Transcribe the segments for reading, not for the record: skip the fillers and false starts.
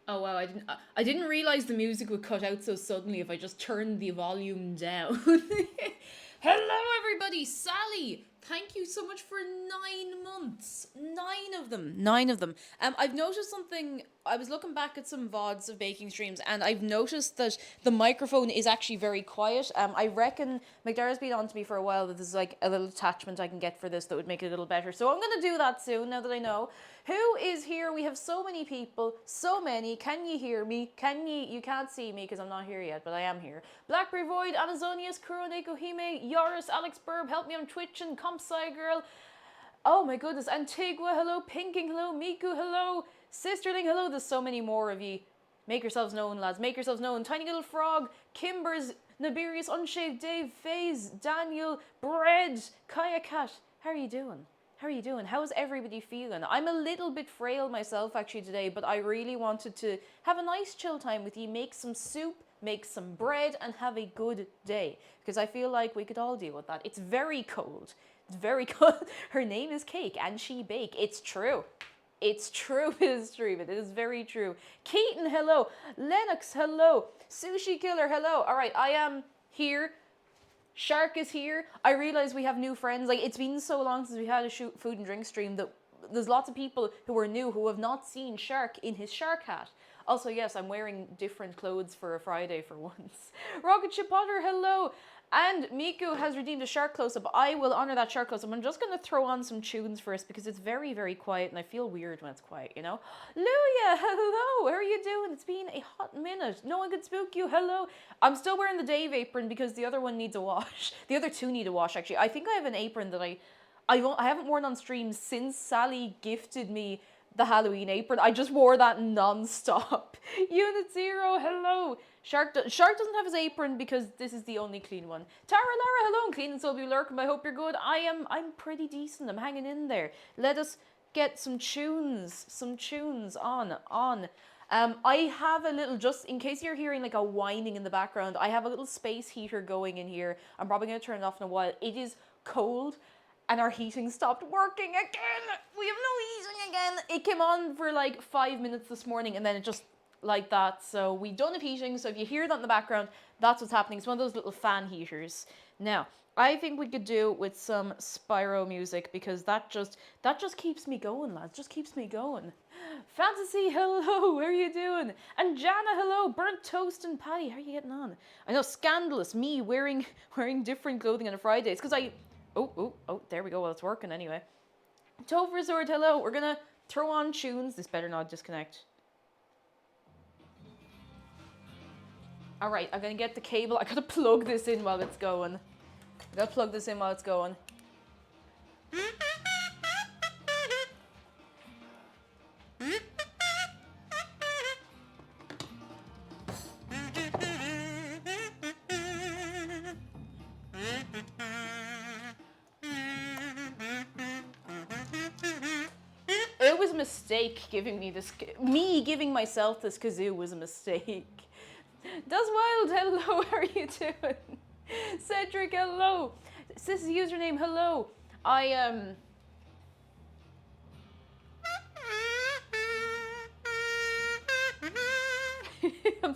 Oh wow, I didn't realize the music would cut out so suddenly if I just turned the volume down. Hello everybody, Sally. Thank you so much for 9 months. 9 of them. 9 of them. I've noticed something. I was looking back at some VODs of baking streams and I've noticed that the microphone is actually very quiet. I reckon McDara's been on to me for a while that there's like a little attachment I can get for this that would make it a little better. So I'm gonna do that soon now that I know. Who is here? We have so many people, so many. Can you hear me? You can't see me because I'm not here yet, but I am here. Blackberry Void, Amazonius, Kuroneko Hime, Yoris, Alex Burb, help me on Twitch, and Compsci Girl. Oh my goodness, Antigua, hello, Pinking, hello, Miku, hello, Sisterling, hello. There's so many more of you. Make yourselves known, lads. Make yourselves known. Tiny Little Frog, Kimbers, Nabirius, Unshaved Dave, FaZe, Daniel, Bread, Kaya Cat. How are you doing? How are you doing? How's everybody feeling? I'm a little bit frail myself actually today, but I really wanted to have a nice chill time with you, make some soup, make some bread, and have a good day. Because I feel like we could all deal with that. It's very cold. It's very cold. Her name is Cake and she bake. It's true. It's true, it is true, it is very true. Keaton, hello. Lennox, hello. Sushi Killer, hello. All right, I am here. Shark is here. I realize we have new friends. Like, it's been so long since we had a food and drink stream that there's lots of people who are new who have not seen Shark in his shark hat. Also, yes, I'm wearing different clothes for a Friday for once. Rocket Ship Potter, hello. And Miku has redeemed a shark close-up. I will honor that shark close-up. I'm just going to throw on some tunes first because it's very, very quiet and I feel weird when it's quiet, you know? Luya, hello, how are you doing? It's been a hot minute. No one could spook you, hello. I'm still wearing the Dave apron because the other one needs a wash. The other two need a wash, actually. I think I have an apron that I haven't worn on stream since Sally gifted me the Halloween apron. I just wore that non-stop. Unit 0, hello. Shark doesn't have his apron because this is the only clean one. Tara Lara, hello. I'm clean and so be lurking. I hope you're good. I'm pretty decent. I'm hanging in there. Let us get some tunes on. I have a little, just in case you're hearing like a whining in the background, I have a little space heater going in here. I'm probably going to turn it off in a while. It is cold. And our heating stopped working again. We have no heating again. It came on for like 5 minutes this morning and then it just like that. So we don't have heating. So if you hear that in the background, that's what's happening. It's one of those little fan heaters. Now, I think we could do with some Spyro music because that just keeps me going, lads. Just keeps me going. Fantasy, hello. How are you doing? And Jana, hello. Burnt toast and Patty. How are you getting on? I know, scandalous. Me wearing different clothing on a Friday. It's because I... Oh, there we go. Well, it's working anyway. Tove Resort, hello. We're going to throw on tunes. This better not disconnect. All right, I'm going to get the cable. I got to plug this in while it's going. It was a mistake giving me this. Me giving myself this kazoo was a mistake. Does Wild, hello, how are you doing? Cedric, hello. This is username, hello. I'm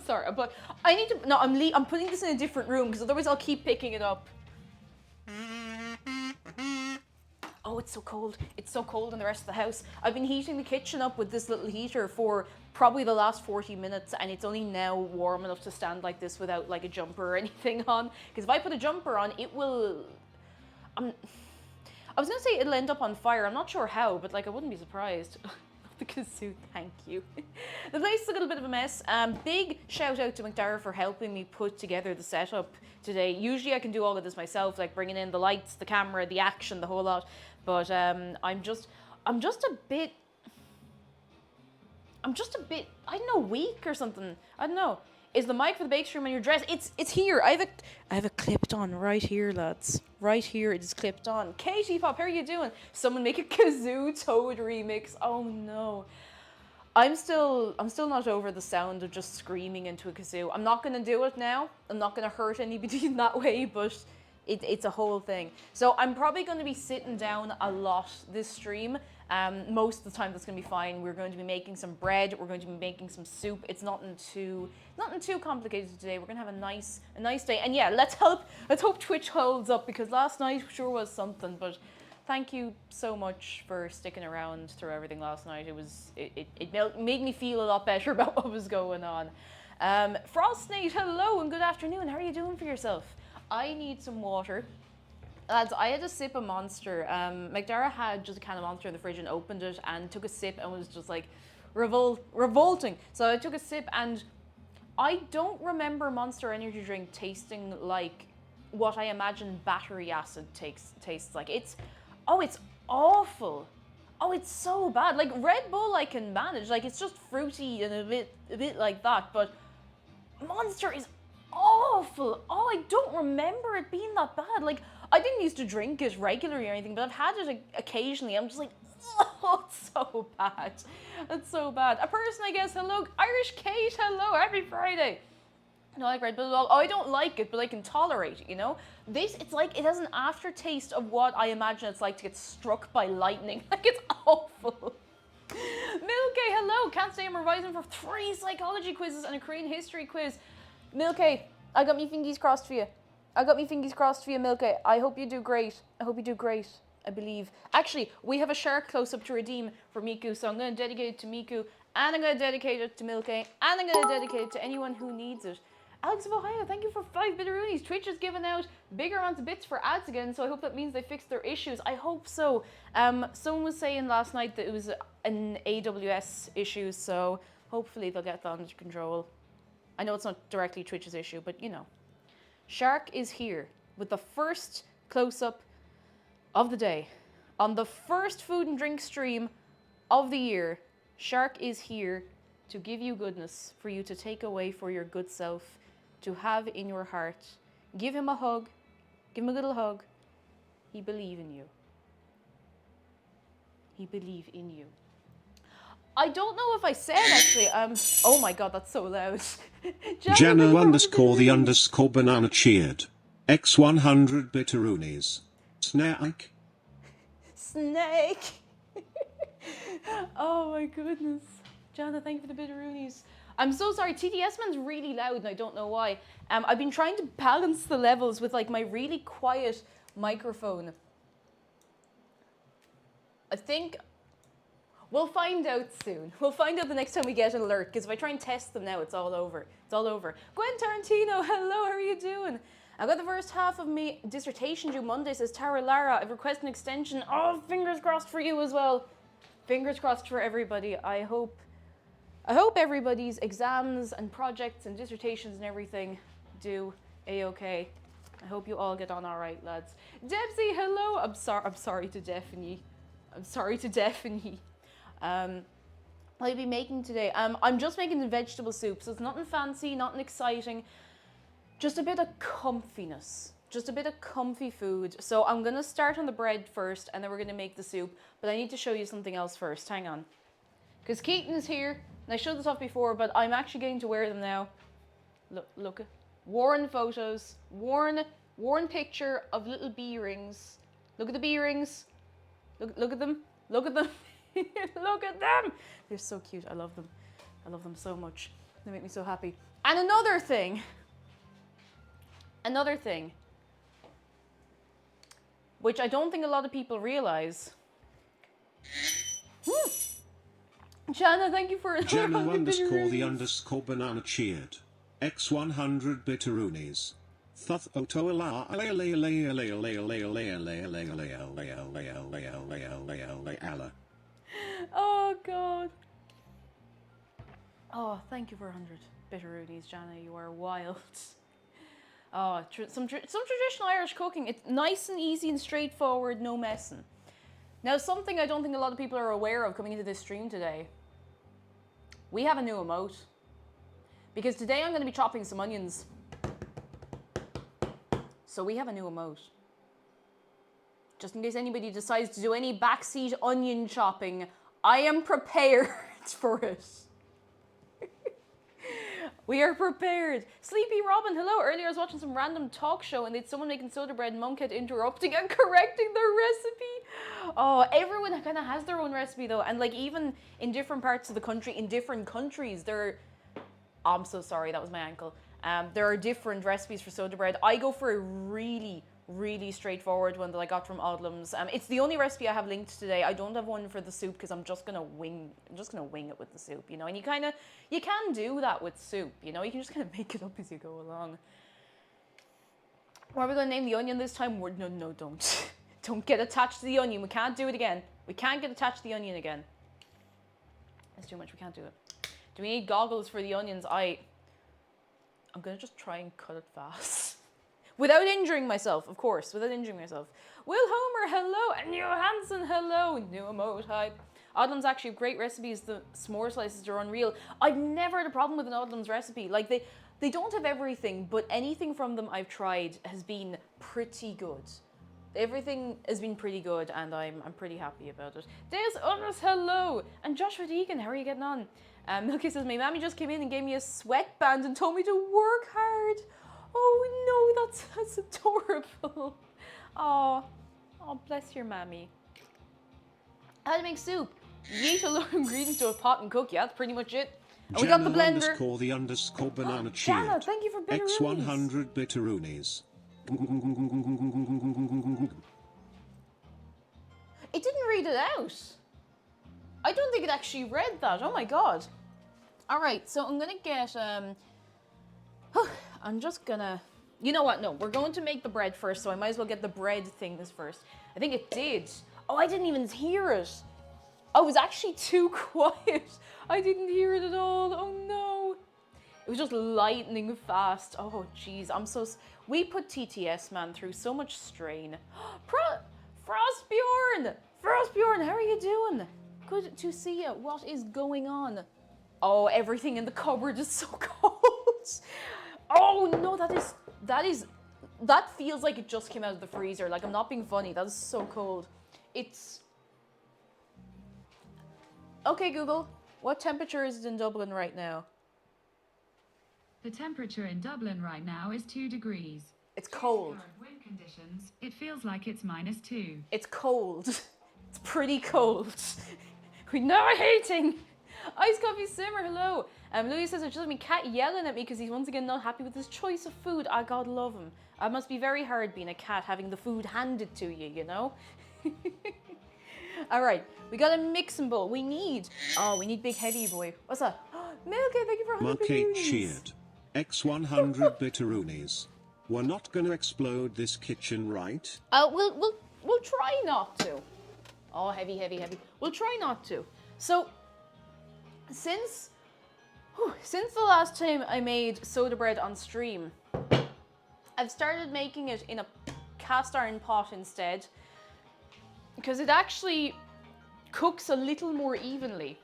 sorry, but I need to. No, I'm putting this in a different room because otherwise I'll keep picking it up. Oh, it's so cold. It's so cold in the rest of the house. I've been heating the kitchen up with this little heater for probably the last 40 minutes and it's only now warm enough to stand like this without like a jumper or anything on. Because if I put a jumper on, it will... I was going to say it'll end up on fire. I'm not sure how, but like I wouldn't be surprised. The kazoo, thank you. The place is a little bit of a mess. Big shout out to McDara for helping me put together the setup today. Usually I can do all of this myself, like bringing in the lights, the camera, the action, the whole lot. But I'm just a bit, I don't know, weak or something. I don't know. Is the mic for the bake stream on your dress? It's here. I have it clipped on right here, lads. Right here, it is clipped on. Katie Pop, how are you doing? Someone make a Kazoo Toad remix. Oh no. I'm still not over the sound of just screaming into a kazoo. I'm not gonna do it now. I'm not gonna hurt anybody in that way, but it's a whole thing. So I'm probably going to be sitting down a lot this stream. Most of the time that's going to be fine. We're going to be making some bread. We're going to be making some soup. It's nothing too complicated today. We're going to have a nice day. And yeah, let's hope Twitch holds up because last night sure was something. But thank you so much for sticking around through everything last night. It made me feel a lot better about what was going on. Frostnate, hello and good afternoon. How are you doing for yourself? I need some water. Lads, I had a sip of Monster. McDara had just a can of Monster in the fridge and opened it and took a sip and was just like revolting. So I took a sip and I don't remember Monster energy drink tasting like what I imagine battery acid tastes like. It's awful. Oh, it's so bad. Like Red Bull I can manage. Like it's just fruity and a bit like that, but Monster is awful. Oh, I don't remember it being that bad. Like, I didn't used to drink it regularly or anything, but I've had it occasionally. I'm just like, oh, it's so bad. It's so bad. A person, I guess, hello. Irish Kate, hello. Happy Friday. No, I like Red Bull at all. Oh, I don't like it, but I can tolerate it, you know? This, it's like, it has an aftertaste of what I imagine it's like to get struck by lightning. Like, it's awful. Milky, hello. Can't say I'm revising for 3 psychology quizzes and a Korean history quiz. Milky, I got me fingers crossed for you. Milky. I hope you do great. I believe. Actually, we have a shark close-up to redeem for Miku, so I'm going to dedicate it to Miku, and I'm going to dedicate it to Milky, and I'm going to dedicate it to anyone who needs it. Alex of Ohio, thank you for 5 bitteroonies. Twitch is giving out bigger amounts of bits for ads again, so I hope that means they fixed their issues. I hope so. Someone was saying last night that it was an AWS issue, so hopefully they'll get that under control. I know it's not directly Twitch's issue, but you know. Shark is here with the first close-up of the day. On the first food and drink stream of the year, Shark is here to give you goodness, for you to take away for your good self, to have in your heart. Give him a hug. Give him a little hug. He believe in you. He believe in you. I don't know if I said actually, oh my god, that's so loud. Jano underscore the underscore banana cheered. X100 bitteroonies. Snake. Snake. Oh my goodness. Jana, thank you for the bitteroonies. I'm so sorry, TDS man's really loud and I don't know why. I've been trying to balance the levels with like my really quiet microphone. I think we'll find out soon. We'll find out the next time we get an alert, because if I try and test them now, it's all over. It's all over. Gwen Tarantino, hello, how are you doing? I've got the first half of my dissertation due Monday, says Tara Lara. I've requested an extension. Oh, fingers crossed for you as well. Fingers crossed for everybody. I hope everybody's exams and projects and dissertations and everything do a-okay. I hope you all get on all right, lads. Debsy, hello. I'm sorry to deafen ye. I'm sorry to deafen ye. I'll be making today. I'm just making the vegetable soup, so it's nothing fancy, nothing exciting. Just a bit of comfiness. Just a bit of comfy food. So I'm gonna start on the bread first, and then we're gonna make the soup. But I need to show you something else first. Hang on. Because Keaton is here, and I showed this off before, but I'm actually getting to wear them now. Look. Worn photos. Worn picture of little bee rings. Look at the bee rings. Look at them. Look at them. Look at them. They're so cute. I love them. I love them so much. They make me so happy. And another thing, which I don't think a lot of people realize. Jana, thank you for Jana underscore the underscore banana cheered. X100 bitteroonies. Oh god. Oh, thank you for 100 bitteroonies, Jana. You are wild. Oh, some traditional Irish cooking. It's nice and easy and straightforward, no messing. Now, something I don't think a lot of people are aware of coming into this stream today. We have a new emote. Because today I'm going to be chopping some onions. So we have a new emote. Just in case anybody decides to do any backseat onion chopping, I am prepared for it. We are prepared. Sleepy Robin, hello. Earlier I was watching some random talk show and they'd someone making soda bread and Mum kept interrupting and correcting their recipe. Oh, everyone kind of has their own recipe though. And like even in different parts of the country, in different countries, there are... I'm so sorry, that was my ankle. There are different recipes for soda bread. I go for a really straightforward one that I got from Odlum's. It's the only recipe I have linked today. I don't have one for the soup because I'm just gonna wing it with the soup, you know. And you can do that with soup, you know. You can just kind of make it up as you go along. What are we gonna name the onion this time? No, don't. Don't get attached to the onion. We can't do it again. We can't get attached to the onion again. That's too much. We can't do it. Do we need goggles for the onions? I'm gonna just try and cut it fast. Without injuring myself, of course. Without injuring myself. Will Homer, hello. And Johansson, hello. New emote, hype. Odlum's actually have great recipes. The s'more slices are unreal. I've never had a problem with an Odlum's recipe. Like, they don't have everything, but anything from them I've tried has been pretty good. Everything has been pretty good, and I'm pretty happy about it. Deus Unus, hello. And Joshua Deegan, how are you getting on? Milky says, my mammy just came in and gave me a sweatband and told me to work hard. Oh no, that's adorable. Oh, bless your mammy. How to make soup? Yeet a lot of ingredients to a pot and cook. Yeah, that's pretty much it. And we got the blender. Underscore the underscore banana cheered. Jana, thank you for bitteroonies. X100 bitteroonies. It didn't read it out. I don't think it actually read that. Oh my god. All right, so I'm gonna get I'm just gonna... You know what? No, we're going to make the bread first, so I might as well get the bread things first. I think it did. Oh, I didn't even hear it. I was actually too quiet. I didn't hear it at all. Oh no. It was just lightning fast. Oh jeez, I'm so... We put TTS, man, through so much strain. Frostbjorn! Frostbjorn, how are you doing? Good to see you. What is going on? Oh, everything in the cupboard is so cold. Oh no, that feels like it just came out of the freezer. Like, I'm not being funny. That is so cold. It's... Okay, Google, what temperature is it in Dublin right now? The temperature in Dublin right now is 2 degrees. It's cold. Current wind conditions, it feels like it's -2. It's cold. It's pretty cold. We're not hating. Ice Coffee Simmer, hello. Louis says it's just my cat yelling at me because he's once again not happy with his choice of food. I God love him. It must be very hard being a cat, having the food handed to you, you know? All right, we got a mixing bowl. We need big heavy boy. What's that? Milky, thank you for 100 Market cheered. X100 bitteroonies. We're not gonna explode this kitchen, right? We'll try not to. Oh, heavy. We'll try not to. So, since the last time I made soda bread on stream, I've started making it in a cast iron pot instead, because it actually cooks a little more evenly.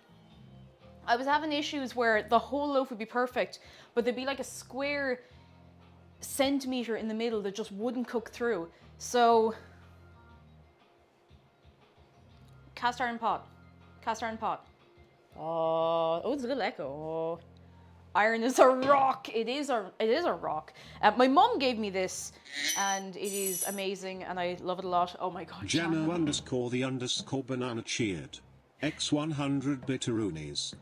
I was having issues where the whole loaf would be perfect, but there'd be like a square centimeter in the middle that just wouldn't cook through. So, cast iron pot. Oh, it's a little echo. Oh. Iron is a rock. It is a rock. My mom gave me this, and it is amazing, and I love it a lot. Oh my God. Jano_the_banana cheered. X100 bitteroonies.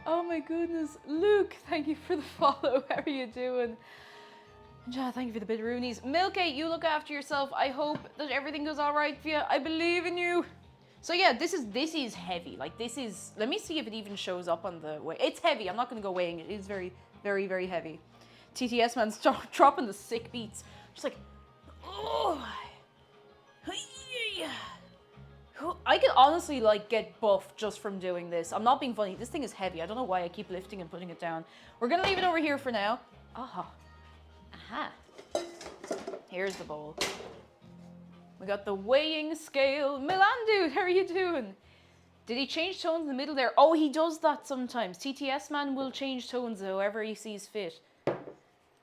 Oh my goodness. Luke, thank you for the follow. How are you doing? Ja, thank you for the bitteroonies. Milky, you look after yourself. I hope that everything goes all right for you. I believe in you. So yeah, this is heavy. Like, this is... Let me see if it even shows up on the weigh. It's heavy. I'm not going to go weighing it. It is very, very, very heavy. TTS man's dropping the sick beats. Just like... Oh... I could honestly, like, get buff just from doing this. I'm not being funny. This thing is heavy. I don't know why I keep lifting and putting it down. We're going to leave it over here for now. Aha. Here's the bowl. We got the weighing scale. Milan dude, how are you doing? Did he change tones in the middle there? Oh, he does that sometimes. TTS man will change tones however he sees fit.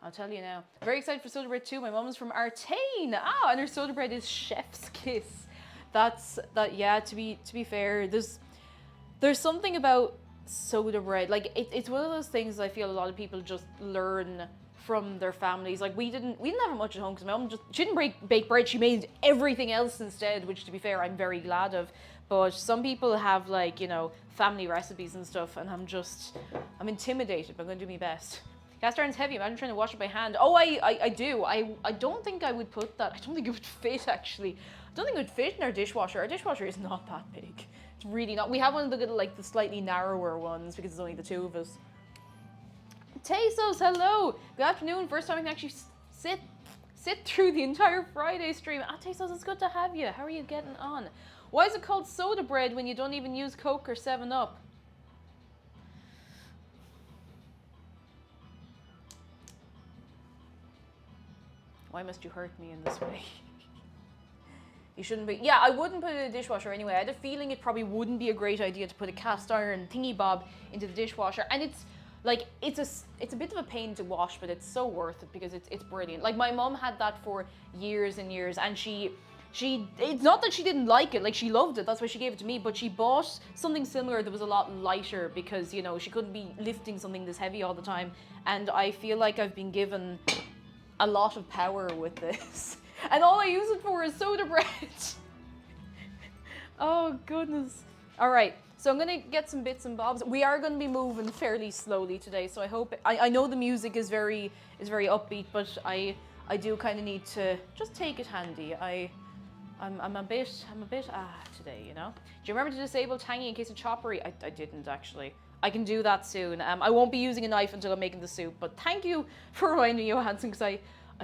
I'll tell you now. Very excited for soda bread too. My mom is from Artane. Ah, and her soda bread is chef's kiss. Yeah, to be fair, there's something about soda bread. Like, it's one of those things I feel a lot of people just learn from their families. Like, we didn't have it much at home because my mom she didn't bake bread. She made everything else instead, which, to be fair, I'm very glad of. But some people have, like, you know, family recipes and stuff, and I'm intimidated, but I'm gonna do my best. Cast iron's heavy. Imagine trying to wash it by hand. Oh, I do. I don't think I would put that. I don't think it would fit, actually. I don't think it would fit in our dishwasher. Our dishwasher is not that big. It's really not. We have one of the, like, the slightly narrower ones because it's only the two of us. Tesos, hello. Good afternoon. First time I can actually sit through the entire Friday stream. Ah, Tesos, it's good to have you. How are you getting on? Why is it called soda bread when you don't even use Coke or 7-Up? Why must you hurt me in this way? You shouldn't be. Yeah, I wouldn't put it in a dishwasher anyway. I had a feeling it probably wouldn't be a great idea to put a cast iron thingy bob into the dishwasher. And it's like, it's a bit of a pain to wash, but it's so worth it because it's brilliant. Like, my mom had that for years and years, and she it's not that she didn't like it, like, she loved it, that's why she gave it to me, but she bought something similar that was a lot lighter because, you know, she couldn't be lifting something this heavy all the time. And I feel like I've been given a lot of power with this. And all I use it for is soda bread. Oh, goodness. All right, so I'm going to get some bits and bobs. We are going to be moving fairly slowly today, so I hope... I know the music is very upbeat, but I I do kind of need to just take it handy. I'm a bit today, you know. Do you remember to disable tangy in case of choppery? I didn't actually. I can do that soon. I won't be using a knife until I'm making the soup, but thank you for reminding me, Johansson, because I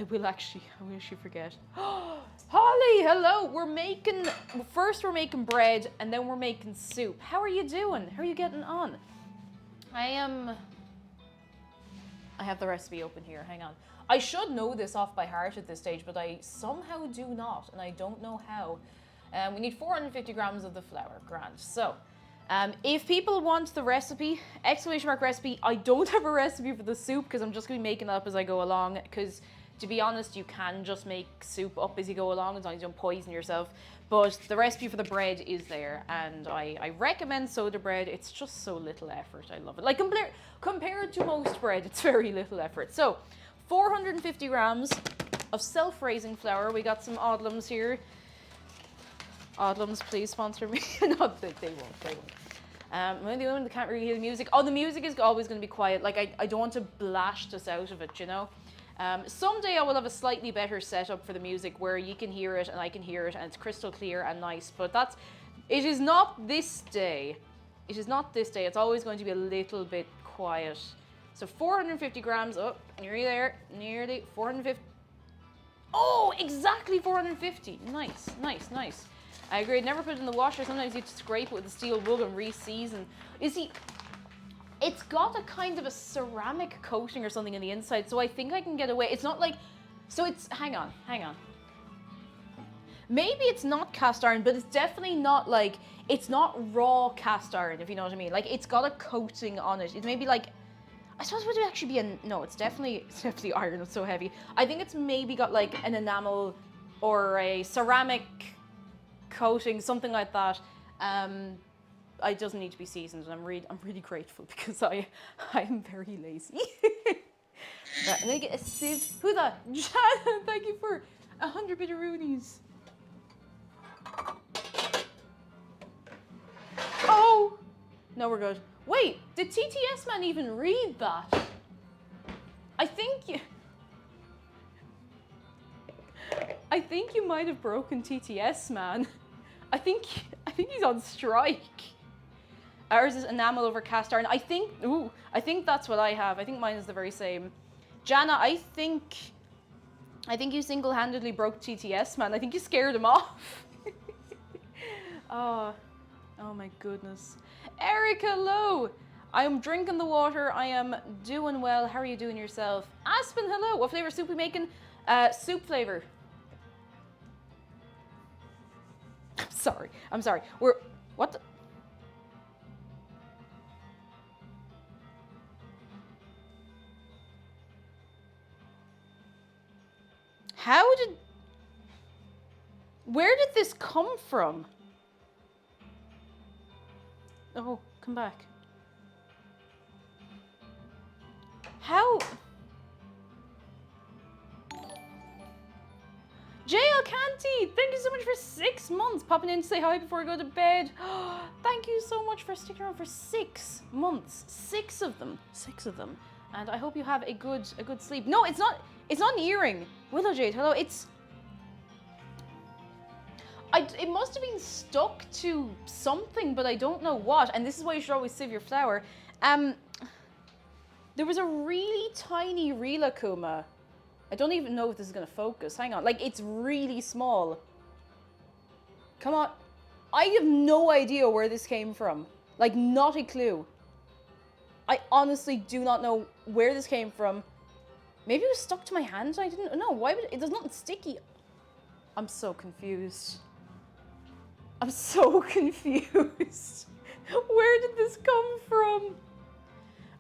will actually forget. Holly, hello. We're making bread and then we're making soup. How are you doing? How are you getting on? I have the recipe open here. Hang on. I should know this off by heart at this stage, but I somehow do not, and I don't know how. We need 450 grams of the flour. Grand. So, if people want the recipe, exclamation mark recipe, I don't have a recipe for the soup because I'm just going to be making it up as I go along, because to be honest, you can just make soup up as you go along as long as you don't poison yourself. But the recipe for the bread is there, and I recommend soda bread. It's just so little effort. I love it. Like, compared to most bread, it's very little effort. So, 450 grams of self-raising flour. We got some Oddlums here. Oddlums, please sponsor me. No, they won't. One of the women that can't really hear the music. Oh, the music is always going to be quiet. Like, I don't want to blast us out of it, you know? Someday I will have a slightly better setup for the music where you can hear it and I can hear it and it's crystal clear and nice. But it is not this day. It is not this day. It's always going to be a little bit quiet. So 450 grams, oh, nearly there, nearly 450. Oh, exactly 450. Nice. I agree, never put it in the washer. Sometimes you have to scrape it with a steel wool and re-season. You see, it's got a kind of a ceramic coating or something on the inside, so I think I can get away. It's not like, so it's, hang on. Maybe it's not cast iron, but it's definitely not like, it's not raw cast iron, if you know what I mean. Like, it's got a coating on it. It's maybe like, I suppose would it actually be no, it's definitely iron, it's so heavy. I think it's maybe got like an enamel or a ceramic coating, something like that. It doesn't need to be seasoned, and I'm really grateful because I'm very lazy. Right, I'm gonna get a sieve. Who's that? Jana, thank you for 100 bitteroonies. Oh! No, we're good. Wait, did TTS man even read that? I think you might have broken TTS man. I think he's on strike. Ours is enamel over cast iron. I think that's what I have. I think mine is the very same. Jana, I think you single-handedly broke TTS man. I think you scared him off. Oh my goodness. Eric, hello. I am drinking the water. I am doing well. How are you doing yourself? Aspen, hello. What flavor soup we making? Soup flavor. I'm sorry. What the? Where did this come from? Oh, come back. How? JL Canty, thank you so much for 6 months. Popping in to say hi before I go to bed. Thank you so much for sticking around for 6 months. 6 of them. And I hope you have a good sleep. No, it's not an earring. Willow Jade, hello. It must have been stuck to something, but I don't know what. And this is why you should always sieve your flour. There was a really tiny Rilakuma. I don't even know if this is going to focus. Hang on. Like, it's really small. Come on. I have no idea where this came from. Like, not a clue. I honestly do not know where this came from. Maybe it was stuck to my hand. I didn't know. Why would it? There's nothing sticky. I'm so confused. Where did this come from?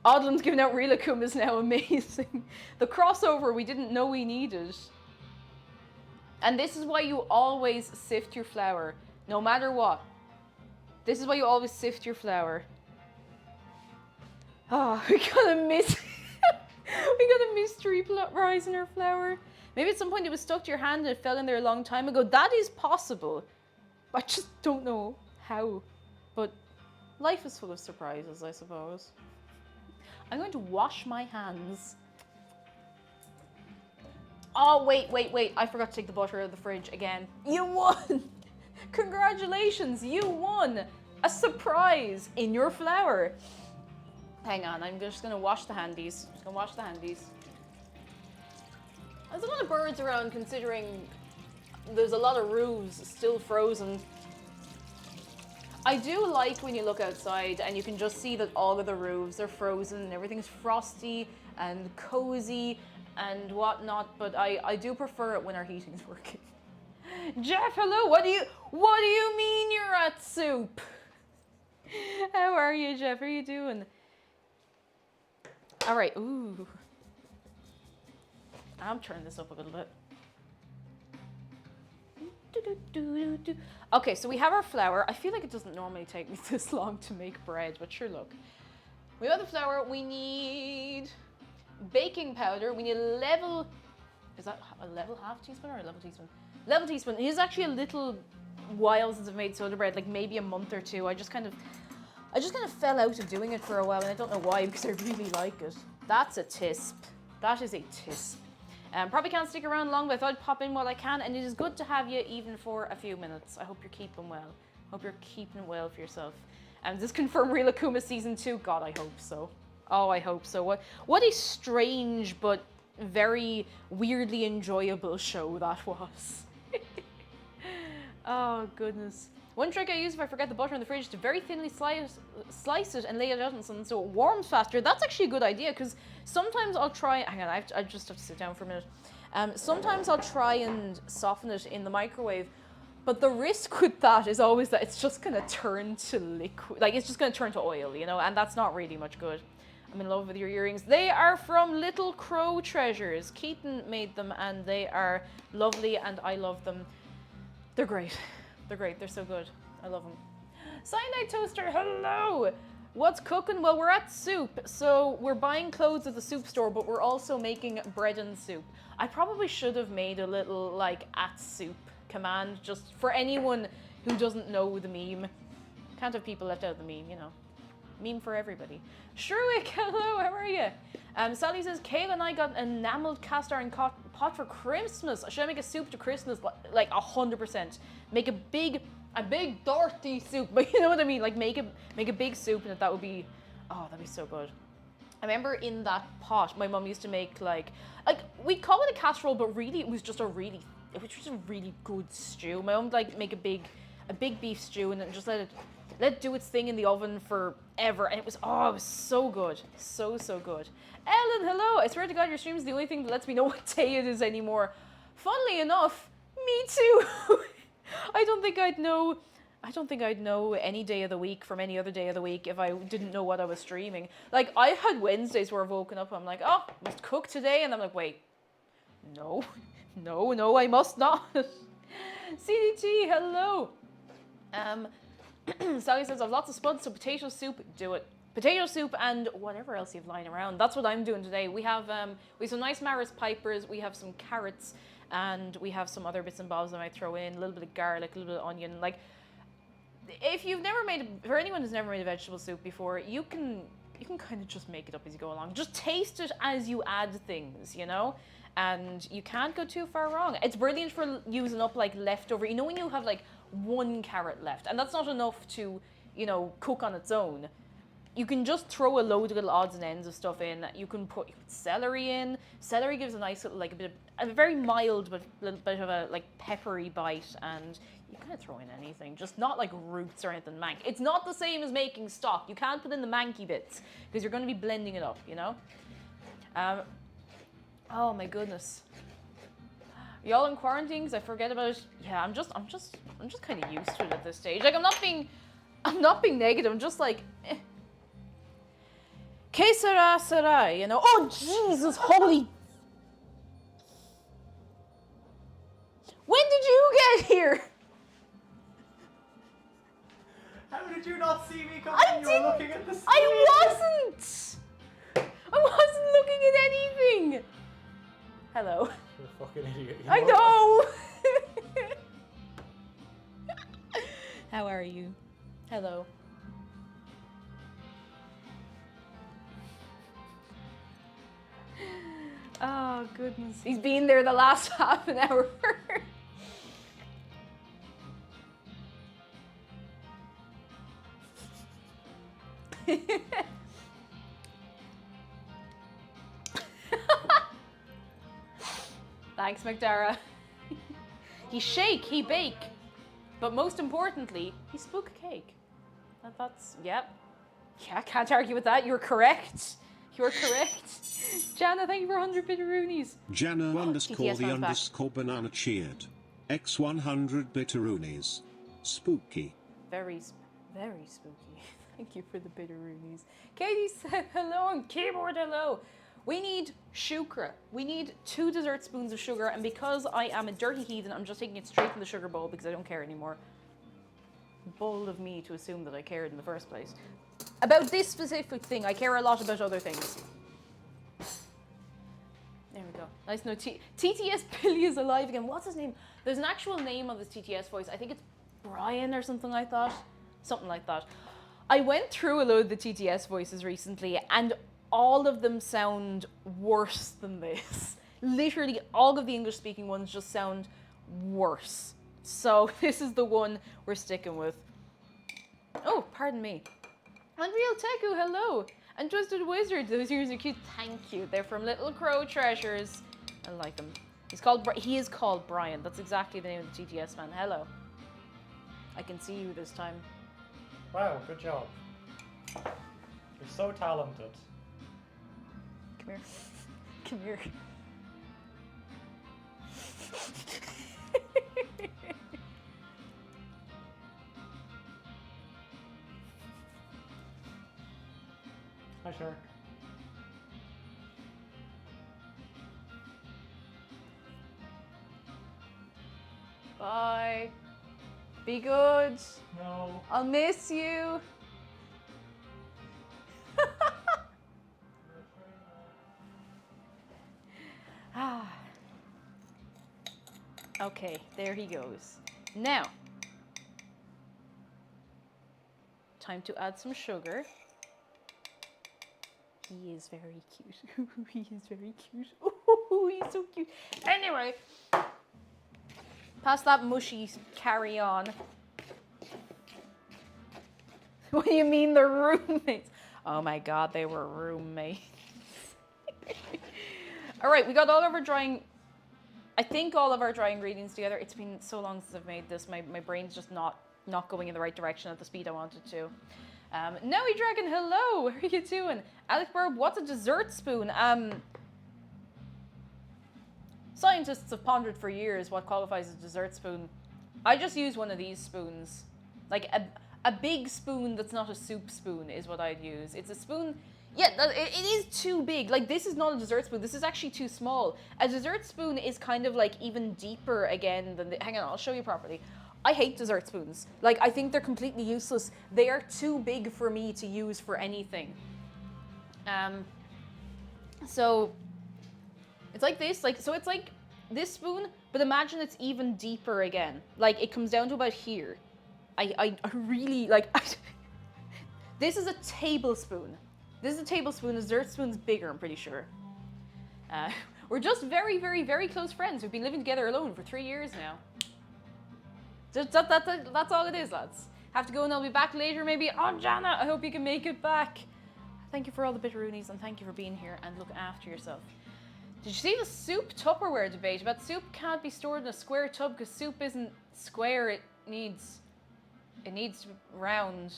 Odlin's giving out Rilakuma is now amazing. The crossover we didn't know we needed. And this is why you always sift your flour, no matter what. This is why you always sift your flour. Oh, we got a mystery rise in our flour. Maybe at some point it was stuck to your hand and it fell in there a long time ago. That is possible. I just don't know how. But life is full of surprises, I suppose. I'm going to wash my hands. Oh, wait. I forgot to take the butter out of the fridge again. You won! Congratulations, you won a surprise in your flour. Hang on, I'm just gonna wash the handies. There's a lot of birds around considering there's a lot of roofs still frozen. I do like when you look outside and you can just see that all of the roofs are frozen and everything's frosty and cozy and whatnot, but I do prefer it when our heating's working. Jeff, hello, what do you mean you're at soup? How are you, Jeff? How are you doing? All right, ooh. I'm turning this up a little bit. Okay, so we have our flour. I feel like it doesn't normally take me this long to make bread, but sure, look. We have the flour. We need baking powder. We need a level. Is that a level half teaspoon or a level teaspoon? Level teaspoon. It is actually a little while since I've made soda bread, like maybe a month or two. I just kind of fell out of doing it for a while, and I don't know why, because I really like it. That's a tisp. That is a tisp. Probably can't stick around long, but I thought I'd pop in while I can, and it is good to have you even for a few minutes. I hope you're keeping well. Hope you're keeping well for yourself. Does this confirm Real Akuma Season 2? God, I hope so. Oh, I hope so. What a strange but very weirdly enjoyable show that was. Oh, goodness. One trick I use if I forget the butter in the fridge is to very thinly slice it and lay it out on something so it warms faster. That's actually a good idea, because sometimes I'll try... Hang on, I just have to sit down for a minute. Sometimes I'll try and soften it in the microwave, but the risk with that is always that it's just going to turn to liquid. Like, it's just going to turn to oil, you know, and that's not really much good. I'm in love with your earrings. They are from Little Crow Treasures. Keaton made them, and they are lovely, and I love them. They're great. They're great. They're so good. I love them. Cyanide Toaster, hello! What's cooking? Well, we're at soup, so we're buying clothes at the soup store, but we're also making bread and soup. I probably should have made a little, like, at soup command, just for anyone who doesn't know the meme. Can't have people left out of the meme, you know. Meme for everybody. Shruik, hello, how are you? Sally says, Kayla and I got an enameled cast iron pot for Christmas. Should I make a soup to Christmas? Like 100%. Make a big dirty soup, but you know what I mean? Like make a big soup, and that would be, oh, that'd be so good. I remember in that pot, my mum used to make like we'd call it a casserole, but really it was just a really good stew. My mum would like make a big beef stew and then just let it do its thing in the oven forever, and it was so good, so good. Ellen, hello. I swear to God, your stream is the only thing that lets me know what day it is anymore. Funnily enough, me too. I don't think I'd know any day of the week from any other day of the week if I didn't know what I was streaming. Like, I had Wednesdays where I've woken up and I'm like, oh, must cook today, and I'm like, wait, no, I must not. CDT, hello. Sally says, I've lots of spuds, so potato soup, do it. Potato soup and whatever else you've lying around. That's what I'm doing today. We have some nice Maris Pipers, we have some carrots, and we have some other bits and bobs I might throw in, a little bit of garlic, a little bit of onion. Like, for anyone who's never made a vegetable soup before, you can kind of just make it up as you go along. Just taste it as you add things, you know? And you can't go too far wrong. It's brilliant for using up like leftover, you know, when you have like one carrot left, and that's not enough to, you know, cook on its own. You can just throw a load of little odds and ends of stuff in. You can put celery in. Celery gives a nice little, like a very mild but a little bit of a like peppery bite, and you kind of throw in anything, just not like roots or anything mank. It's not the same as making stock. You can't put in the manky bits because you're going to be blending it up, you know. Oh my goodness. Y'all in quarantine? Because I forget about it. Yeah, I'm just kind of used to it at this stage. Like, I'm not being negative. I'm just like, eh. Que sera, sera, you know? Oh, Jesus, holy... When did you get here? How did you not see me coming? You were looking at the screen. I wasn't looking at anything. Hello. You're a fucking idiot. I know. How are you? Hello. Oh, goodness. He's been there the last half an hour. Thanks, McDara. He shake, he bake. But most importantly, he spook cake. That's, yep. Yeah, can't argue with that. You're correct. You're correct. Jana, thank you for 100 bitteroonies. Jana underscore TTS the one's back. underscore banana cheered. X 100 bitteroonies. Spooky. Very spooky. Thank you for the bitteroonies. Katie said hello on keyboard hello. We need shukra. We need 2 dessert spoons of sugar, and because I am a dirty heathen, I'm just taking it straight from the sugar bowl because I don't care anymore. Bold of me to assume that I cared in the first place. About this specific thing, I care a lot about other things. There we go. Nice to know TTS Billy is alive again. What's his name? There's an actual name of this TTS voice. I think it's Brian or something like that. Something like that. I went through a load of the TTS voices recently, and all of them sound worse than this. Literally, all of the English-speaking ones just sound worse. So this is the one we're sticking with. Oh, pardon me. Unreal Teku, hello. And Twisted Wizard, those ears are cute. Thank you. They're from Little Crow Treasures. I like them. He is called Brian. That's exactly the name of the TTS man. Hello. I can see you this time. Wow, good job. You're so talented. Come here. Come here. Hi, Shark. Bye. Be good. No. I'll miss you. Ah. Okay, there he goes. Now, time to add some sugar. He is very cute. He is very cute. Oh, he's so cute. Anyway, pass that mushy carry on. What do you mean they're roommates? Oh my god, they were roommates. All right, we got all of our drying, I think all of our dry ingredients together. It's been so long since I've made this. My brain's just not going in the right direction at the speed I wanted to. Noe Dragon, hello, how are you doing? Alex Burb, what's a dessert spoon? Scientists have pondered for years what qualifies as a dessert spoon. I just use one of these spoons. Like a big spoon that's not a soup spoon is what I'd use. It's a spoon, yeah, it is too big. Like, this is not a dessert spoon. This is actually too small. A dessert spoon is kind of like even deeper again than hang on, I'll show you properly. I hate dessert spoons. Like, I think they're completely useless. They are too big for me to use for anything. So it's like this, so it's like this spoon, but imagine it's even deeper again. Like, it comes down to about here. I really, like, this is a tablespoon. This is a tablespoon. A dessert spoon's bigger, I'm pretty sure. We're just very, very, very close friends. We've been living together alone for 3 years now. That's all it is, lads. Have to go and I'll be back later, maybe. Oh, Jana, I hope you can make it back. Thank you for all the bitteroonies and thank you for being here and look after yourself. Did you see the soup Tupperware debate about soup can't be stored in a square tub because soup isn't square, it needs round.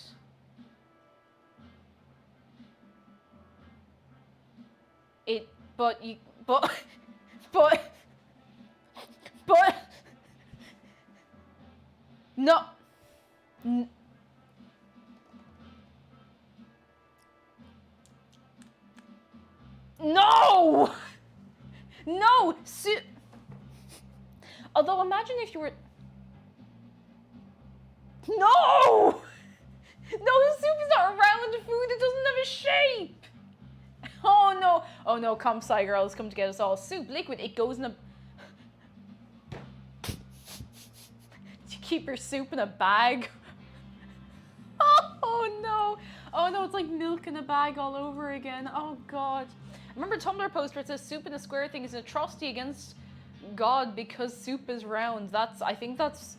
But no. No! No! Although imagine if you were... No! No, the soup is not a round food. It doesn't have a shape. Oh no. Oh no, Comp-Sci girls come to get us all. Soup, liquid, it goes in a... You keep your soup in a bag? Oh no. Oh no, it's like milk in a bag all over again. Oh god. I remember a Tumblr post where it says soup in a square thing is an atrocity against God because soup is round. I think that's...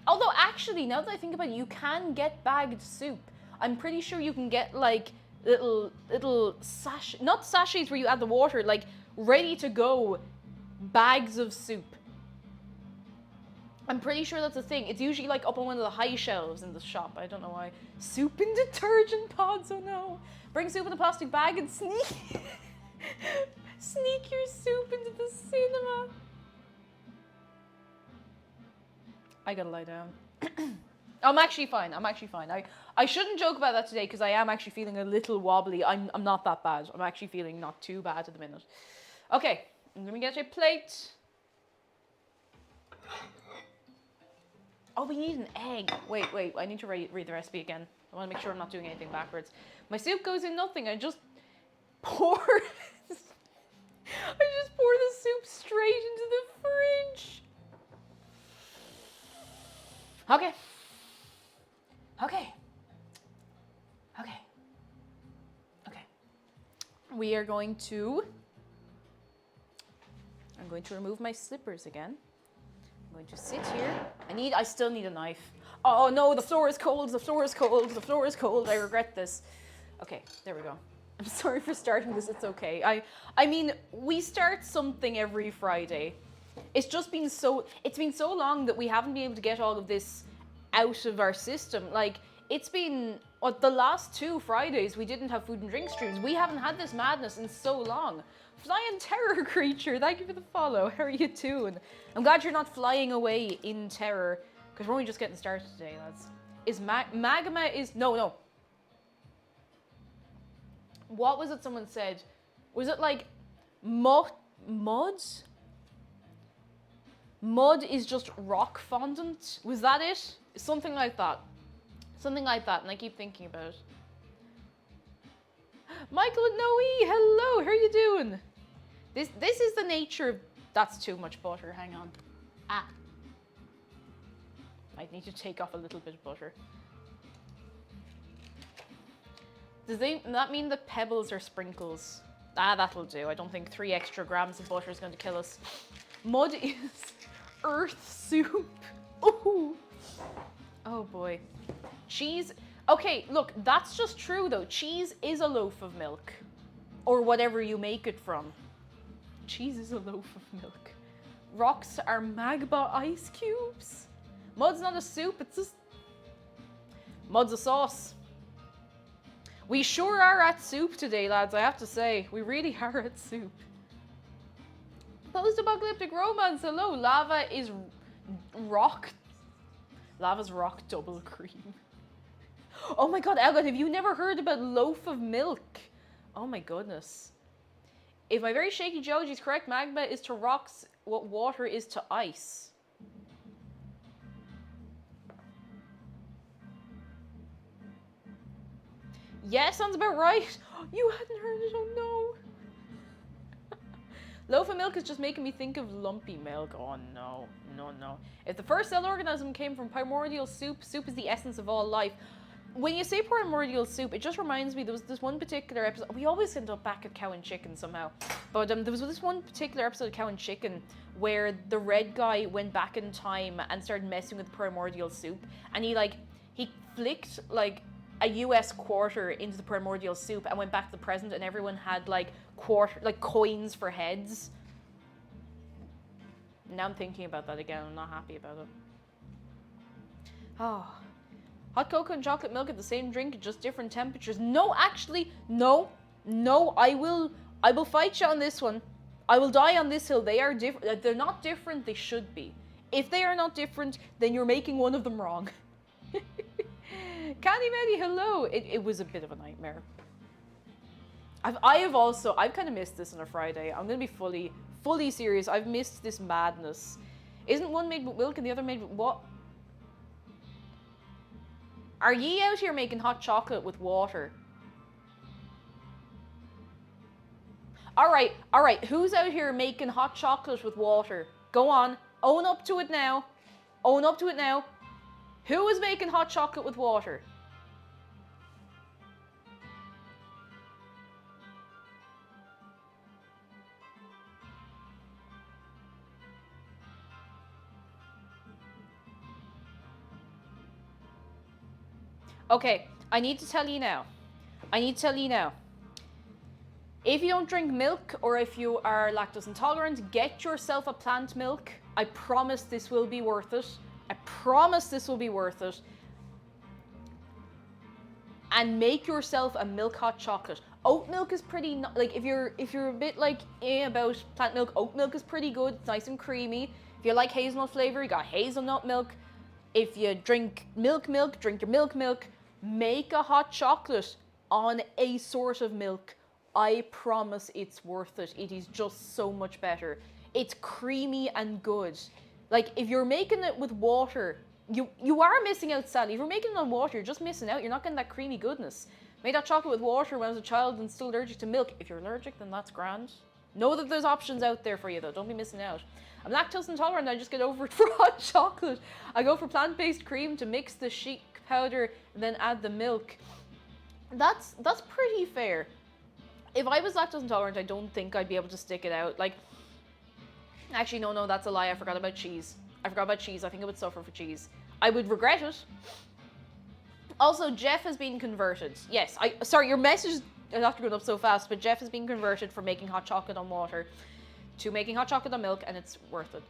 Although actually, now that I think about it, you can get bagged soup. I'm pretty sure you can get like little not sachets where you add the water, like ready to go bags of soup. I'm pretty sure that's a thing. It's usually like up on one of the high shelves in the shop. I don't know why. Soup in detergent pods, oh no. Bring soup in a plastic bag and sneak your soup into the cinema. I gotta lie down. I'm actually fine. I shouldn't joke about that today because I am actually feeling a little wobbly. I'm not that bad. I'm actually feeling not too bad at the minute. Okay, let me get a plate. Oh, we need an egg. Wait, I need to read the recipe again. I want to make sure I'm not doing anything backwards. My soup goes in nothing. I just pour the soup straight into the fridge. Okay. We are going to... I'm going to remove my slippers again. I'm going to sit here. I still need a knife. Oh no, the floor is cold, the floor is cold, the floor is cold. I regret this. Okay, there we go. I'm sorry for starting this, it's okay. I mean, we start something every Friday. It's been so long that we haven't been able to get all of this out of our system. Like, it's been, the last 2 Fridays we didn't have food and drink streams. We haven't had this madness in so long. Flying terror creature, thank you for the follow. How are you doing? I'm glad you're not flying away in terror, because we're only just getting started today, lads. Is magma is, no. What was it someone said? Was it like mud? Mud is just rock fondant? Was that it? Something like that. And I keep thinking about it. Michael and Noe, hello, how are you doing? This is the nature of... That's too much butter, hang on. I need to take off a little bit of butter. Does that mean the pebbles are sprinkles? That'll do. I don't think 3 extra grams of butter is going to kill us. Mud is earth soup. Ooh. Oh boy. Cheese. Okay, look, that's just true though. Cheese is a loaf of milk. Or whatever you make it from. Cheese is a loaf of milk. Rocks are magma ice cubes. Mud's not a soup, it's just... Mud's a sauce. We sure are at soup today, lads, I have to say. We really are at soup. Post-apocalyptic romance, hello. Lava's rock double cream. Oh my god, Elgod, have you never heard about loaf of milk? Oh my goodness. If my very shaky geology is correct, magma is to rocks what water is to ice. Yeah, sounds about right. You hadn't heard it, oh no. Loaf of milk is just making me think of lumpy milk. Oh no. If the first cell organism came from primordial soup, soup is the essence of all life. When you say primordial soup, it just reminds me, there was this one particular episode, we always end up back at Cow and Chicken somehow, but there was this one particular episode of Cow and Chicken where the red guy went back in time and started messing with primordial soup, and he flicked like a US quarter into the primordial soup and went back to the present, and everyone had like coins for heads. Now I'm thinking about that again, I'm not happy about it. Oh. Hot cocoa and chocolate milk at the same drink, just different temperatures. No, actually, no, I will fight you on this one. I will die on this hill. They are different. They're not different, they should be. If they are not different, then you're making one of them wrong. Candy Maddie, hello. It was a bit of a nightmare. I've kind of missed this on a Friday. I'm gonna be fully serious. I've missed this madness. Isn't one made with milk and the other made with what? Are ye out here making hot chocolate with water? Alright, who's out here making hot chocolate with water? Go on, own up to it now. Own up to it now. Who is making hot chocolate with water? Okay, I need to tell you now. If you don't drink milk or if you are lactose intolerant, get yourself a plant milk. I promise this will be worth it. And make yourself a milk hot chocolate. Oat milk is pretty, like if you're a bit like about plant milk, oat milk is pretty good. It's nice and creamy. If you like hazelnut flavor, you got hazelnut milk. If you drink milk, drink your milk. Make a hot chocolate on a sort of milk. I promise it's worth it. It is just so much better. It's creamy and good. Like, if you're making it with water, you are missing out, Sally. If you're making it on water, you're just missing out. You're not getting that creamy goodness. Made that chocolate with water when I was a child and still allergic to milk. If you're allergic, then that's grand. Know that there's options out there for you, though. Don't be missing out. I'm lactose intolerant. I just get over it for hot chocolate. I go for plant-based cream to mix the sheet powder, then add the milk. That's pretty fair. If I was lactose intolerant, I don't think I'd be able to stick it out. Like, actually, no, that's a lie. I forgot about cheese. I think I would suffer for cheese. I would regret it. Also, Jeff has been converted. Yes, sorry, your message is after going up so fast, but Jeff has been converted from making hot chocolate on water to making hot chocolate on milk, and it's worth it.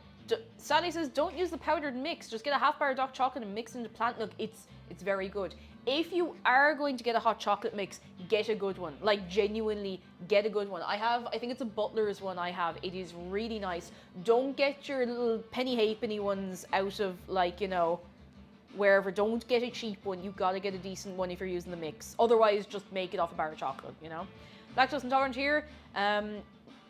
Sally says, don't use the powdered mix. Just get a half bar of dark chocolate and mix it into plant milk. It's very good. If you are going to get a hot chocolate mix, get a good one. Like, genuinely, get a good one. I think it's a Butler's one I have. It is really nice. Don't get your little penny halfpenny ones out of, like, you know, wherever. Don't get a cheap one. You gotta get a decent one if you're using the mix. Otherwise, just make it off a bar of chocolate, you know? Lactose intolerant here.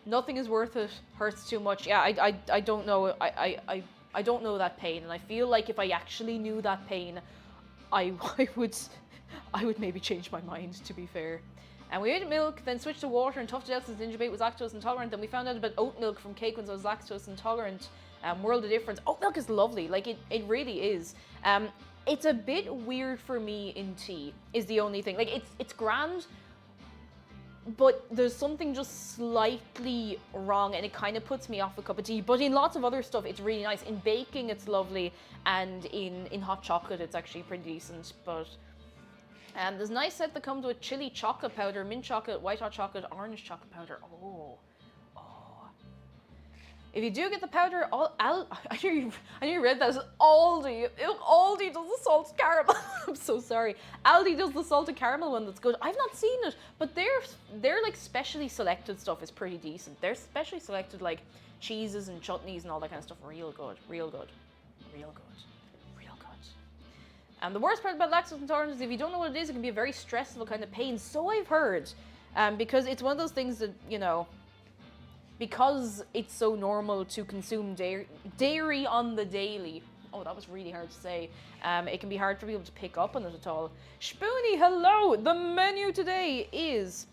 Nothing is worth it. Hurts too much. Yeah, I don't know. I don't know that pain, and I feel like if I actually knew that pain, I would maybe change my mind, to be fair. And we made milk, then switched to water and toughed it out since Gingerbait was lactose intolerant. Then we found out about oat milk from cake when I was lactose intolerant. World of difference. Oat milk is lovely. Like, it really is. It's a bit weird for me in tea, is the only thing. Like, it's grand, but there's something just slightly wrong, and it kind of puts me off a cup of tea. But in lots of other stuff, it's really nice. In baking, it's lovely, and in hot chocolate, it's actually pretty decent. But there's a nice set that comes with chili chocolate powder, mint chocolate, white hot chocolate, orange chocolate powder. Oh. If you do get the powder, I knew you read that as Aldi. Aldi does the salted caramel. I'm so sorry. Aldi does the salted caramel one that's good. I've not seen it, but their like specially selected stuff is pretty decent. Their specially selected like cheeses and chutneys and all that kind of stuff, real good. And the worst part about lactose intolerance is if you don't know what it is, it can be a very stressful kind of pain. So I've heard, because it's one of those things that, you know, because it's so normal to consume dairy on the daily. Oh, that was really hard to say. It can be hard for people to pick up on it at all. Spoonie, hello! The menu today is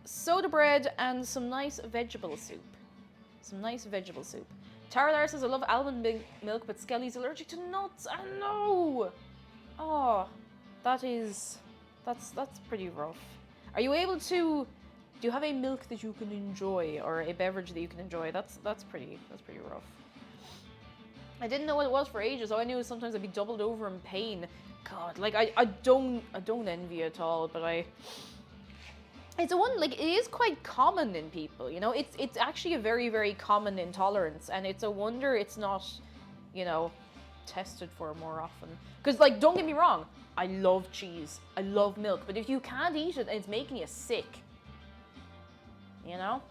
soda bread and some nice vegetable soup. Tara says, I love almond milk, but Skelly's allergic to nuts. I know! Oh, that's pretty rough. Are you able to... Do you have a milk that you can enjoy, or a beverage that you can enjoy? That's pretty rough. I didn't know what it was for ages. All I knew was sometimes I'd be doubled over in pain. God, like I don't envy it at all, but it's it is quite common in people, you know. It's actually a very, very common intolerance, and it's a wonder it's not, you know, tested for more often. Because, like, don't get me wrong, I love cheese, I love milk, but if you can't eat it and it's making you sick, you know?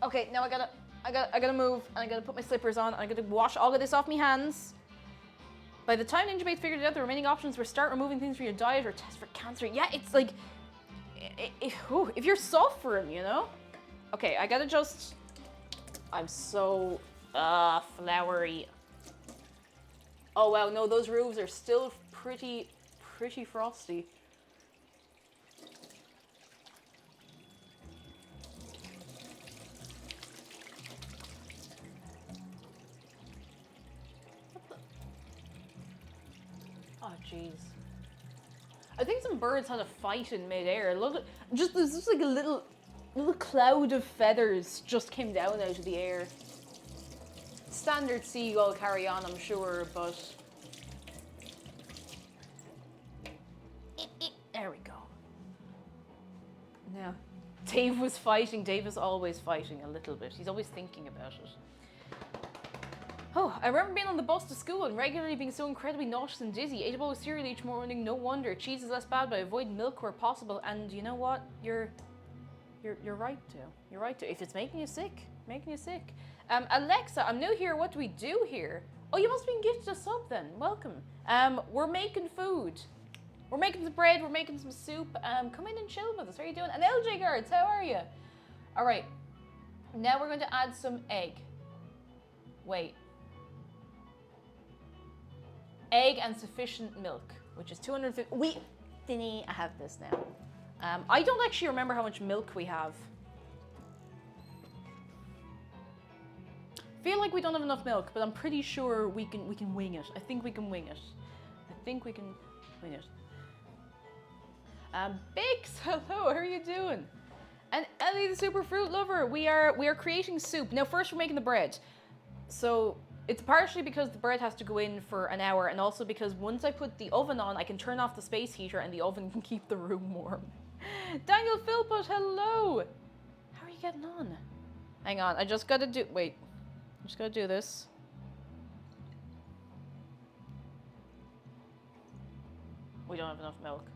Okay, now I gotta move, and I gotta put my slippers on, and I gotta wash all of this off my hands. By the time Ninja Bates figured it out, the remaining options were start removing things from your diet or test for cancer. Yeah, it's like, if you're suffering, you know? Okay, I gotta just, I'm so, flowery. Oh wow, no, those roofs are still pretty frosty. Oh, jeez. I think some birds had a fight in midair. Look, there's just like a little cloud of feathers just came down out of the air. Standard seagull carry on, I'm sure, but There we go. Now, Dave was fighting. Dave is always fighting a little bit. He's always thinking about it. Oh, I remember being on the bus to school and regularly being so incredibly nauseous and dizzy. Ate a bowl of cereal each morning, no wonder. Cheese is less bad, but I avoid milk where possible. And you know what? You're right to. You're right to. If it's making you sick, Alexa, I'm new here. What do we do here? Oh, you must have been gifted a sub then. Welcome. We're making food. We're making some bread. We're making some soup. Come in and chill with us. How are you doing? And LJ Guards, how are you? All right. Now we're going to add some egg. Wait. Egg and sufficient milk, which is 250. I have this now. I don't actually remember how much milk we have. Feel like we don't have enough milk, but I'm pretty sure we can wing it. I think we can wing it. Bix, hello, how are you doing? And Ellie the super fruit lover, we are creating soup. Now first we're making the bread. So it's partially because the bread has to go in for an hour, and also because once I put the oven on, I can turn off the space heater and the oven can keep the room warm. Daniel Philpott, hello! How are you getting on? Hang on, I just gotta do this. We don't have enough milk.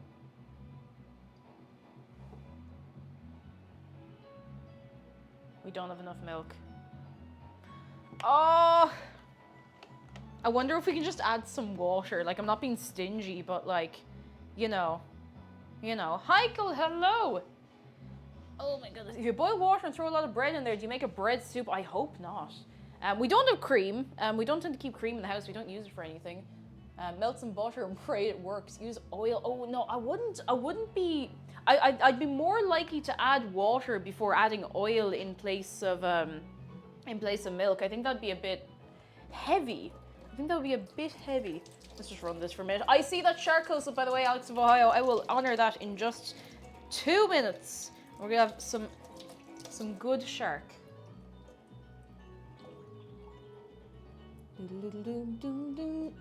We don't have enough milk. Oh! I wonder if we can just add some water. Like, I'm not being stingy, but like, you know. Heikel, hello! Oh my goodness. If you boil water and throw a lot of bread in there, do you make a bread soup? I hope not. We don't have cream. We don't tend to keep cream in the house. We don't use it for anything. Melt some butter and pray it works. Use oil. Oh no, I wouldn't be... I'd be more likely to add water before adding oil in place of milk. I think that'd be a bit heavy. Let's just run this for a minute. I see that shark close up, by the way, Alex of Ohio. I will honor that in just 2 minutes. We're gonna have some good shark.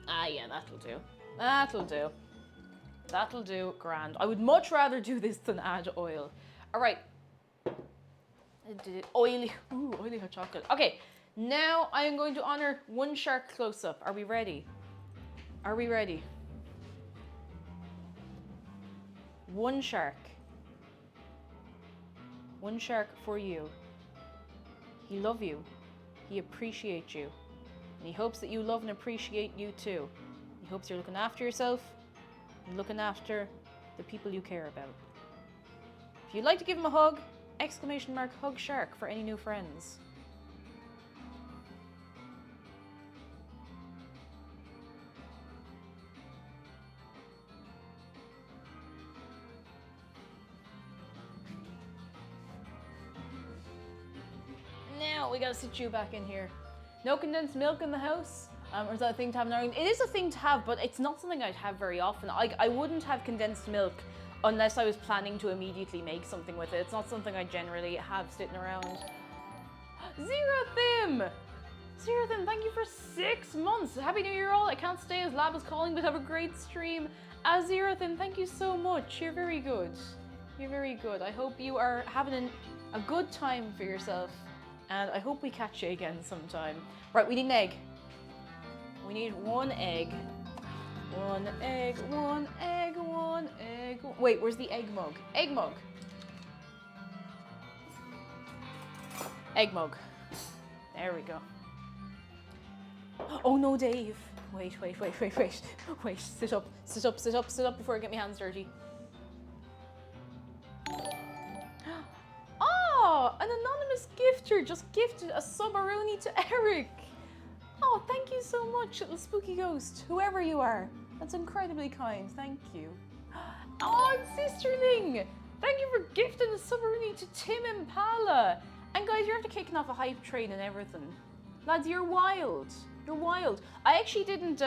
Ah, yeah, that'll do, grand. I would much rather do this than add oil. All right. Oily hot chocolate. Okay, now I am going to honor one shark close-up. Are we ready? One shark. One shark for you. He loves you. He appreciates you. And he hopes that you love and appreciate you too. He hopes you're looking after yourself and looking after the people you care about. If you'd like to give him a hug, !hug shark for any new friends. Now we gotta sit you back in here. No condensed milk in the house? Or is that a thing to have in Ireland? It is a thing to have, but it's not something I'd have very often. I wouldn't have condensed milk unless I was planning to immediately make something with it. It's not something I generally have sitting around. Zerathim, thank you for 6 months. Happy New Year all. I can't stay as Lab is calling, but have a great stream. Zerathim, thank you so much. You're very good. I hope you are having a good time for yourself. And I hope we catch you again sometime. Right, we need an egg. We need 1 egg. 1 egg. Wait, where's the egg mug? Egg mug. There we go. Oh no, Dave. Wait. Sit up before I get my hands dirty. Oh, an anonymous gifter just gifted a subaroni to Eric. Oh, thank you so much, little spooky ghost, whoever you are. That's incredibly kind, thank you. Oh, Sisterling, thank you for gifting a subaroni to Tim Impala. And guys, you're after kicking off a hype train and everything. Lads, you're wild. I actually didn't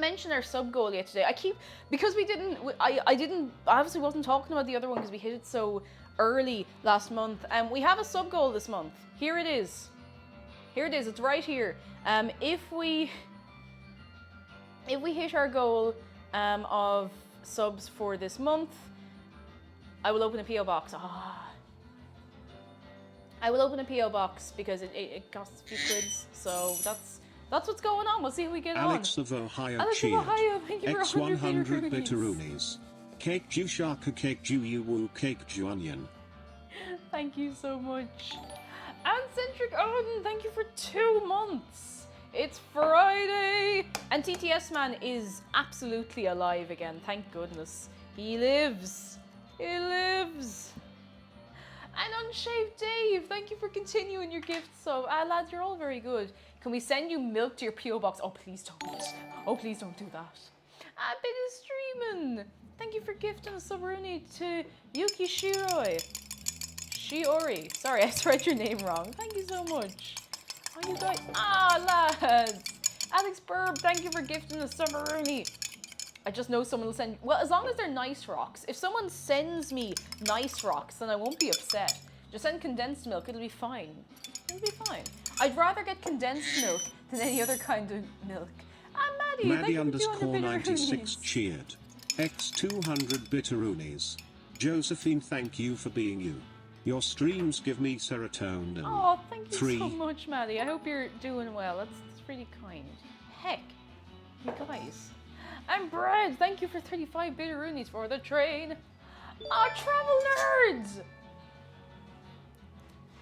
mention our sub goal yet today. I obviously wasn't talking about the other one because we hit it so early last month. We have a sub goal this month. Here it is, it's right here. If we hit our goal of subs for this month. I will open a PO box. I will open a PO box because it costs a few quids. So that's what's going on. We'll see how we get Alex on. of Ohio Alex cheered. of Ohio, thank you for X100 bitteroonies. bitteroonies. Cake ju sharka cake ju you woo cake ju onion. Thank you so much. And Centric Odin, thank you for 2 months. It's Friday. And TTS Man is absolutely alive again. Thank goodness. He lives. He lives. And Unshaved Dave, thank you for continuing your gift sub. Lads, you're all very good. Can we send you milk to your P.O. box? Oh, please don't. Oh, please don't do that. Bit of streaming. Thank you for gifting a sub-rooney to Yuki Shiroi. Shiori. Sorry, I read your name wrong. Thank you so much. Oh, you guys. Lads. Alex Burb, thank you for gifting a sub-rooney. I just know someone will send... Well, as long as they're nice rocks. If someone sends me nice rocks, then I won't be upset. Just send condensed milk. It'll be fine. It'll be fine. I'd rather get condensed milk than any other kind of milk. Maddie, Maddie thank you for 200 _96 bitteroonies. cheered. X200 bitteroonies. Josephine, thank you for being you. Your streams give me serotonin. Oh, thank you 3. so much, Maddie. I hope you're doing well. That's really kind. Heck, you guys. And Brad, thank you for 35 bitteroonies for the train. Travel Nerds!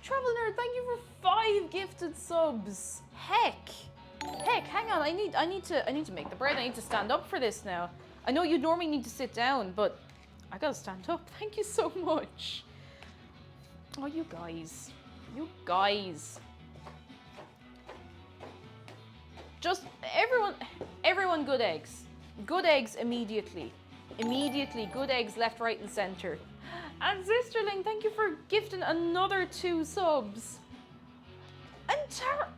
Travel Nerd, thank you for 5 gifted subs. Heck, hang on. I need to make the bread. I need to stand up for this now. I know you normally need to sit down, but I gotta stand up. Thank you so much. Oh, you guys. Just everyone good eggs. Good eggs immediately. Good eggs left, right, and center. And Sisterling, thank you for gifting another 2 subs. And Tara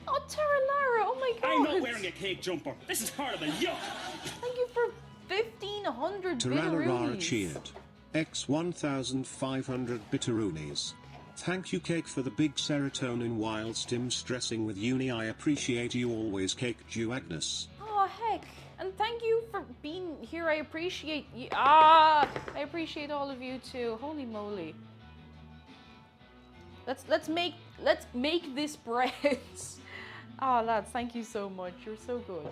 Lara, oh my god. I'm not wearing a cake jumper. This is horrible. Yuck. Thank you for 1,500 Tarana Rara bitteroonies. cheered. X1500 bitteroonies. Thank you, Cake, for the big serotonin whilst I'm stressing with uni. I appreciate you always, Cake Jew Agnes. Oh, heck. And thank you for being here. I appreciate you. I appreciate all of you too. Holy moly. Let's make this bread. Lads, thank you so much. You're so good.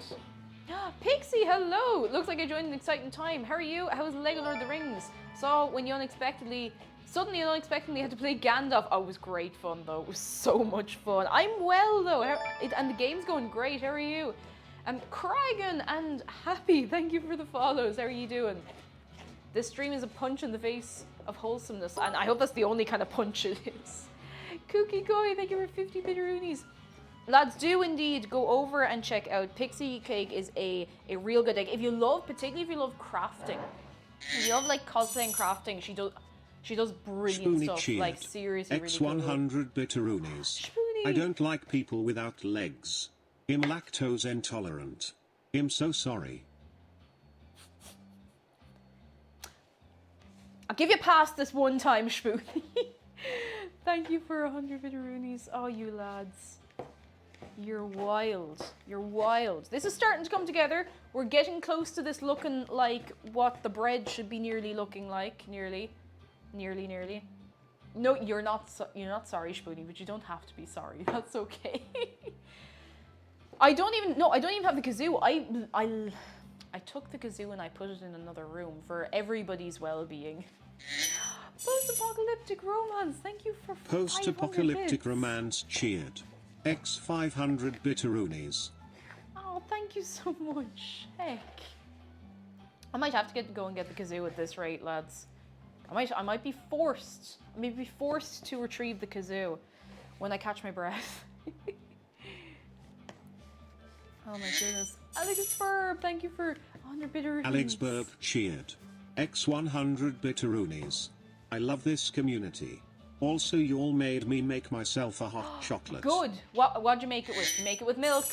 Pixie, hello. Looks like I joined an exciting time. How are you? How was Lego Lord of the Rings? So when you suddenly and unexpectedly had to play Gandalf. Oh, it was great fun though. It was so much fun. I'm well though, and the game's going great. How are you? Kragan and Happy, thank you for the follows. How are you doing? This stream is a punch in the face of wholesomeness, and I hope that's the only kind of punch it is. Cookie Koi, thank you for 50 bitteroonies. Lads, do indeed go over and check out Pixie Cake. Is a real good egg. Particularly if you love crafting, if you love like cosplay and crafting, she does brilliant Spoonie stuff. cheered. Like seriously, really cool. X100 bitteroonies. Spoonie. I don't like people without legs. I'm lactose intolerant. I'm so sorry. I'll give you a pass this one time, Spoonie. Thank you for 100 bitteroonies. Oh, you lads. You're wild. You're wild. This is starting to come together. We're getting close to this looking like what the bread should be nearly looking like. Nearly. No, you're not sorry, Spoonie, but you don't have to be sorry. That's okay. I don't even have the kazoo. I took the kazoo and I put it in another room for everybody's well-being. Post-apocalyptic romance. Thank you for 500 Post-apocalyptic bits. romance cheered. X500 bitteroonies. Oh, thank you so much. Heck. I might have to go and get the kazoo at this rate, lads. I might be forced. I may be forced to retrieve the kazoo when I catch my breath. Oh my goodness. Alex Burb, thank you for 100 bitteroonies. Alex Burb cheered. X100 bitteroonies. I love this community. Also, you all made me make myself a hot chocolate. Good. What'd you make it with? You make it with milk.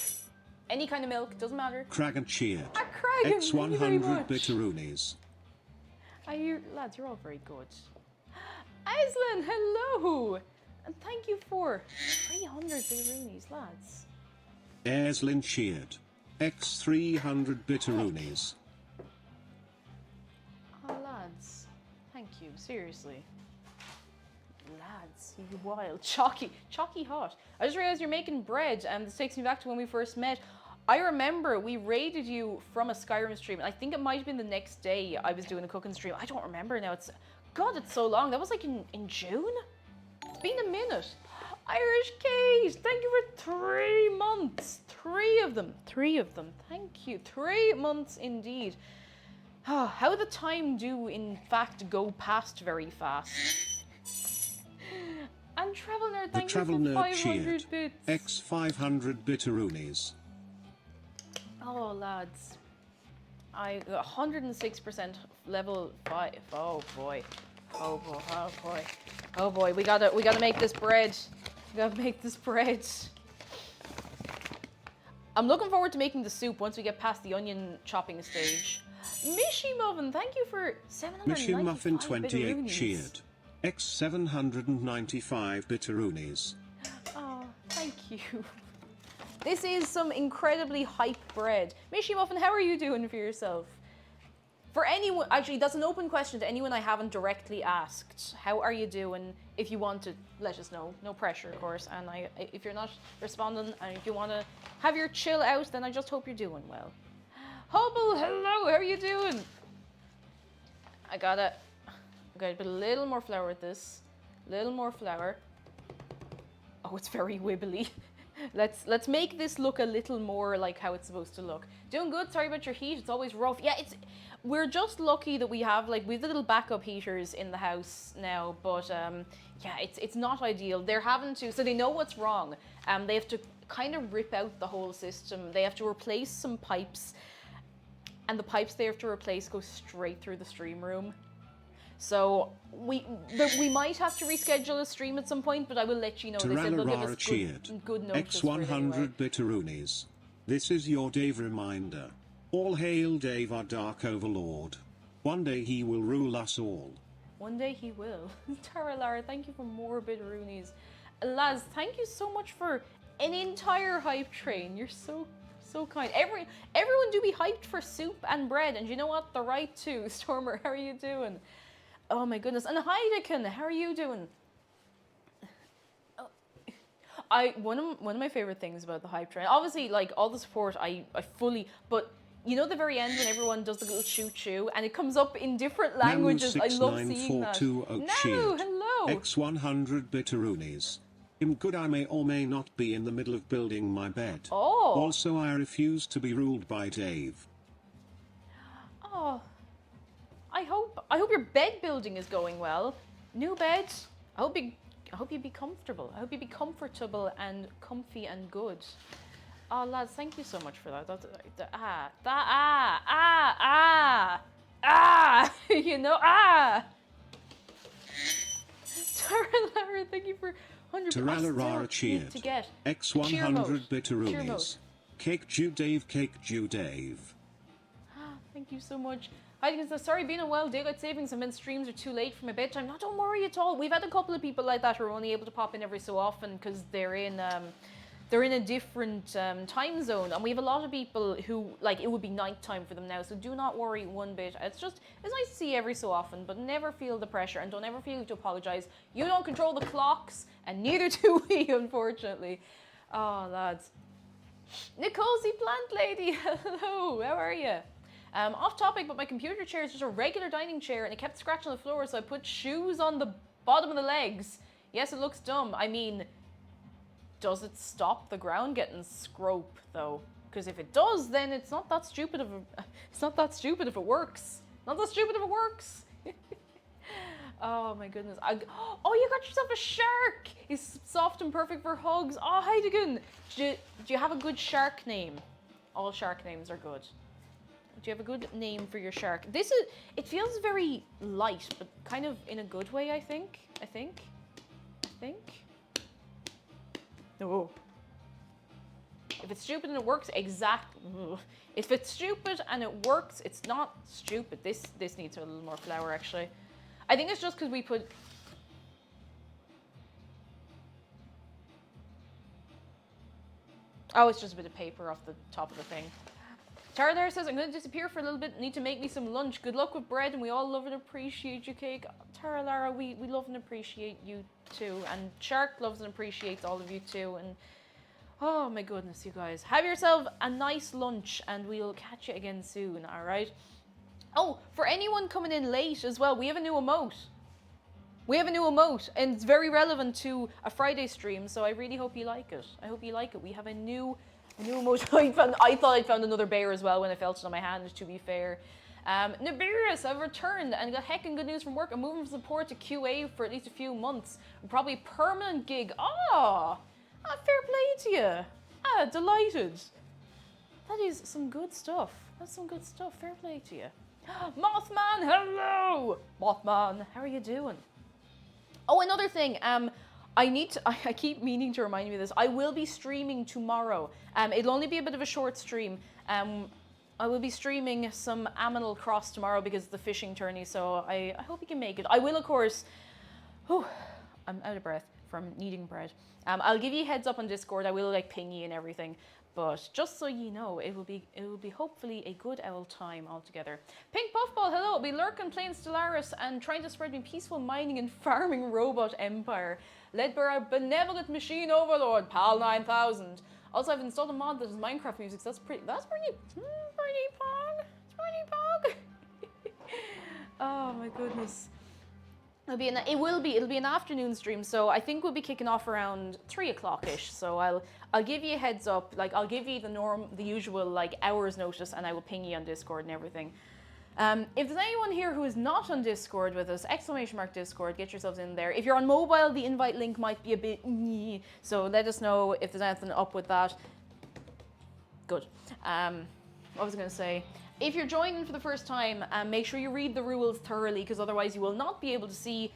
Any kind of milk, doesn't matter. Kragan cheered. Kragan, thank you very X100 much. bitteroonies. Lads, you're all very good. Aislinn, hello! And thank you for 300 bitteroonies, lads. Aislinn cheered. X 300 bitteroonies. Oh, lads. Thank you. Seriously. Lads, you wild. Chalky hot. I just realized you're making bread, and this takes me back to when we first met. I remember we raided you from a Skyrim stream, and I think it might have been the next day I was doing a cooking stream. I don't remember now. God, it's so long. That was like in June? It's been a minute. Irish Kate, thank you for 3 months. 3 of them. Thank you. 3 months indeed. How the time do in fact go past very fast. And Travel Nerd, thank you for 500 bits. X 500 bitteroonies. Oh, lads. I 106% level 5. Oh boy. Oh boy. We gotta make this bread. I'm looking forward to making the soup once we get past the onion chopping stage. Mishy Muffin, thank you for 795 Mishy Muffin 28 bitteroonies. cheered. X 795 bitteroonies. Oh, thank you. This is some incredibly hype bread. Mishy Muffin, how are you doing for yourself? For anyone, actually, that's an open question to anyone I haven't directly asked. How are you doing? If you want to, let us know. No pressure, of course. And if you're not responding, and if you want to have your chill out, then I just hope you're doing well. Hubble, hello, how are you doing? I gotta put a little more flour with this. Little more flour. Oh, it's very wibbly. Let's make this look a little more like how it's supposed to look. Doing good. Sorry about your heat. It's always rough. Yeah, we're just lucky that we have the little backup heaters in the house now. But yeah, it's not ideal. They're having to, so they know what's wrong. They have to kind of rip out the whole system. They have to replace some pipes, and the pipes they have to replace go straight through the stream room. So we might have to reschedule a stream at some point, but I will let you know. They said they'll give us good notice. X 100 bitteroonies. This is your Dave reminder. All hail Dave, our dark overlord. One day he will rule us all. One day he will. Tara Lara, thank you for more bitteroonies. Laz, thank you so much for an entire hype train. You're so kind. Everyone do be hyped for soup and bread, and you know what? They're right too. Stormer, how are you doing? Oh my goodness. And Heidekin, how are you doing? One of my favorite things about the hype train, obviously, like all the support, I fully, but you know the very end when everyone does the little choo-choo and it comes up in different languages. I love seeing that. Namu, hello. X 100 bitteroonies. I'm good. I may or may not be in the middle of building my bed. Oh. Also, I refuse to be ruled by Dave. Oh. I hope your bed building is going well. New bed. I hope you be comfortable. I hope you be comfortable and comfy and good. Oh, lads, thank you so much for that. You know, Tara Lara, thank you for 100. Tarala Rara cheered. X 100 bitteroonies. Cake Jew Dave. Thank you so much. I says, sorry, being a while, daylight savings and then streams are too late for my bedtime. No, don't worry at all. We've had a couple of people like that who are only able to pop in every so often because they're in a different time zone, and we have a lot of people who it would be nighttime for them now. So do not worry one bit. It's nice to see you every so often, but never feel the pressure and don't ever feel to apologize. You don't control the clocks, and neither do we, unfortunately. Oh, lads. Nicole's plant lady, hello. How are you? Off topic, but my computer chair is just a regular dining chair and it kept scratching the floor, so I put shoes on the bottom of the legs. Yes, it looks dumb. I mean, does it stop the ground getting scrope though? Because if it does, then it's not that stupid if it works. Not that stupid if it works. Oh my goodness. Oh, you got yourself a shark! He's soft and perfect for hugs. Oh, Heidegun! Do you have a good shark name? All shark names are good. Do you have a good name for your shark? It feels very light, but kind of in a good way, I think. Oh. If it's stupid and it works, if it's stupid and it works, it's not stupid. This needs a little more flour, actually. I think it's just because we put... Oh, it's just a bit of paper off the top of the thing. Taradar says, I'm going to disappear for a little bit. Need to make me some lunch. Good luck with bread, and we all love and appreciate you, Cake. Taradara, we love and appreciate you too. And Shark loves and appreciates all of you too. And oh my goodness, you guys. Have yourself a nice lunch, and we'll catch you again soon, alright? Oh, for anyone coming in late as well, we have a new emote. We have a new emote, and it's very relevant to a Friday stream, so I really hope you like it. I hope you like it. We have a new emote. I thought I'd found another bear as well when I felt it on my hand, to be fair. Nibirius, I've returned and got heckin' good news from work. I'm moving from support to QA for at least a few months. Probably a permanent gig. Fair play to you. Delighted. That is some good stuff. That's some good stuff. Fair play to you. Mothman, hello! Mothman, how are you doing? Oh, another thing, I keep meaning to remind you of this. I will be streaming tomorrow. It'll only be a bit of a short stream. I will be streaming some Aminal Cross tomorrow because of the fishing tourney, so I hope you can make it. I will, of course... I'm out of breath from kneading bread. I'll give you a heads up on Discord. I will, ping you and everything. But just so you know, it will be hopefully a good old time altogether. Pink Puffball, hello. I'll be lurking playing Stellaris and trying to spread me peaceful mining and farming robot empire. Led by our benevolent machine overlord, Pal 9000. Also, I've installed a mod that has Minecraft music. So that's pretty pog. It's pretty pog. Oh my goodness. It'll be an afternoon stream, so I think we'll be kicking off around 3 o'clock-ish. So I'll give you a heads up, I'll give you the usual hours notice, and I will ping you on Discord and everything. If there's anyone here who is not on Discord with us, !Discord, get yourselves in there. If you're on mobile, the invite link might be a bit so let us know if there's anything up with that. Good. What was I going to say? If you're joining for the first time, make sure you read the rules thoroughly, because otherwise you will not be able to see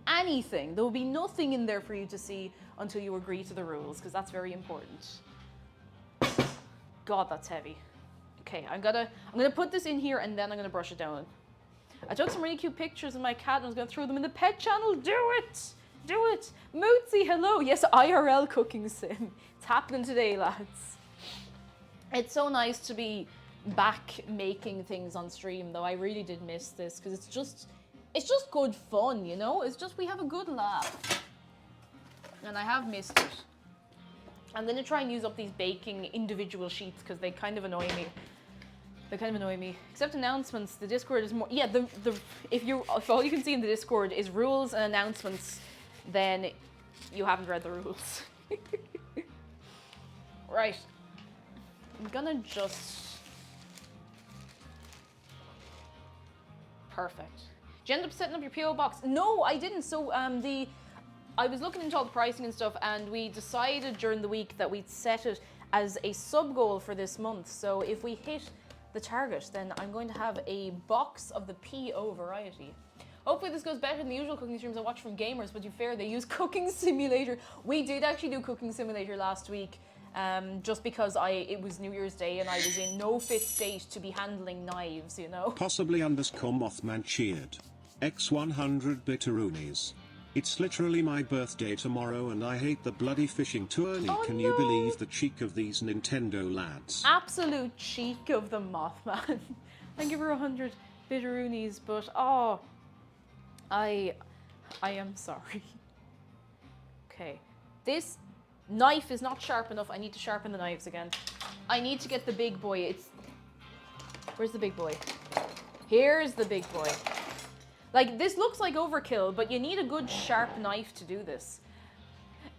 anything. There will be nothing in there for you to see until you agree to the rules, because that's very important. God, that's heavy. Okay, I'm gonna put this in here and then I'm gonna brush it down. I took some really cute pictures of my cat and I was gonna throw them in the pet channel. Do it! Do it! Mootsy, hello! Yes, IRL cooking sim. It's happening today, lads. It's so nice to be back making things on stream, though. I really did miss this because it's just good fun, you know? It's just we have a good laugh. And I have missed it. I'm going to try and use up these baking individual sheets because they kind of annoy me. They kind of annoy me. Except announcements, the Discord is more... Yeah, if all you can see in the Discord is rules and announcements, then you haven't read the rules. Right. I'm gonna just... Perfect. Did you end up setting up your PO box? No, I didn't. So I was looking into all the pricing and stuff, and we decided during the week that we'd set it as a sub goal for this month. So if we hit the target, then I'm going to have a box of the PO variety. Hopefully this goes better than the usual cooking streams I watch from gamers, but to be fair, they use Cooking Simulator. We did actually do Cooking Simulator last week, just because it was New Year's Day and I was in no fit state to be handling knives, you know? Possibly _ Mothman cheered. X100 bitteroonies. It's literally my birthday tomorrow and I hate the bloody fishing tourney. Oh, Can no. you believe the cheek of these Nintendo lads? Absolute cheek of the Mothman. Thank you for 100 bitteroonies, but oh, I am sorry. Okay, this knife is not sharp enough. I need to sharpen the knives again. I need to get the big boy. Where's the big boy? Here's the big boy. Like, this looks like overkill, but you need a good sharp knife to do this.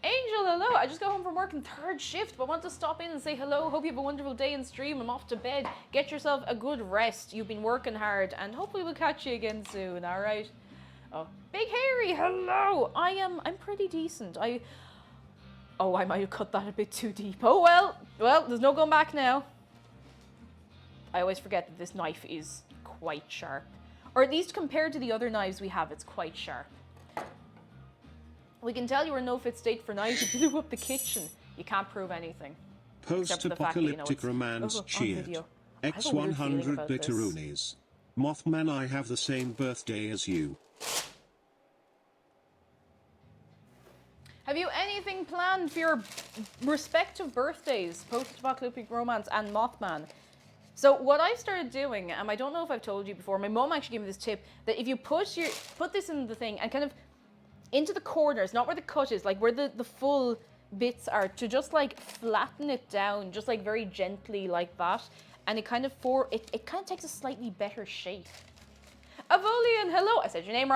Angel, hello. I just got home from work in 3rd shift, but want to stop in and say hello. Hope you have a wonderful day in stream. I'm off to bed. Get yourself a good rest. You've been working hard, and hopefully we'll catch you again soon, all right? Oh, Big Harry, hello. I'm pretty decent. I might have cut that a bit too deep. Oh, well, there's no going back now. I always forget that this knife is quite sharp. Or at least compared to the other knives we have, it's quite sharp. We can tell you were in no fit state for knives. You blew up the kitchen. You can't prove anything. Post-apocalyptic romance cheered. X100 bitteroonies. Mothman, I have the same birthday as you. Have you anything planned for your respective birthdays? Post-apocalyptic romance and Mothman. So what I started doing, I don't know if I've told you before, my mom actually gave me this tip, that if you put this in the thing and kind of into the corners, not where the cut is, like where the full bits are, to just like flatten it down, just like very gently like that, and it kind of it kind of takes a slightly better shape. Avolian, hello. I said your name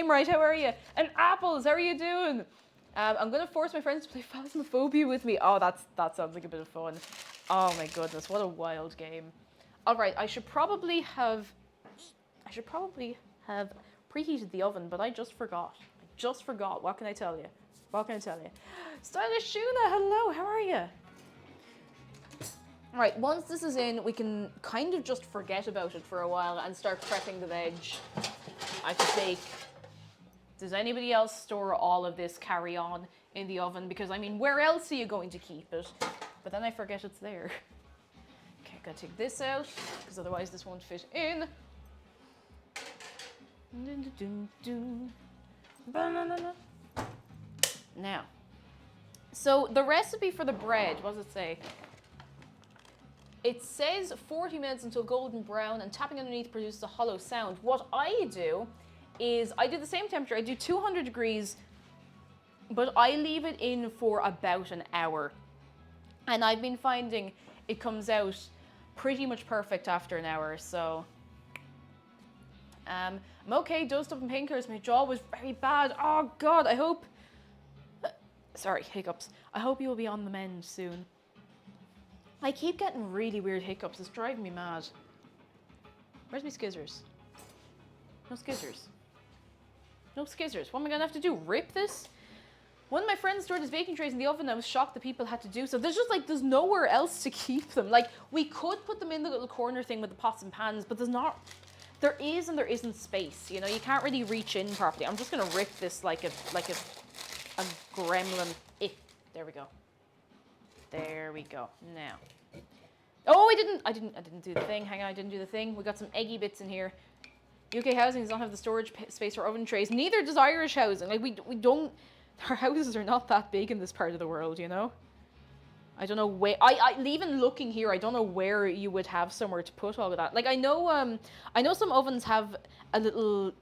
right. How are you? And Apples, how are you doing? I'm gonna force my friends to play Phasmophobia with me. Oh, that sounds like a bit of fun. Oh my goodness, what a wild game. All right, I should probably have preheated the oven, but I just forgot. What can I tell you? Stylish Shuna, hello. How are you? All right, once this is in, we can kind of just forget about it for a while and start prepping the veg. I could take... Does anybody else store all of this carry-on in the oven? Because, I mean, where else are you going to keep it? But then I forget it's there. Okay, gotta take this out, because otherwise this won't fit in. Now, so the recipe for the bread, what does it say? It says 40 minutes until golden brown, and tapping underneath produces a hollow sound. What I do is I do the same temperature. I do 200 degrees, but I leave it in for about an hour. And I've been finding it comes out pretty much perfect after an hour, so... I'm okay, dosed up in painkillers. My jaw was very bad. Oh God, I hope... Sorry, hiccups. I hope you will be on the mend soon. I keep getting really weird hiccups. It's driving me mad. Where's my skizzers? No skizzers. No skizzers. What am I gonna have to do? Rip this? One of my friends stored his baking trays in the oven. I was shocked that people had to do so. There's just like, there's nowhere else to keep them. Like, we could put them in the little corner thing with the pots and pans, but there's not... There is and there isn't space. You know, you can't really reach in properly. I'm just gonna rip this like a gremlin. There we go. There we go. Now. Oh, I didn't do the thing. Hang on, I didn't do the thing. We got some eggy bits in here. UK housing does not have the storage space for oven trays. Neither does Irish housing. Like, we don't... Our houses are not that big in this part of the world, you know? I don't know where... even looking here, I don't know where you would have somewhere to put all of that. Like, I know some ovens have a little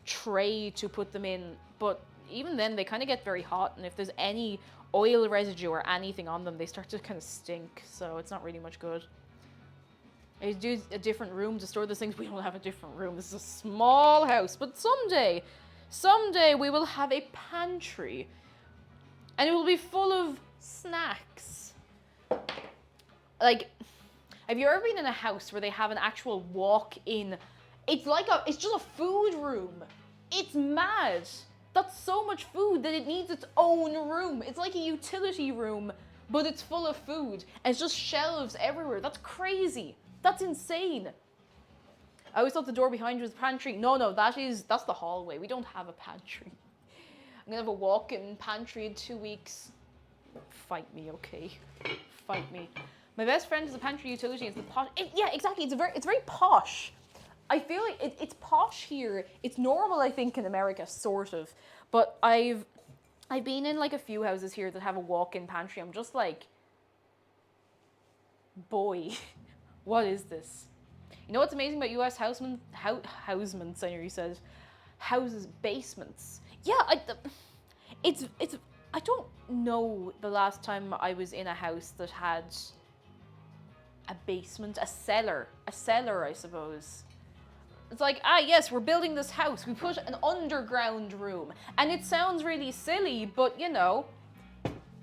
tray to put them in, but even then, they kind of get very hot, and if there's any oil residue or anything on them, they start to kind of stink, so it's not really much good. I do a different room to store those things. We don't have a different room. This is a small house, but someday we will have a pantry, and it will be full of snacks. Like, have you ever been in a house where they have an actual walk-in? It's just a food room. It's mad. That's so much food that it needs its own room. It's like a utility room, but it's full of food. And it's just shelves everywhere. That's crazy. That's insane. I always thought the door behind you was the pantry. No, that's the hallway. We don't have a pantry. I'm gonna have a walk-in pantry in 2 weeks. Fight me, okay? Fight me. My best friend is a pantry utility. It's the posh. Yeah, exactly. It's very posh. I feel like it's posh here. It's normal, I think, in America, sort of. But I've been in like a few houses here that have a walk-in pantry. I'm just like, boy, what is this? You know what's amazing about U.S. housements? I know you said houses, basements. Yeah, I don't know the last time I was in a house that had a basement, a cellar, I suppose. It's like, yes, we're building this house. We put an underground room. And it sounds really silly, but you know,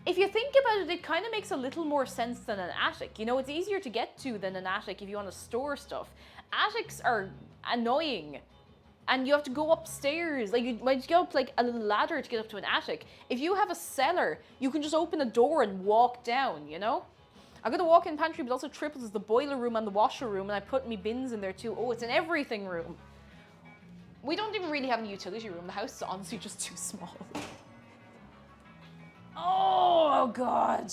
if you think about it, it kind of makes a little more sense than an attic. You know, it's easier to get to than an attic if you want to store stuff. Attics are annoying. And you have to go upstairs. Like, you might go up like a little ladder to get up to an attic. If you have a cellar, you can just open a door and walk down, you know? I've got a walk-in pantry, but also triples as the boiler room and the washer room, and I put me bins in there too. Oh, it's an everything room. We don't even really have a utility room. The house is honestly just too small. Oh God.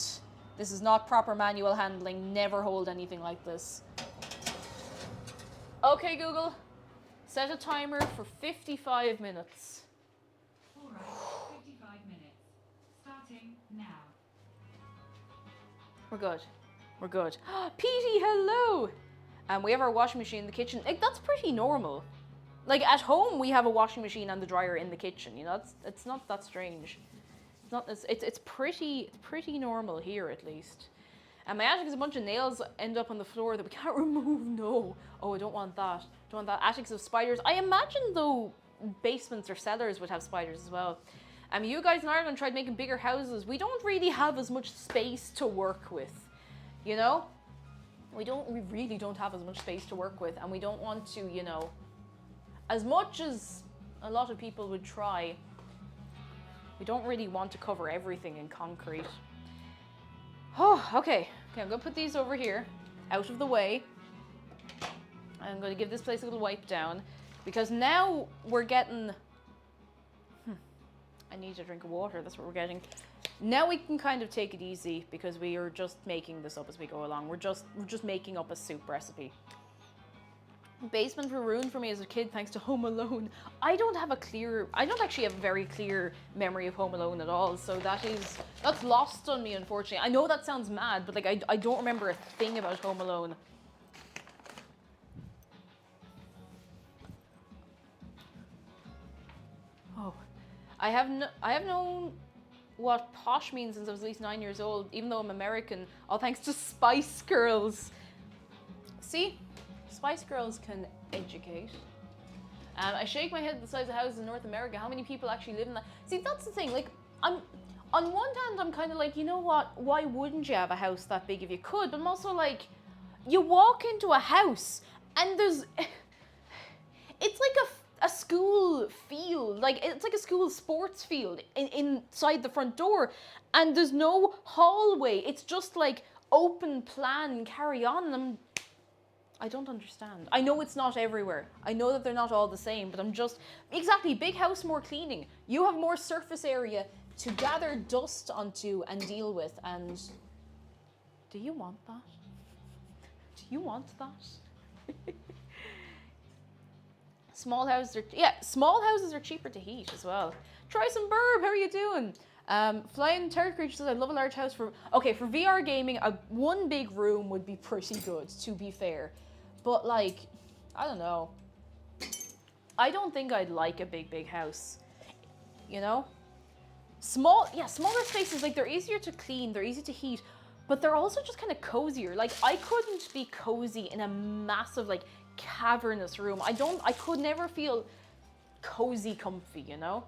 This is not proper manual handling. Never hold anything like this. Okay, Google. Set a timer for 55 minutes. All right, 55 minutes. Starting now. We're good. We're good. Petey, hello! And we have our washing machine in the kitchen. Like, that's pretty normal. Like, at home, we have a washing machine and the dryer in the kitchen. You know, it's not that strange. It's pretty normal here, at least. And my attic is a bunch of nails end up on the floor that we can't remove. No. Oh, I don't want that. Don't want that. Attics of spiders. I imagine, though, basements or cellars would have spiders as well. You guys in Ireland tried making bigger houses. We don't really have as much space to work with, you know? We really don't have as much space to work with, and we don't want to, you know, as much as a lot of people would try, we don't really want to cover everything in concrete. Oh, okay, I'm gonna put these over here, out of the way. I'm gonna give this place a little wipe down, because now we're getting, I need a drink of water, that's what we're getting. Now we can kind of take it easy because we are just making this up as we go along. We're just making up a soup recipe. Basement were ruined for me as a kid thanks to Home Alone. I don't actually have a very clear memory of Home Alone at all, so that's lost on me, unfortunately. I know that sounds mad, but like I don't remember a thing about Home Alone. Oh, I have known what posh means since I was at least 9 years old, even though I'm American, all thanks to Spice Girls. See? Spice Girls can educate. I shake my head at the size of houses in North America. How many people actually live in that? See, that's the thing. Like, on one hand, I'm kind of like, you know what? Why wouldn't you have a house that big if you could? But I'm also like, you walk into a house and there's... It's like a school field, like it's like a school sports field inside the front door, and there's no hallway. It's just like open plan, carry on. And I don't understand. I know it's not everywhere. I know that they're not all the same, but I'm just exactly big house, more cleaning. You have more surface area to gather dust onto and deal with. And do you want that? Do you want that? Small houses are cheaper to heat as well. Try some burb, how are you doing? Flying Terror Creature says, I love a large house for VR gaming, one big room would be pretty good, to be fair. But like, I don't know. I don't think I'd like a big house, you know? Smaller spaces, like they're easier to clean, they're easy to heat, but they're also just kind of cozier. Like I couldn't be cozy in a massive, like, cavernous room. I could never feel cozy comfy, you know?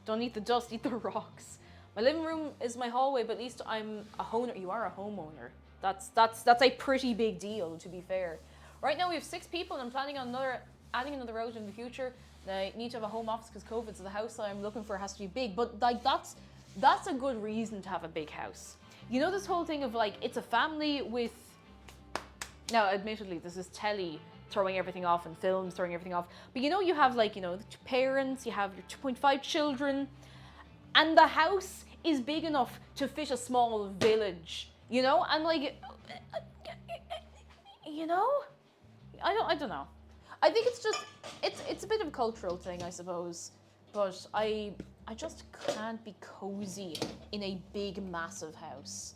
Don't eat the dust, eat the rocks. My living room is my hallway, but at least I'm a homeowner. You are a homeowner. That's a pretty big deal, to be fair. Right now we have 6 people and I'm planning on adding another road in the future. I need to have a home office because COVID, so the house that I'm looking for has to be big. But like that's a good reason to have a big house. You know, this whole thing of like, it's a family with, now admittedly this is telly throwing everything off and films throwing everything off, but you know, you have like, you know, the 2 parents, you have your 2.5 children, and the house is big enough to fit a small village, you know? And like, you know, I don't know. I think it's just, it's a bit of a cultural thing, I suppose, but I just can't be cozy in a big, massive house.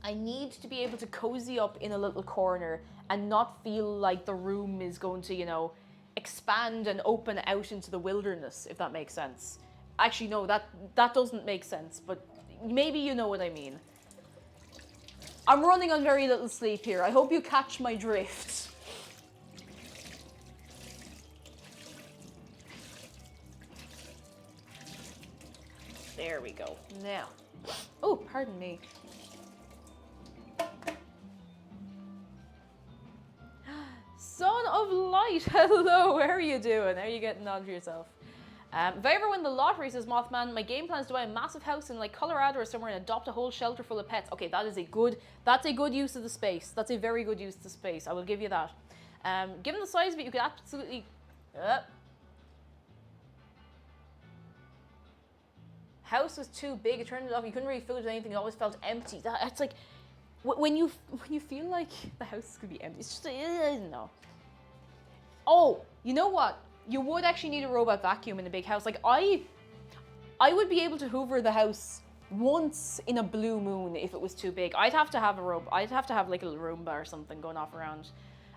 I need to be able to cozy up in a little corner and not feel like the room is going to, you know, expand and open out into the wilderness, if that makes sense. Actually, no, that doesn't make sense, but maybe you know what I mean. I'm running on very little sleep here. I hope you catch my drift. There we go. Now. Oh, pardon me. Son of Light, hello, how are you doing? How are you getting on for yourself? If I ever win the lottery, says Mothman, my game plan is to buy a massive house in like Colorado or somewhere and adopt a whole shelter full of pets. Okay, that's a good use of the space. That's a very good use of the space. I will give you that. Given the size of it, you could absolutely... House was too big, it turned it off, you couldn't really fill it with anything, it always felt empty. It's like, when you feel like the house could be empty, it's just, no. Oh, you know what? You would actually need a robot vacuum in a big house. Like, I would be able to hoover the house once in a blue moon if it was too big. I'd have to have I'd have to have like a little Roomba or something going off around.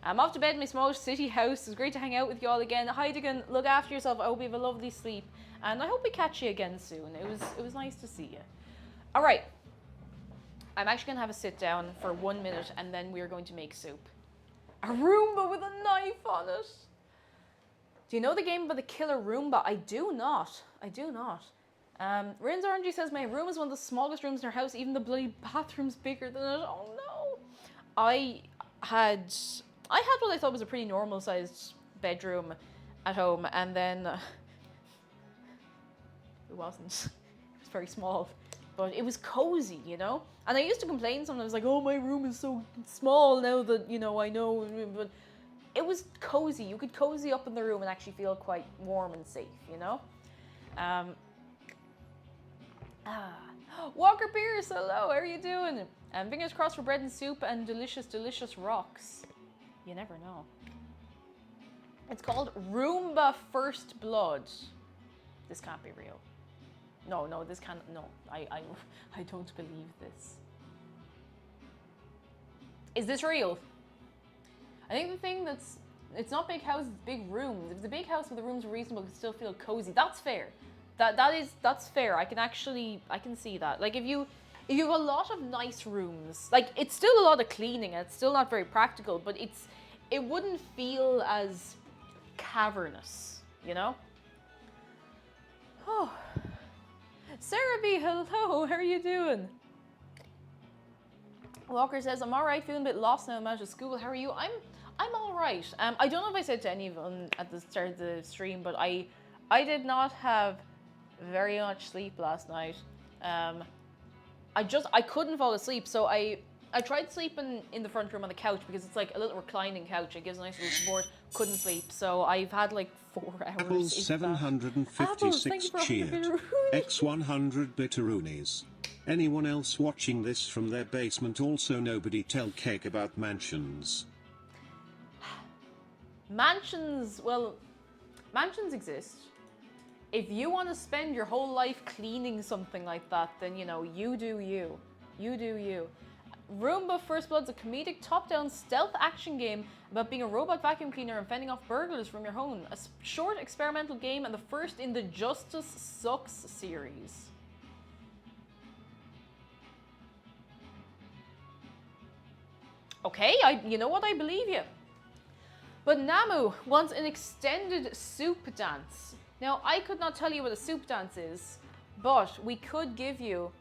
I'm off to bed in my small city house. It's great to hang out with you all again. Heidigan, look after yourself. I hope you have a lovely sleep. And I hope we catch you again soon. It was nice to see you. All right. I'm actually going to have a sit down for 1 minute and then we're going to make soup. A Roomba with a knife on it. Do you know the game about the killer Roomba? I do not. I do not. Rins Orangey says, my room is one of the smallest rooms in our house. Even the bloody bathroom's bigger than it. Oh no. I had what I thought was a pretty normal sized bedroom at home. And then it wasn't. It was very small. But it was cozy, you know? And I used to complain sometimes, like, oh, my room is so small now that, you know, I know. But it was cozy. You could cozy up in the room and actually feel quite warm and safe, you know? Walker Pierce, hello, how are you doing? Fingers crossed for bread and soup and delicious, delicious rocks. You never know. It's called Roomba First Blood. This can't be real. No, this can't, no, I don't believe this. Is this real? I think the thing it's not big houses, it's big rooms. If it's a big house where the rooms are reasonable, it can still feel cozy. That's fair. That's fair. I can see that. Like if you have a lot of nice rooms, like it's still a lot of cleaning and it's still not very practical, but it wouldn't feel as cavernous, you know? Oh. Sarah B, hello, how are you doing? Walker says, I'm alright, feeling a bit lost now, I'm out of school. How are you? I'm alright. I don't know if I said to any of them at the start of the stream, but I did not have very much sleep last night. I couldn't fall asleep, so I tried sleeping in the front room on the couch because it's like a little reclining couch. It gives a nice little support. Couldn't sleep, so I've had like 4 hours. Apples 756 cheered. X100 bitteroonies. Anyone else watching this from their basement? Also, nobody tell Cake about mansions. Mansions, well, mansions exist. If you want to spend your whole life cleaning something like that, then, you know, you do you. You do you. Roomba First Blood's a comedic top-down stealth action game about being a robot vacuum cleaner and fending off burglars from your home. A short experimental game and the first in the Justice Sucks series. Okay, you know what, I believe you. But Namu wants an extended soup dance. Now, I could not tell you what a soup dance is, but we could give you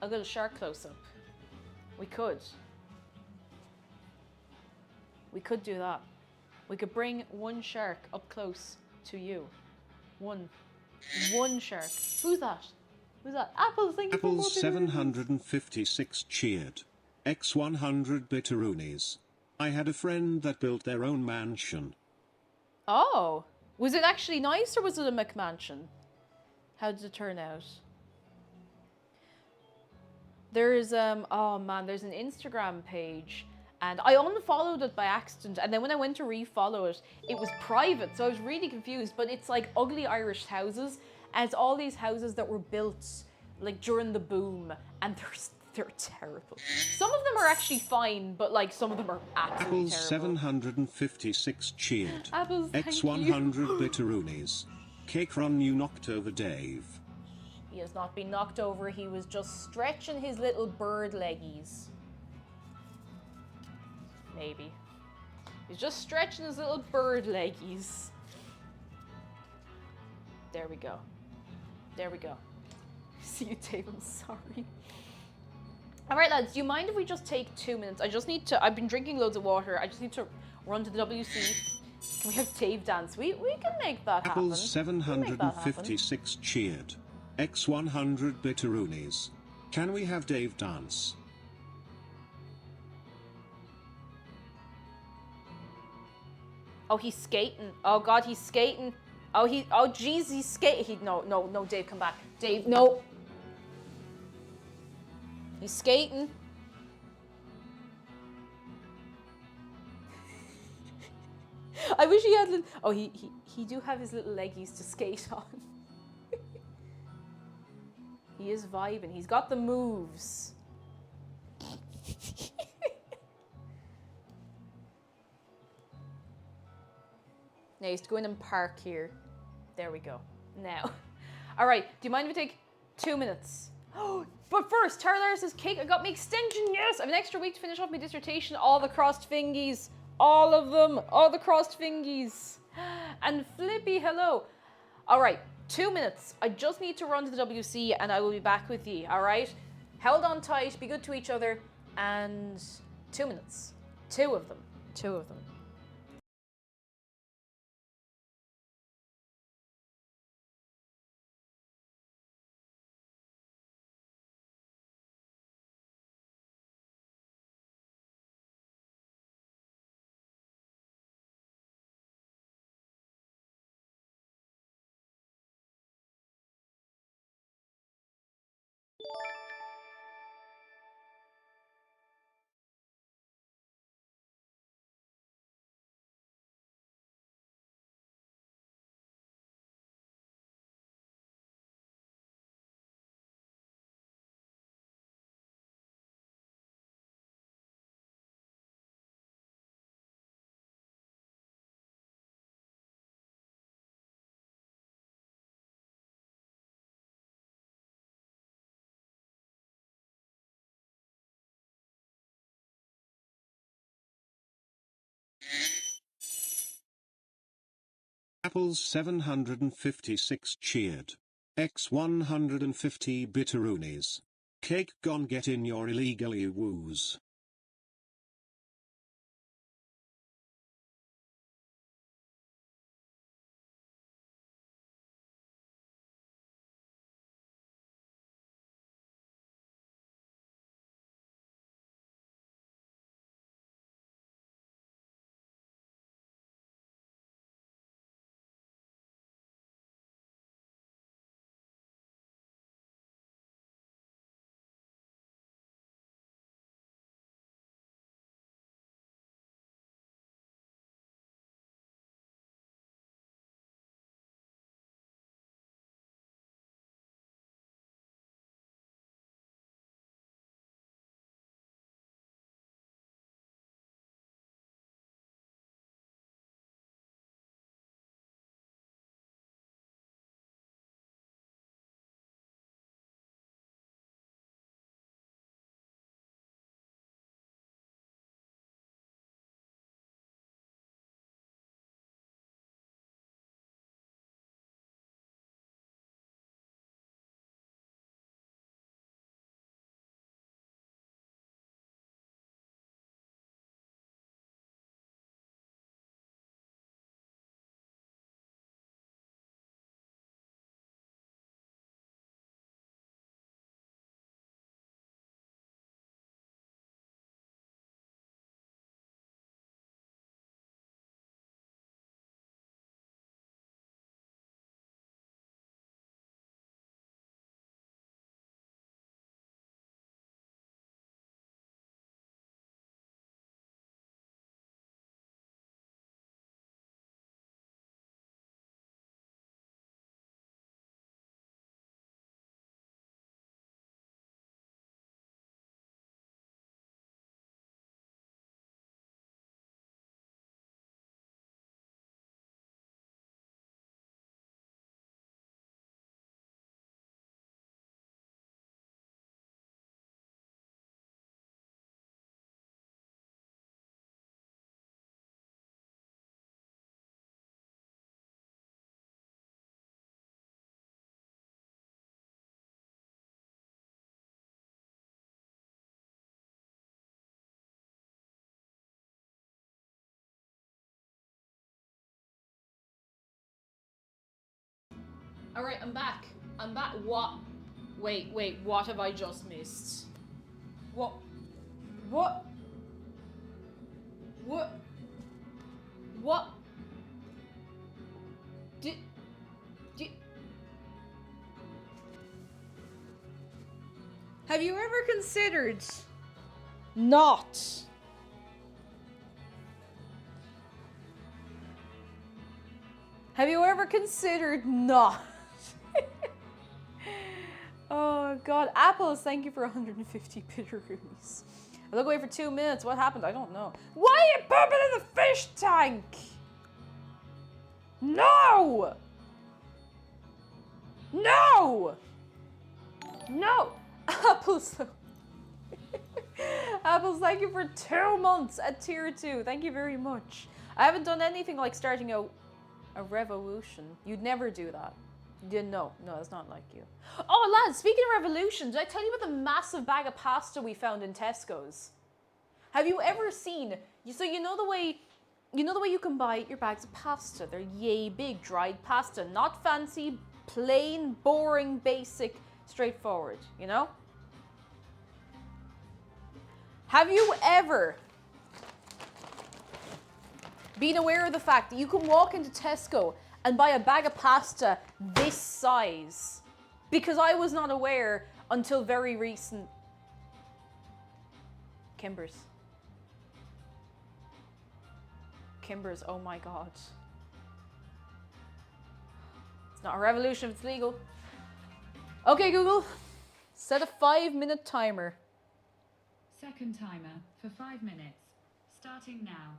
a little shark close-up. We could. We could do that. We could bring one shark up close to you. One shark. Who's that? Who's that? Apples, thank you for Apples 756 cheered. X100 bitteroonies. I had a friend that built their own mansion. Oh. Was it actually nice or was it a McMansion? How did it turn out? There's oh man, there's an Instagram page and I unfollowed it by accident, and then when I went to refollow it, it was private, so I was really confused. But it's like ugly Irish houses, and it's all these houses that were built like during the boom, and they're terrible. Some of them are actually fine, but like some of them are absolutely Apples terrible. 756 cheered. Apples, thank X100 you. bitteroonies. Cake run, you knocked over Dave. He has not been knocked over, he was just stretching his little bird leggies. Maybe. He's just stretching his little bird leggies. There we go. There we go. See you, Dave, I'm sorry. Alright lads, do you mind if we just take 2 minutes? I've been drinking loads of water, I just need to run to the WC. Can we have Dave dance? We can make that happen. Apples 756 cheered. X100 bitteroonies. Can we have Dave dance? Oh, he's skating. Oh God, he's skating. Oh jeez, he's skating. No, Dave, come back. Dave, no. He's skating. I wish he had. Oh, he do have his little leggies to skate on. He is vibing. He's got the moves. Now he's to go in and park here. There we go. Now. Alright, do you mind if I take 2 minutes? But first, Taralara says, Cake, I got my extension, yes! I have an extra week to finish off my dissertation. All the crossed fingies. All of them. All the crossed fingies. And Flippy, hello. Alright, 2 minutes. I just need to run to the WC and I will be back with you, alright? Held on tight, be good to each other, and 2 minutes. 2 of them. 2 of them. Apples 756 cheered. X 150 bitteroonies. Cake gone get in your illegally woos. Alright, I'm back. I'm back. What? Wait, what have I just missed? What? What? What? What? Did... Have you ever considered not? Have you ever considered not? Oh god. Apples, thank you for 150 bitteroonies. I look away for 2 minutes. What happened? I don't know. Why are you pooping in the fish tank? No! No! No! Apples. Apples, thank you for 2 months at tier 2. Thank you very much. I haven't done anything like starting a revolution. You'd never do that. You didn't know. No, it's not like you. Oh, lads, speaking of revolution, did I tell you about the massive bag of pasta we found in Tesco's? Have you ever seen, so you know the way you can buy your bags of pasta? They're yay big, dried pasta, not fancy, plain, boring, basic, straightforward, you know? Have you ever been aware of the fact that you can walk into Tesco and buy a bag of pasta this size? Because I was not aware until very recent. Kimbers, oh my god. It's not a revolution if it's legal. Okay, Google, set a 5-minute timer. Second timer for 5 minutes. Starting now.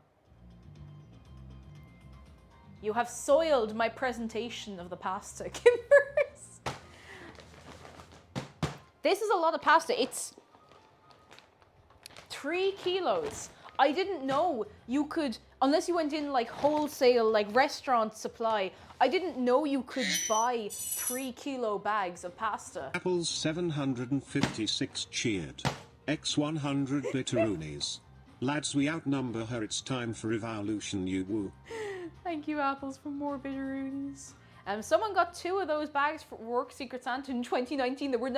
You have soiled my presentation of the pasta, Kimbers. This is a lot of pasta. It's 3 kilos. I didn't know you could, unless you went in like wholesale, like restaurant supply, I didn't know you could buy 3 kilo bags of pasta. Apples 756 cheered. X 100 bitteroonies. Lads, we outnumber her. It's time for evolution, you woo. Thank you, Apples, for more bitteroonies. Someone got 2 of those bags for work Secret Santa in 2019. They weren't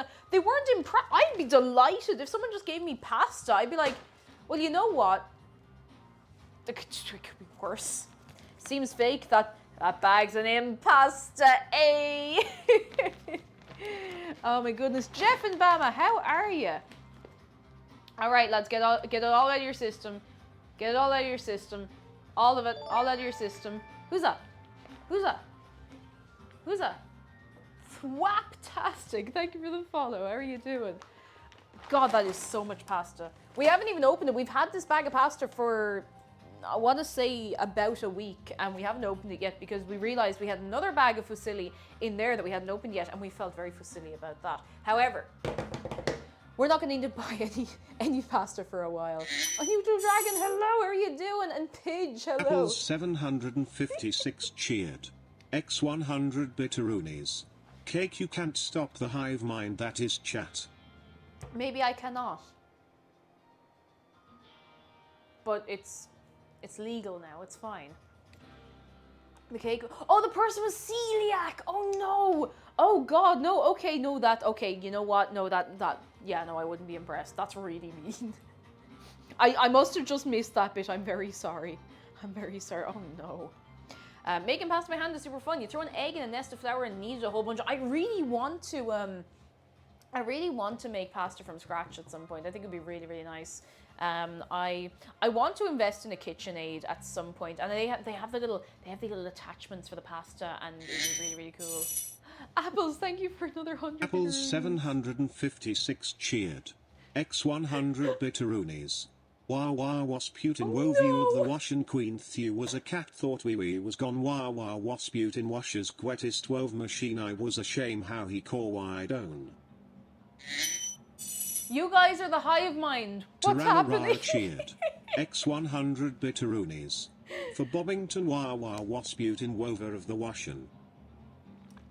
impressed. I'd be delighted if someone just gave me pasta. I'd be like, well, you know what? It could be worse. Seems fake that bag's an impasta, eh? Oh my goodness. Jeff and Bama, how are you? All right, lads, get it all out of your system. Get it all out of your system. All of it, all out of your system. Who's that? Who's that? Who's that? Swaptastic. Thank you for the follow. How are you doing? God, that is so much pasta. We haven't even opened it. We've had this bag of pasta for, I want to say, about a week, and we haven't opened it yet because we realized we had another bag of fusilli in there that we hadn't opened yet, and we felt very fusilli about that. However, we're not going to need to buy any pasta for a while. Oh, Neutral Dragon, hello, how are you doing? And Pidge, hello. Apples 756 cheered. X 100 bitteroonies. Cake, you can't stop the hive mind that is chat. Maybe I cannot. But it's legal now, it's fine. The cake, oh, the person was celiac, oh no. Oh god, no, okay, no, okay, you know what, no, yeah, no, I wouldn't be impressed. That's really mean. I must have just missed that bit. I'm very sorry. I'm very sorry. Oh no. Making pasta by hand is super fun. You throw an egg in a nest of flour and knead it a whole bunch. I really want to make pasta from scratch at some point. I think it'd be really, really nice. I want to invest in a KitchenAid at some point, and they have the little attachments for the pasta, and it'd be really, really cool. Apples, thank you for another 100. Apples 756 cheered. X 100 bitteroonies. Wah wah wasputin woe view of the washin queen thew was a cat thought wee was gone wah wah wasputin washers quetist wove machine I was a shame how he call wide own. You guys are the hive mind. What's happening? Cheered. X 100 bitteroonies. For Bobbington wah wah wasputin wover of the washin.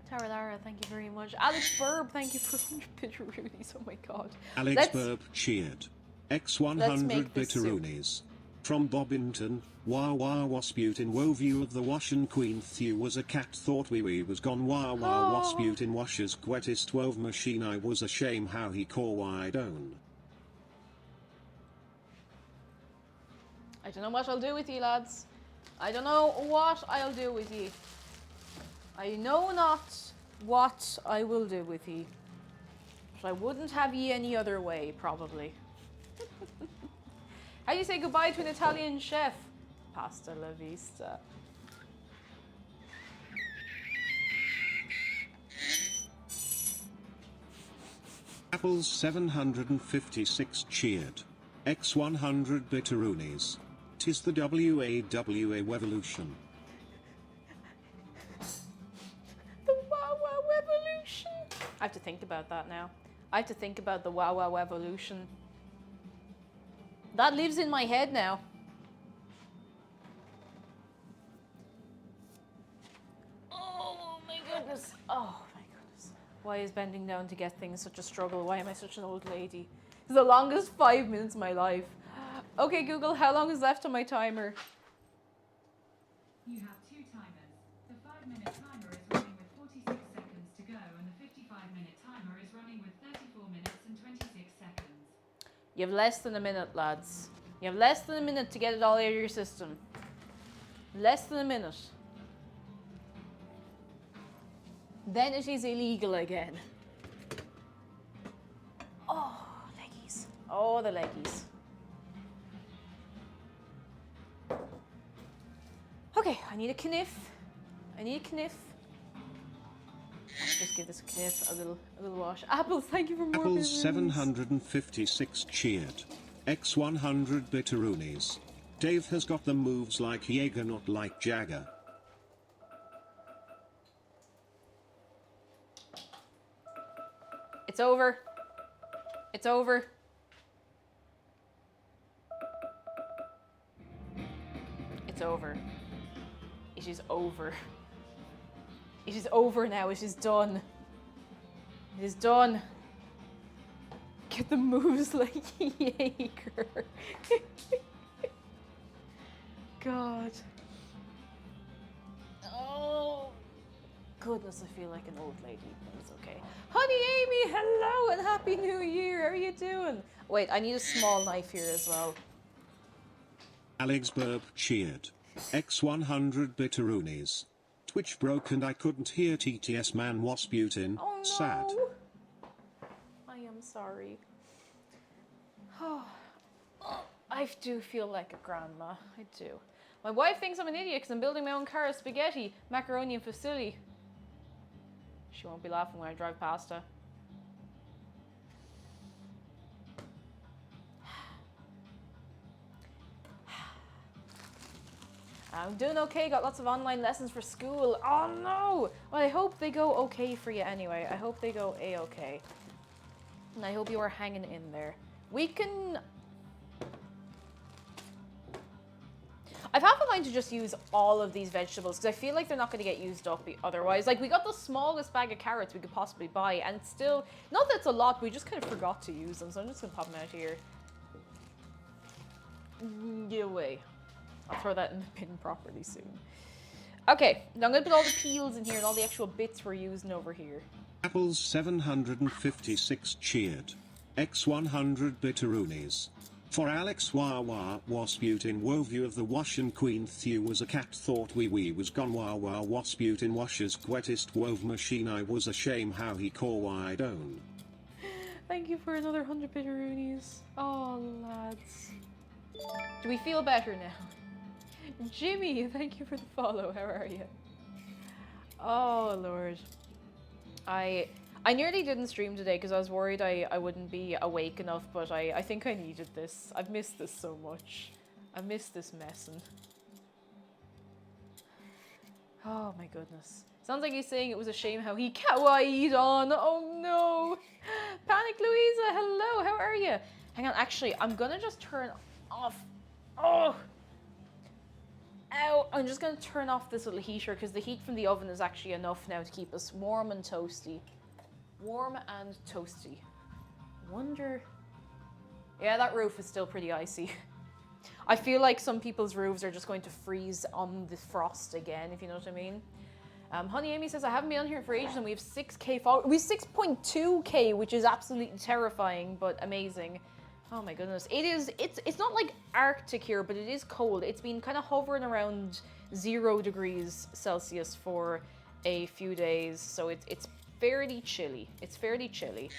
Tara Lara, thank you very much. Alex Burb, thank you for 100 bitteroonies. Oh my god. Alex Burb cheered. X 100 bitteroonies. From Bobbington, wah wah wasputin woe view of the washin queen thew was a cat thought wee was gone wah wah wasputin washers quetist wove machine I was a shame how he call wide own. I don't know what I'll do with you, lads. I don't know what I'll do with you. I know not what I will do with ye. But I wouldn't have ye any other way, probably. How do you say goodbye to an Italian chef? Pasta la vista. Apples 756 cheered. X100 bitteroonies. Tis the WAWA revolution. The Wawa revolution. I have to think about that now. I have to think about the Wawa revolution. That lives in my head now. Oh my goodness. Oh my goodness. Why is bending down to get things such a struggle? Why am I such an old lady? It's the longest 5 minutes of my life. Okay, Google, how long is left on my timer? You have two timers. The 5-minute timer is running with 46 seconds to go, and the 55-minute timer is running with 34 minutes and 26 seconds. You have less than a minute, lads. You have less than a minute to get it all out of your system. Less than a minute. Then it is illegal again. Oh, leggies. Oh, the leggies. Okay, I need a kniff. I need a kniff. Just give this a kniff, a little wash. Apples, thank you for more. Apples 756 cheered. X100 bitteroonies. Dave has got the moves like Jaeger, not like Jagger. It's over. It's over. It's over. It is over. It is over now. It is done. It is done. Get the moves like Jaeger. God. Oh. Goodness, I feel like an old lady, but it's okay. Honey Amy, hello and Happy New Year. How are you doing? Wait, I need a small knife here as well. Alex Burb cheered. X100 bitteroonies. Twitch broke and I couldn't hear TTS man Wasputin. Oh no. Sad. I am sorry. Oh, I do feel like a grandma. I do. My wife thinks I'm an idiot because I'm building my own car of spaghetti, macaroni and fusilli. She won't be laughing when I drive past her. I'm doing okay, got lots of online lessons for school. Oh no! Well, I hope they go okay for you anyway. I hope they go a-okay. And I hope you are hanging in there. We can... I've half a mind to just use all of these vegetables because I feel like they're not going to get used up otherwise. Like, we got the smallest bag of carrots we could possibly buy, and it's still... Not that it's a lot, but we just kind of forgot to use them, so I'm just going to pop them out here. Get away. I'll throw that in the bin properly soon. Okay, now I'm going to put all the peels in here and all the actual bits we're using over here. Apples 756 cheered. X100 bitteroonies. For Alex Wawa Wasputin Woview of the Washan Queen Thew was a cat thought we was gone Wawa Wasputin Wash's wettest wove machine I was a shame how he call wide own. Thank you for another 100 bitteroonies. Oh, lads. Do we feel better now? Jimmy, thank you for the follow. How are you? Oh, Lord. I nearly didn't stream today because I was worried I wouldn't be awake enough, but I think I needed this. I've missed this so much. I missed this messin'. Oh my goodness. Sounds like he's saying it was a shame how he kawaii'd on. Oh no. Panic Louisa, hello, how are you? Hang on, actually, I'm gonna just turn off. Oh. Ow, I'm just gonna turn off this little heater because the heat from the oven is actually enough now to keep us warm and toasty. Warm and toasty. Wonder... Yeah, that roof is still pretty icy. I feel like some people's roofs are just going to freeze on the frost again, if you know what I mean. Honey Amy says, I haven't been on here for ages and we have 6k followers. We have 6.2k, which is absolutely terrifying, but amazing. Oh my goodness. It's not like Arctic here, but it is cold. It's been kind of hovering around 0 degrees Celsius for a few days, so it's fairly chilly. It's fairly chilly.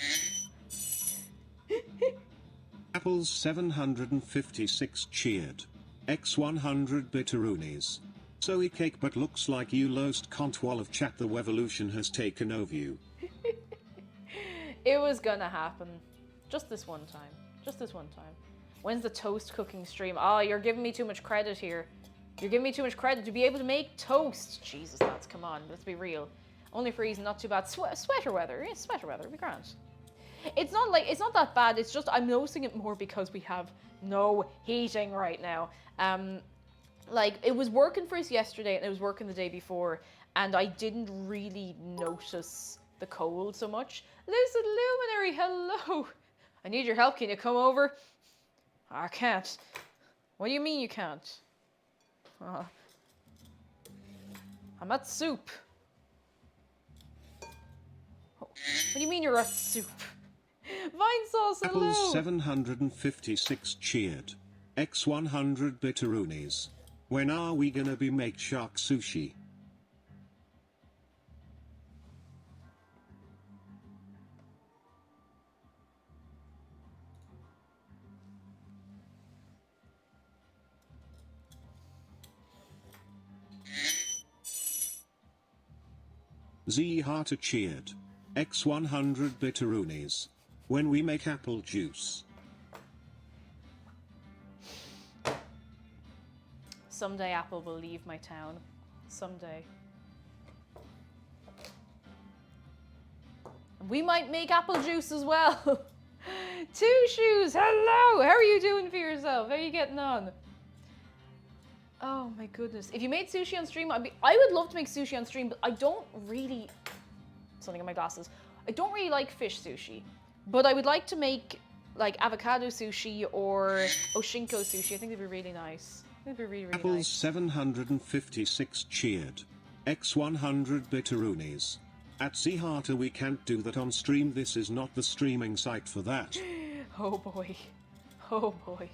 Apples 756 cheered. X100 bitteroonies. Zoe cake but looks like you lost control of chat the revolution has taken over you. It was gonna happen. Just this one time. Just this one time. When's the toast cooking stream? Oh, you're giving me too much credit here. You're giving me too much credit to be able to make toast. Jesus, lads, come on. Let's be real. Only freezing, not too bad. Sweater weather. Yeah, sweater weather. Be grand. It's not that bad. It's just I'm noticing it more because we have no heating right now. Like, it was working for us yesterday and it was working the day before, and I didn't really notice the cold so much. Lucid Luminary, hello! I need your help. Can you come over? I can't. What do you mean you can't? I'm at soup. What do you mean you're at soup? Vine sauce, hello! Apples 756 cheered. X100 bitteroonies. When are we gonna be make shark sushi? Z Harter cheered. X100 bitteroonies. When we make apple juice. Someday Apple will leave my town. Someday. We might make apple juice as well. Two Shoes, hello! How are you doing for yourself? How are you getting on? Oh my goodness. If you made sushi on stream, I would love to make sushi on stream, but I don't really... Something in my glasses. I don't really like fish sushi. But I would like to make like avocado sushi or oshinko sushi. I think they'd be really nice. They'd be really, really Apples nice. 756 cheered. X100 bitteroonies. At Z Harter we can't do that on stream. This is not the streaming site for that. Oh boy. Oh boy.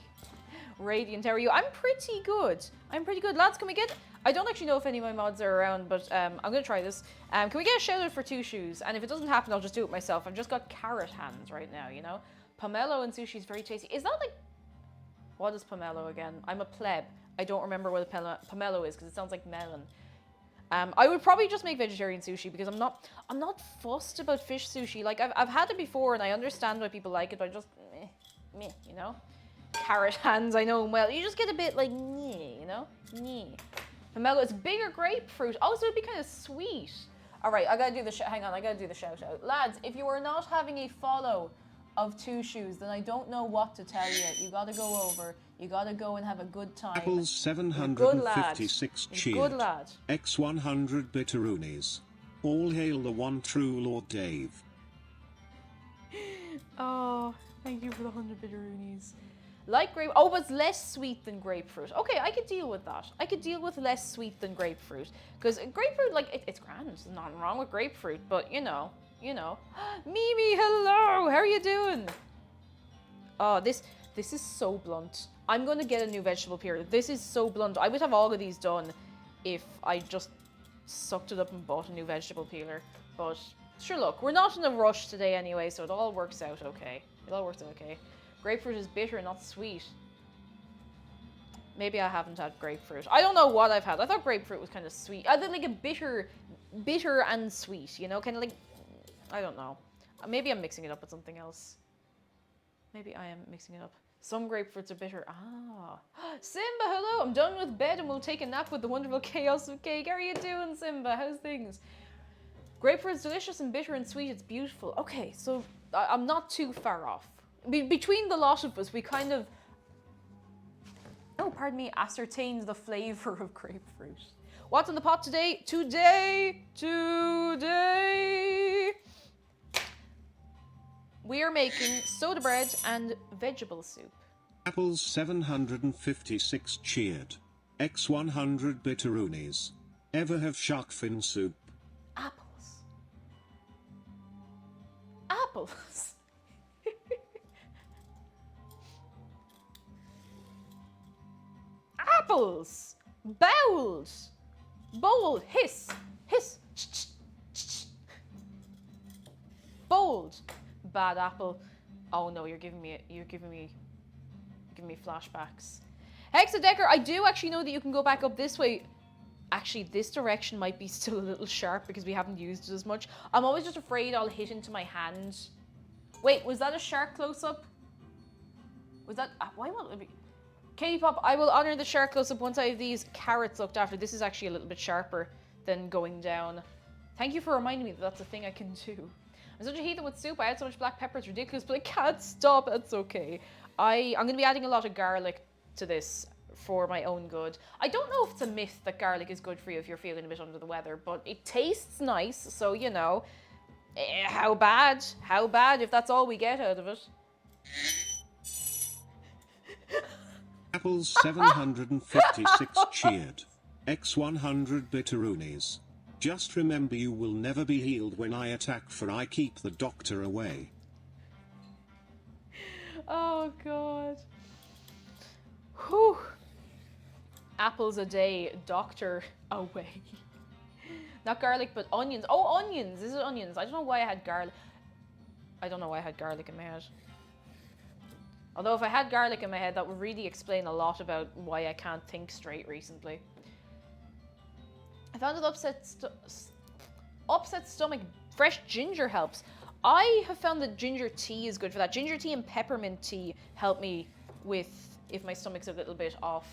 Radiant, how are you? I'm pretty good. I'm pretty good. Lads, can we get... I don't actually know if any of my mods are around, but I'm going to try this. Can we get a shout out for Two Shoes? And if it doesn't happen, I'll just do it myself. I've just got carrot hands right now, you know? Pomelo and sushi is very tasty. Is that like... What is pomelo again? I'm a pleb. I don't remember what a pomelo is because it sounds like melon. I would probably just make vegetarian sushi because I'm not fussed about fish sushi. Like I've had it before and I understand why people like it, but I just meh, you know. Carrot hands, I know them well. You just get a bit like you know, Pomelo, it's bigger grapefruit. Oh, so it'd be kind of sweet. All right, I gotta do the hang on, I gotta do the shout out, lads. If you are not having a follow of Two Shoes, then I don't know what to tell you. You gotta go over. You gotta go and have a good time. Apples 756 cheered. Good lad. X100 bitteroonies. All hail the one true Lord Dave. Oh, thank you for the 100 bitteroonies. Like grape... Oh, but it's less sweet than grapefruit. Okay, I could deal with that. I could deal with less sweet than grapefruit. Because grapefruit, like, it's grand. There's nothing wrong with grapefruit. But, you know. Mimi, hello! How are you doing? Oh, this is so blunt. I'm going to get a new vegetable peeler. This is so blunt. I would have all of these done if I just sucked it up and bought a new vegetable peeler. But, sure, look, we're not in a rush today anyway, so it all works out okay. It all works out okay. Grapefruit is bitter, not sweet. Maybe I haven't had grapefruit. I don't know what I've had. I thought grapefruit was kind of sweet. I think like a bitter and sweet, you know? Kind of like, I don't know. Maybe I'm mixing it up with something else. Maybe I am mixing it up. Some grapefruits are bitter. Ah. Simba, hello. I'm done with bed and we'll take a nap with the wonderful chaos of cake. How are you doing, Simba? How's things? Grapefruit's delicious and bitter and sweet. It's beautiful. Okay, so I'm not too far off. Between the lot of us, we kind of... Oh, pardon me. Ascertained the flavor of grapefruit. What's in the pot today? Today... We are making soda bread and vegetable soup. Apples 756 cheered. X100 bitteroonies. Ever have shark fin soup? Apples. Apples. Apples. Bowled. Bold. Hiss. Hiss. Bold. Bad apple. Oh no, you're giving me flashbacks. Hexadecker, I do actually know that you can go back up this way. Actually, this direction might be still a little sharp because we haven't used it as much. I'm always just afraid I'll hit into my hand Wait, was that a shark close-up? Was that... why won't it be... Katie Pop, I will honor the shark close-up once I have these carrots looked after. This is actually a little bit sharper than going down. Thank you for reminding me that that's a thing I can do. I'm such a heathen with soup. I add so much black pepper. It's ridiculous, but I can't stop. It's okay. I'm going to be adding a lot of garlic to this for my own good. I don't know if it's a myth that garlic is good for you if you're feeling a bit under the weather, but it tastes nice, so, you know, how bad? How bad if that's all we get out of it? Apples 756 cheered. X100 bitteroonies. Just remember you will never be healed when I attack, for I keep the doctor away. Oh god. Whew. Apples a day, doctor away. Not garlic, but onions. Oh, onions! Is it onions? I don't know why I had garlic. I don't know why I had garlic in my head. Although if I had garlic in my head, that would really explain a lot about why I can't think straight recently. I found that upset stomach, fresh ginger helps. I have found that ginger tea is good for that. Ginger tea and peppermint tea help me with if my stomach's a little bit off.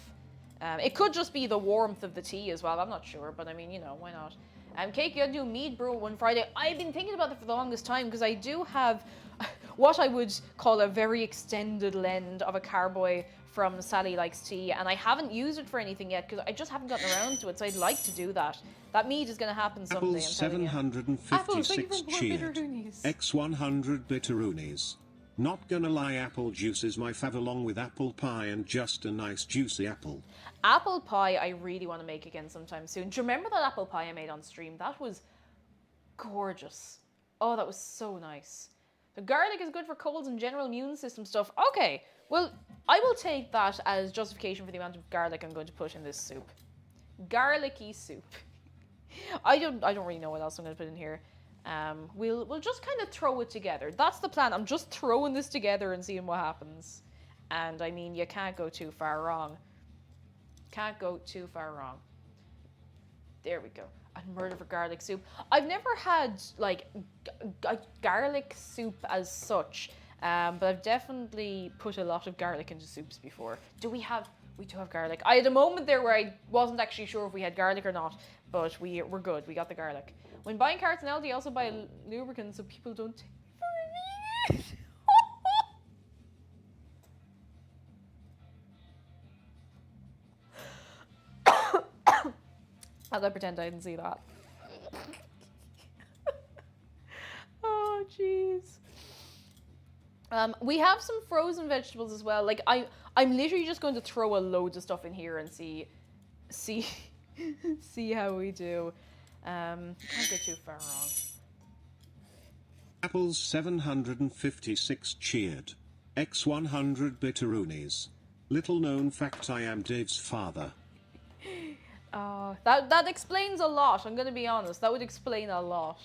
It could just be the warmth of the tea as well. I'm not sure, but I mean, you know, why not? Cake, you gotta do mead brew one Friday. I've been thinking about that for the longest time because I do have what I would call a very extended blend of a carboy from Sally Likes Tea, and I haven't used it for anything yet because I just haven't gotten around to it, so I'd like to do that. That mead is going to happen someday, Apples I'm telling you. 756 cheered. X100 bitteroonies. Not gonna lie, apple juice is my fav along with apple pie and just a nice juicy apple. Apple pie I really want to make again sometime soon. Do you remember that apple pie I made on stream? That was gorgeous. Oh, that was so nice. The garlic is good for colds and general immune system stuff. Okay, well, I will take that as justification for the amount of garlic I'm going to put in this soup. Garlicky soup. I don't really know what else I'm going to put in here. We'll just kind of throw it together. That's the plan. I'm just throwing this together and seeing what happens. And I mean, you can't go too far wrong. Can't go too far wrong. There we go. I'd murder for garlic soup. I've never had like a garlic soup as such, but I've definitely put a lot of garlic into soups before. We do have garlic. I had a moment there where I wasn't actually sure if we had garlic or not, but we're good. We got the garlic. When buying carrots and Aldi, also buy lubricant so people don't take me for an idiot. I'll go pretend I didn't see that. Oh, jeez. We have some frozen vegetables as well. Like I'm literally just going to throw a load of stuff in here and see how we do. Can't go too far wrong. Apples 756 cheered. X100 bitteroonies. Little known fact, I am Dave's father. That explains a lot, I'm going to be honest. That would explain a lot.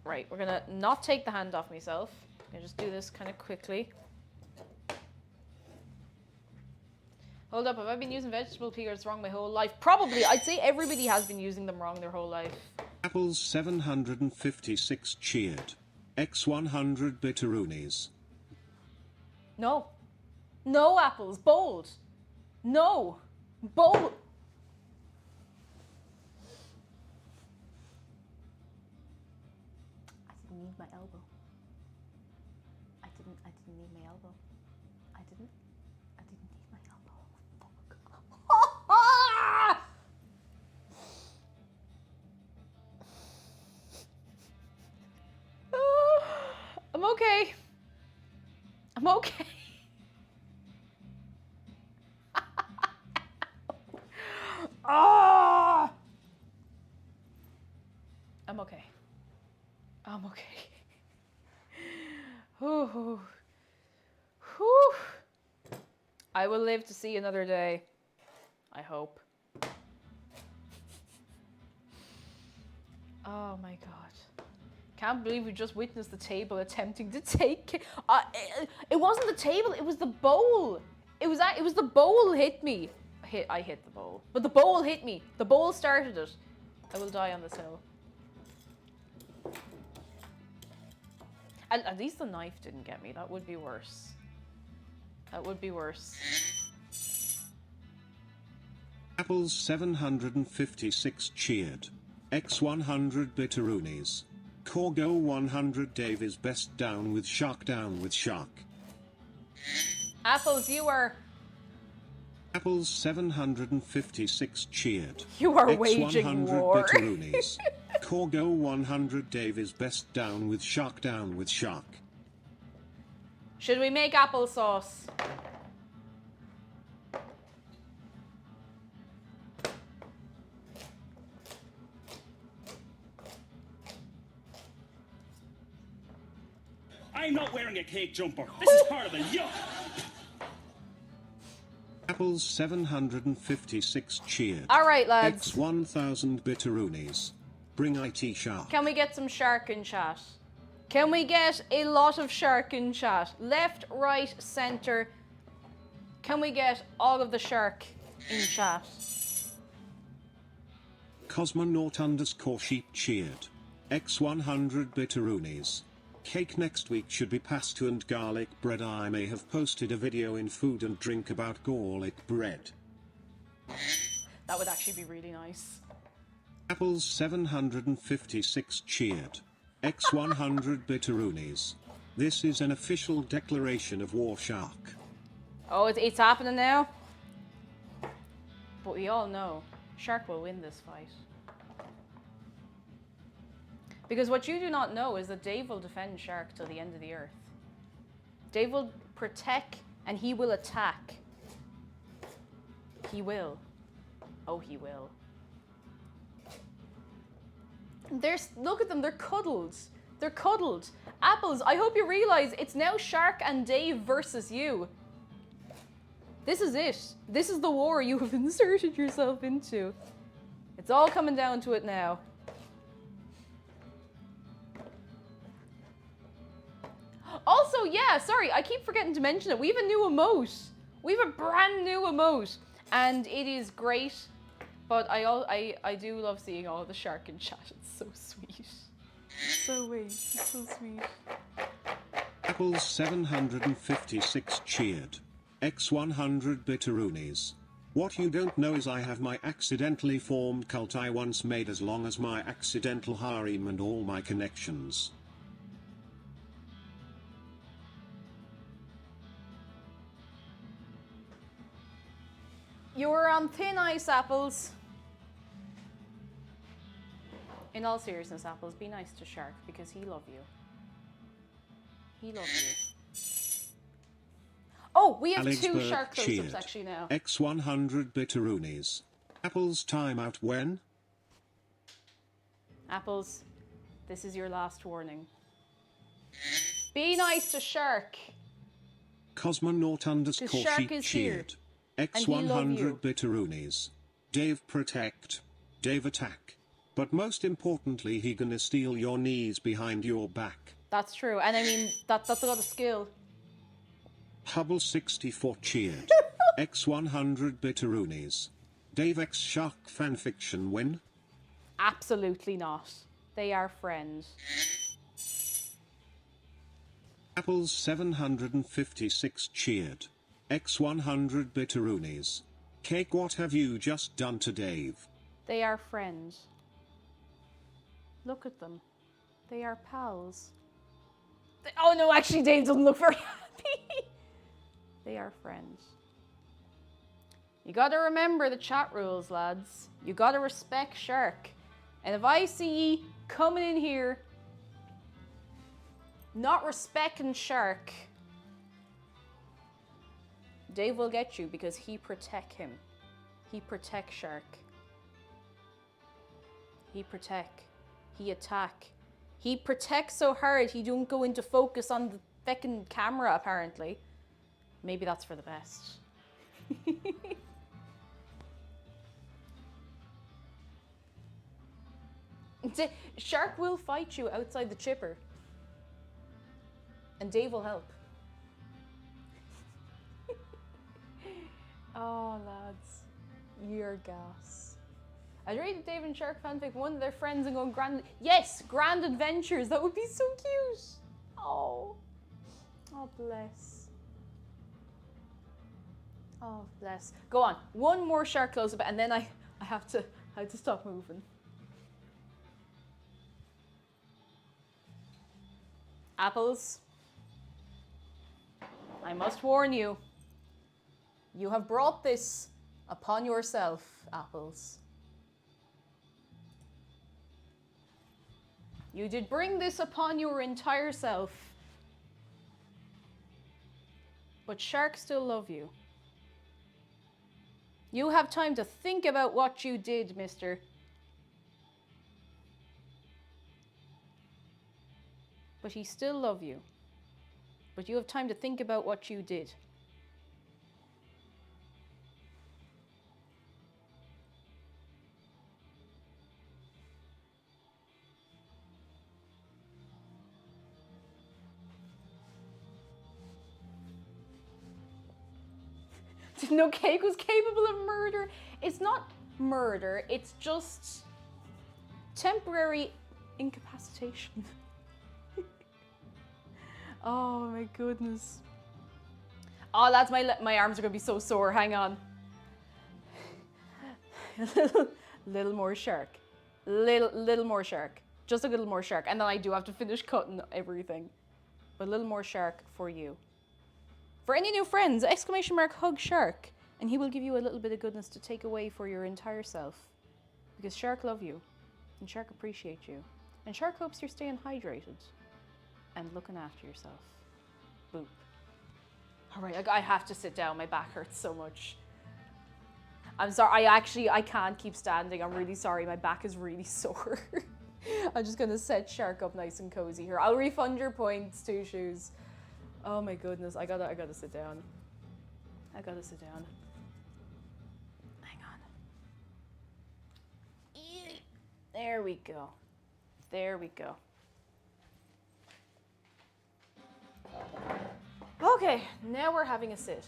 Right, we're going to not take the hand off myself. I'm going to just do this kind of quickly. Hold up, have I been using vegetable peelers wrong my whole life? Probably. I'd say everybody has been using them wrong their whole life. Apples 756 cheered. X100 bitteroonies. No. No apples. Bold. No. Bold. I didn't need my elbow. I didn't need my elbow. I didn't need my elbow. Fuck. I'm okay. I'm okay. Ah! I'm okay. I'm okay. Whew. Whew. I will live to see another day. I hope. Oh my god. Can't believe we just witnessed the table attempting to take... it wasn't the table, it was the bowl. It was the bowl hit me. I hit the bowl. But the bowl hit me. The bowl started it. I will die on this hill. At least the knife didn't get me. That would be worse. That would be worse. Apples 756 cheered. X100 bitteroonies. Corgo 100 Dave is best down with shark. Apples, you are... Apples 756 cheered. You are waging X100 war. bitteroonies. Corgo 100 Dave is best down with shark. Should we make applesauce? I'm not wearing a cake jumper. This is part of the yuck. Apples 756 cheered. All right, lads. X1000 bitteroonies. Bring IT shark. Can we get some shark in chat? Can we get a lot of shark in chat? Left, right, center. Can we get all of the shark in chat? Cosmonaut_sheep cheered. X100 bitteroonies. Cake next week should be pasta and garlic bread. I may have posted a video in Food and Drink about garlic bread. That would actually be really nice. Apples 756 cheered. X100 bitteroonies. This is an official declaration of war, shark. Oh, it's happening now? But we all know shark will win this fight. Because what you do not know is that Dave will defend shark till the end of the earth. Dave will protect and he will attack. He will. Oh, he will. Look at them, they're cuddled. They're cuddled. Apples, I hope you realize it's now Shark and Dave versus you. This is it. This is the war you have inserted yourself into. It's all coming down to it now. Also, yeah, sorry, I keep forgetting to mention it. We have a new emote. We have a brand new emote. And it is great. But I do love seeing all of the shark in chat. It's so sweet. So sweet. It's so sweet. Apples 756 cheered. X100 bitteroonies. What you don't know is I have my accidentally formed cult I once made as long as my accidental harem and all my connections. You're on thin ice, Apples. In all seriousness, Apples, be nice to Shark because he loves you. He loves you. Oh, we have two Alegsburg Shark close-ups cheered. actually now. X100 bitteroonies. Apples timeout when? Apples, this is your last warning. Be nice to Shark. Shark Cosmonaut_sheep is here, cheered. and he love you. X100 bitteroonies. Dave protect. Dave attack. But most importantly, he gonna steal your knees behind your back. That's true, and I mean, that's a lot of skill. Hubble 64 cheered. X100 bitteroonies. Dave X Shark fanfiction win? Absolutely not. They are friends. Apples 756 cheered. X100 bitteroonies. Cake, what have you just done to Dave? They are friends. Look at them. They are pals. Oh no, actually Dave doesn't look very happy. They are friends. You gotta remember the chat rules, lads. You gotta respect Shark. And if I see ye coming in here not respecting Shark, Dave will get you because he protect him. He protect Shark. He protect. He attack. He protects so hard he don't go into focus on the feckin' camera apparently. Maybe that's for the best. Shark will fight you outside the chipper. And Dave will help. Oh, lads. You're gas. I'd rate Dave and Shark fanfic one of their friends and going grand... Yes! Grand adventures! That would be so cute! Oh. Oh, bless. Oh, bless. Go on. One more shark close-up, and then I have to stop moving. Apples, I must warn you. You have brought this upon yourself, Apples. You did bring this upon your entire self. But sharks still love you. You have time to think about what you did, mister. But he still love you. But you have time to think about what you did. Didn't know cake was capable of murder. It's not murder, it's just temporary incapacitation. Oh my goodness. Oh lads, my arms are gonna be so sore, hang on. Little more shark. Little more shark. Just a little more shark. And then I do have to finish cutting everything. But a little more shark for you. For any new friends, ! Hug shark. And he will give you a little bit of goodness to take away for your entire self. Because shark love you. And shark appreciate you. And shark hopes you're staying hydrated. And looking after yourself. Boop. Alright, I have to sit down. My back hurts so much. I'm sorry, I can't keep standing. I'm really sorry. My back is really sore. I'm just gonna set Shark up nice and cozy here. I'll refund your points, Two Shoes. Oh my goodness, I gotta sit down. I gotta sit down. Hang on. There we go. There we go. Okay, now we're having a sit.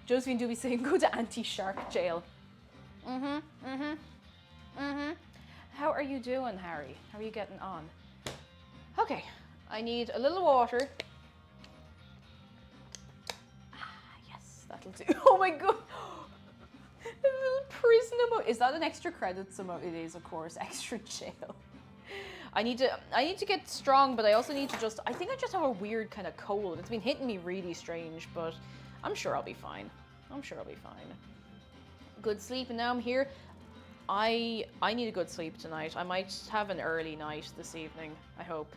Josephine do be saying go to anti-shark jail. How are you doing, Harry? How are you getting on? Okay, I need a little water. Yes, that'll do. Oh my god. A little prison emote. Is that an extra credits emote? It is, of course. Extra jail. I need to get strong, but I also need to I think I just have a weird kind of cold. It's been hitting me really strange, but I'm sure I'll be fine. I'm sure I'll be fine. Good sleep, and now I'm here. I need a good sleep tonight. I might have an early night this evening, I hope.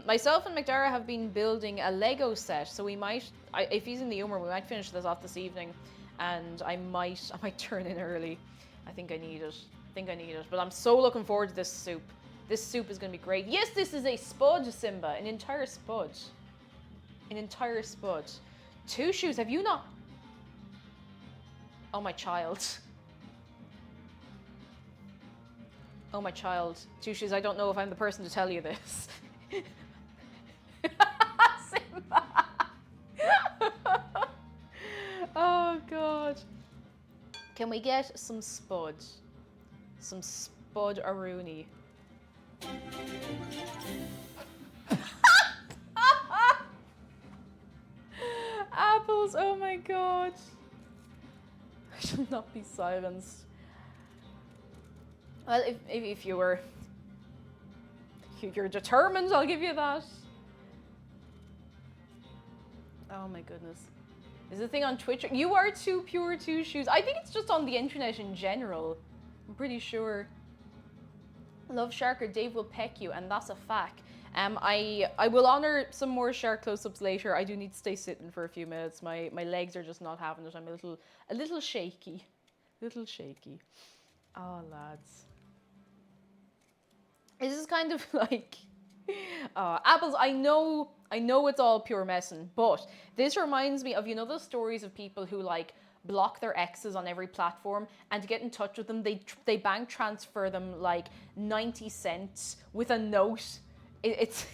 Myself and McDara have been building a Lego set, so we might, if he's in the humor, we might finish this off this evening, and I might turn in early. I think I need it. But I'm so looking forward to this soup. This soup is going to be great. Yes, this is a spud, Simba. An entire spud. An entire spud. Two Shoes, have you not... Oh, my child. Oh, my child. Two Shoes, I don't know if I'm the person to tell you this. Simba. Oh, God. Can we get some spud? Some spud Aruni. Apples, oh my god. I shall not be silenced. Well, if you're determined, I'll give you that. Oh my goodness. Is the thing on Twitch? You are too pure, Two Shoes. I think it's just on the internet in general. I'm pretty sure. Love shark or Dave will peck you, and that's a fact. I will honor some more shark close-ups later. I do need to stay sitting for a few minutes. My legs are just not having it. I'm a little shaky. Little shaky. Oh lads. This is kind of like Apples, I know it's all pure messing, but this reminds me of, you know, those stories of people who like block their exes on every platform, and to get in touch with them, they bank transfer them like 90 cents with a note. It's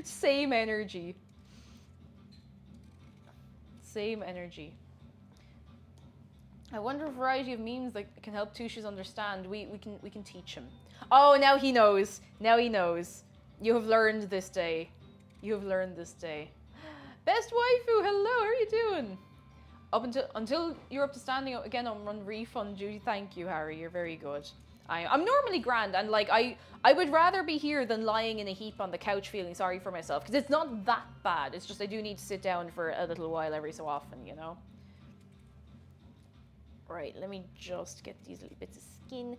same energy. Same energy. I wonder a variety of memes that can help Two Shoes understand. We can teach him. Oh, now he knows. Now he knows. You have learned this day. You have learned this day. Best waifu, hello, how are you doing? Up until you're up to standing again on refund duty. Thank you, Harry. You're very good. I'm normally grand, and like I would rather be here than lying in a heap on the couch feeling sorry for myself, because it's not that bad. It's just I do need to sit down for a little while every so often, you know. Right, let me just get these little bits of skin.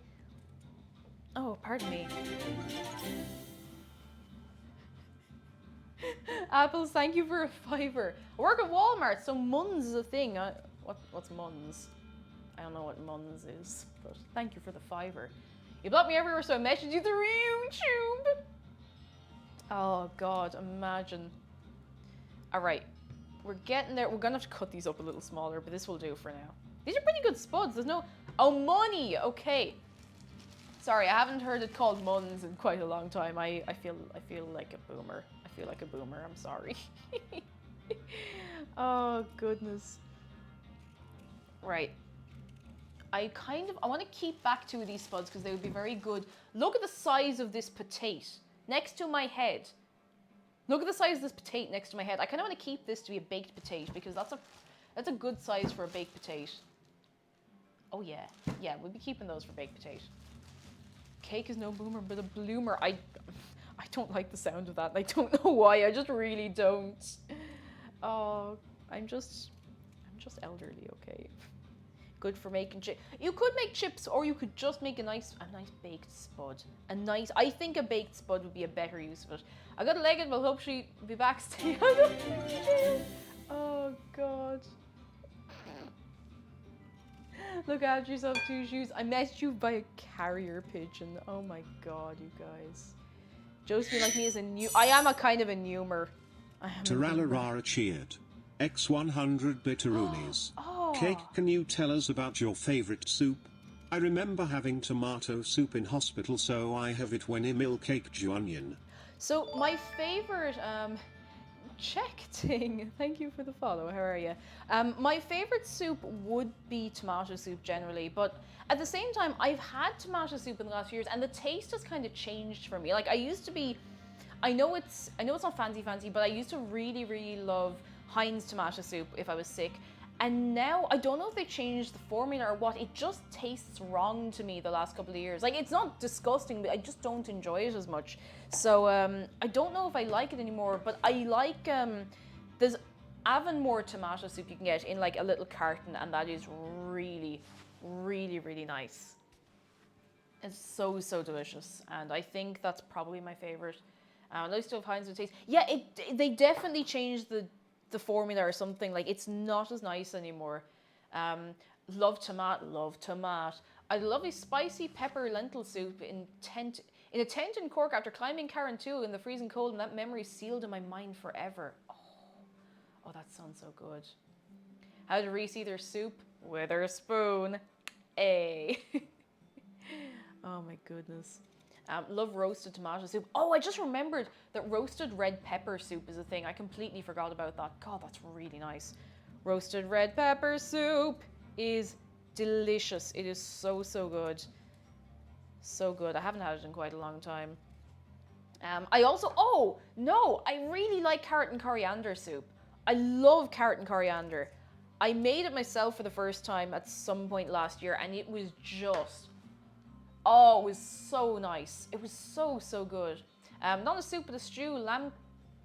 Oh, pardon me. Apples, thank you for a $5. I work at Walmart, so Muns is a thing. What's Muns? I don't know what Muns is, but thank you for the $5. You block me everywhere, so I messaged you through YouTube. Oh God, imagine. All right, we're getting there. We're gonna have to cut these up a little smaller, but this will do for now. These are pretty good spuds. There's no... Oh, money! Okay. Sorry, I haven't heard it called Muns in quite a long time. I feel like a boomer. I feel like a boomer. I'm sorry. Oh, goodness. Right. I want to keep back 2 of these spuds because they would be very good. Look at the size of this potato next to my head. Look at the size of this potato next to my head. I kind of want to keep this to be a baked potato because that's a good size for a baked potato. Oh yeah, we'll be keeping those for baked potato. Cake is no boomer, but a bloomer. I don't like the sound of that. I don't know why. I just really don't. Oh, I'm just elderly, okay. Good for making chips. You could make chips, or you could just make a nice baked spud. I think a baked spud would be a better use of it. I got a leg, and we'll hopefully be back. Oh God. Look after yourself, 2 shoes. I messaged you by a carrier pigeon. Oh my God, you guys. Josephine like me is I am a kind of a numer. Tarala cheered. X100 bitteroonies. Oh. Cake, can you tell us about your favorite soup? I remember having tomato soup in hospital, so I have it when I meal cake onion. So my favorite check ting. Thank you for the follow. How are you? My favorite soup would be tomato soup generally, but at the same time, I've had tomato soup in the last few years, and the taste has kind of changed for me. Like I used to be, I know it's not fancy, but I used to really love Heinz tomato soup if I was sick. And now, I don't know if they changed the formula or what, it just tastes wrong to me the last couple of years. Like, it's not disgusting, but I just don't enjoy it as much. So, I don't know if I like it anymore, but I like, there's Avonmore tomato soup you can get in like a little carton, and that is really nice. It's so delicious, and I think that's probably my favorite. I still have Heinz with taste. Yeah, they definitely changed the formula or something. Like, it's not as nice anymore. Love tomato. I had a lovely spicy pepper lentil soup in a tent in Cork after climbing Carron 2 in the freezing cold, and that memory is sealed in my mind forever. Oh, that sounds so good. How to Reese eat their soup? With her spoon. Oh my goodness. Love roasted tomato soup. Oh, I just remembered that roasted red pepper soup is a thing. I completely forgot about that. God, that's really nice. Roasted red pepper soup is delicious. It is so good. So good. I haven't had it in quite a long time. I really like carrot and coriander soup. I love carrot and coriander. I made it myself for the first time at some point last year, and it was just... Oh, it was so nice. It was so good. Not a soup, but a stew. Lamb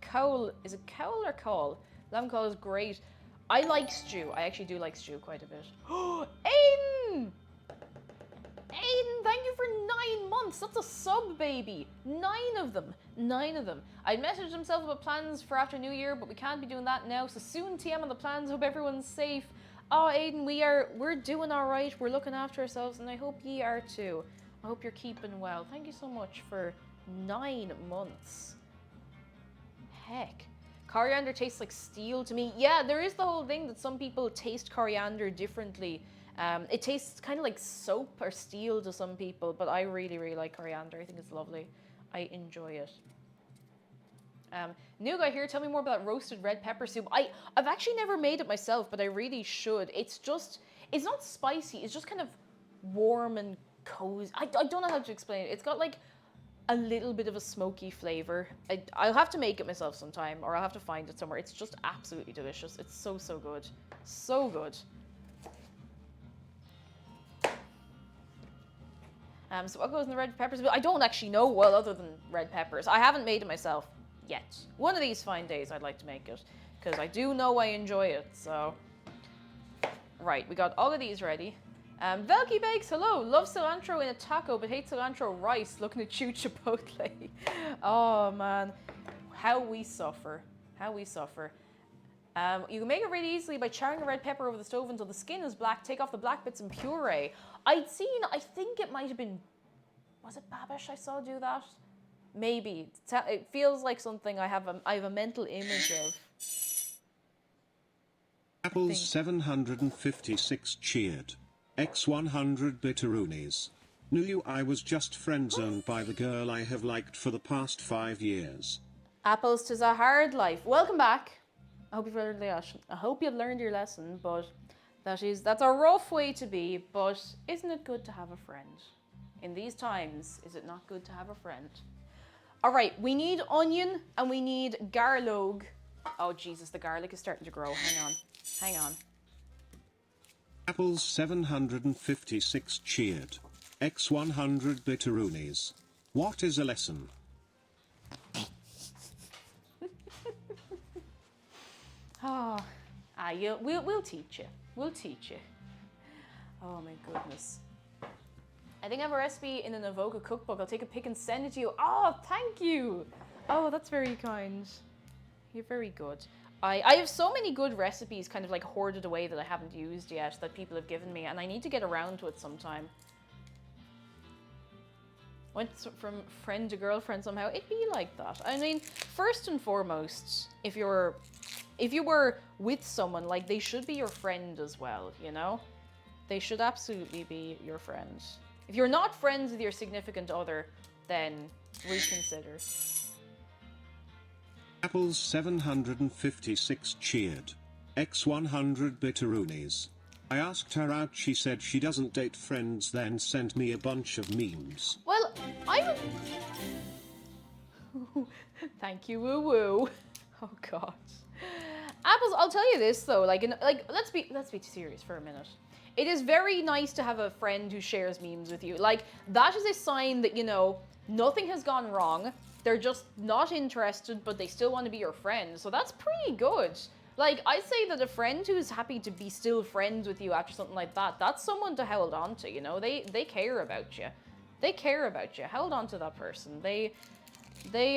cowl. Is it cowl or caul? Lamb cowl is great. I like stew. I actually do like stew quite a bit. Oh, Aiden! Aiden, thank you for 9 months. That's a sub, baby. 9 of them. I'd messaged himself about plans for after New Year, but we can't be doing that now. So soon TM on the plans. Hope everyone's safe. Oh, Aiden, we're doing all right. We're looking after ourselves, and I hope ye are too. I hope you're keeping well. Thank you so much for 9 months. Heck. Coriander tastes like steel to me. Yeah, there is the whole thing that some people taste coriander differently. It tastes kind of like soap or steel to some people, but I really like coriander. I think it's lovely. I enjoy it. New guy here, tell me more about roasted red pepper soup. I've actually never made it myself, but I really should. It's not spicy. It's just kind of warm and cozy. I don't know how to explain it. It's got like a little bit of a smoky flavor. I'll have to make it myself sometime, or I'll have to find it somewhere. It's just absolutely delicious. It's so, so good. So good. So what goes in the red peppers? I don't actually know what other than red peppers. I haven't made it myself yet. One of these fine days I'd like to make it, because I do know I enjoy it, so. Right, we got all of these ready. Velky Bakes, hello. Love cilantro in a taco, but hate cilantro rice. Looking at you, Chipotle. Oh, man. How we suffer. How we suffer. You can make it really easily by charring a red pepper over the stove until the skin is black. Take off the black bits and puree. I think it might have been, was it Babish I saw do that? Maybe. It feels like something I have a mental image of. Apples 756 cheered. X100 bitteroonies. Knew I was just friend-zoned by the girl I have liked for the past 5 years. Apples, 'tis a hard life. Welcome back. I hope you've learned your lesson, but that's a rough way to be, but isn't it good to have a friend? In these times, is it not good to have a friend? All right, we need onion and we need garlic. Oh, Jesus, the garlic is starting to grow. Hang on. Apples 756 cheered. X100 bitteroonies. What is a lesson? We'll teach you. We'll teach you. Oh my goodness. I think I have a recipe in an Avoca cookbook. I'll take a pic and send it to you. Oh, thank you. Oh, that's very kind. You're very good. I have so many good recipes kind of like hoarded away that I haven't used yet that people have given me, and I need to get around to it sometime. Went from friend to girlfriend somehow. It'd be like that. I mean, first and foremost, if you were with someone, like, they should be your friend as well, you know? They should absolutely be your friend. If you're not friends with your significant other, then reconsider. Apples 756 cheered. X100 bitteroonies. I asked her out, she said she doesn't date friends, then sent me a bunch of memes. Well, thank you, woo woo. Oh God. Apples, I'll tell you this though, let's be serious for a minute. It is very nice to have a friend who shares memes with you. Like, that is a sign that, you know, nothing has gone wrong. They're just not interested, but they still want to be your friend. So that's pretty good. Like, I say that a friend who's happy to be still friends with you after something like that, that's someone to hold on to, you know? They care about you. They care about you. Hold on to that person. They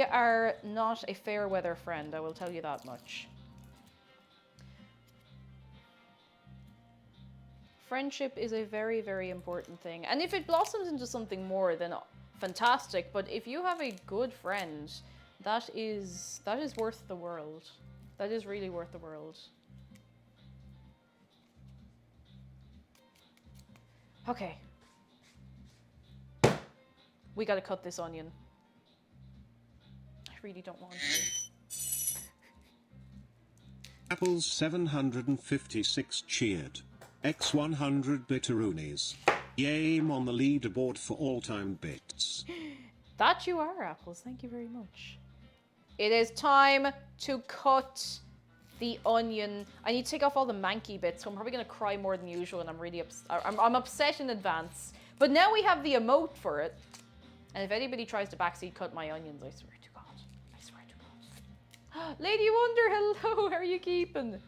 are not a fair weather friend, I will tell you that much. Friendship is a very, very important thing. And if it blossoms into something more, then fantastic. But if you have a good friend, that is worth the world. That is really worth the world. Okay. We gotta cut this onion. I really don't want to. Apples 756 cheered. X100 bitteroonies. Yay, I'm on the leaderboard for all-time bits. That you are, Apples. Thank you very much. It is time to cut the onion. I need to take off all the manky bits, so I'm probably going to cry more than usual, and I'm upset in advance. But now we have the emote for it. And if anybody tries to backseat cut my onions, I swear to God. I swear to God. Lady Wonder, hello. How are you keeping?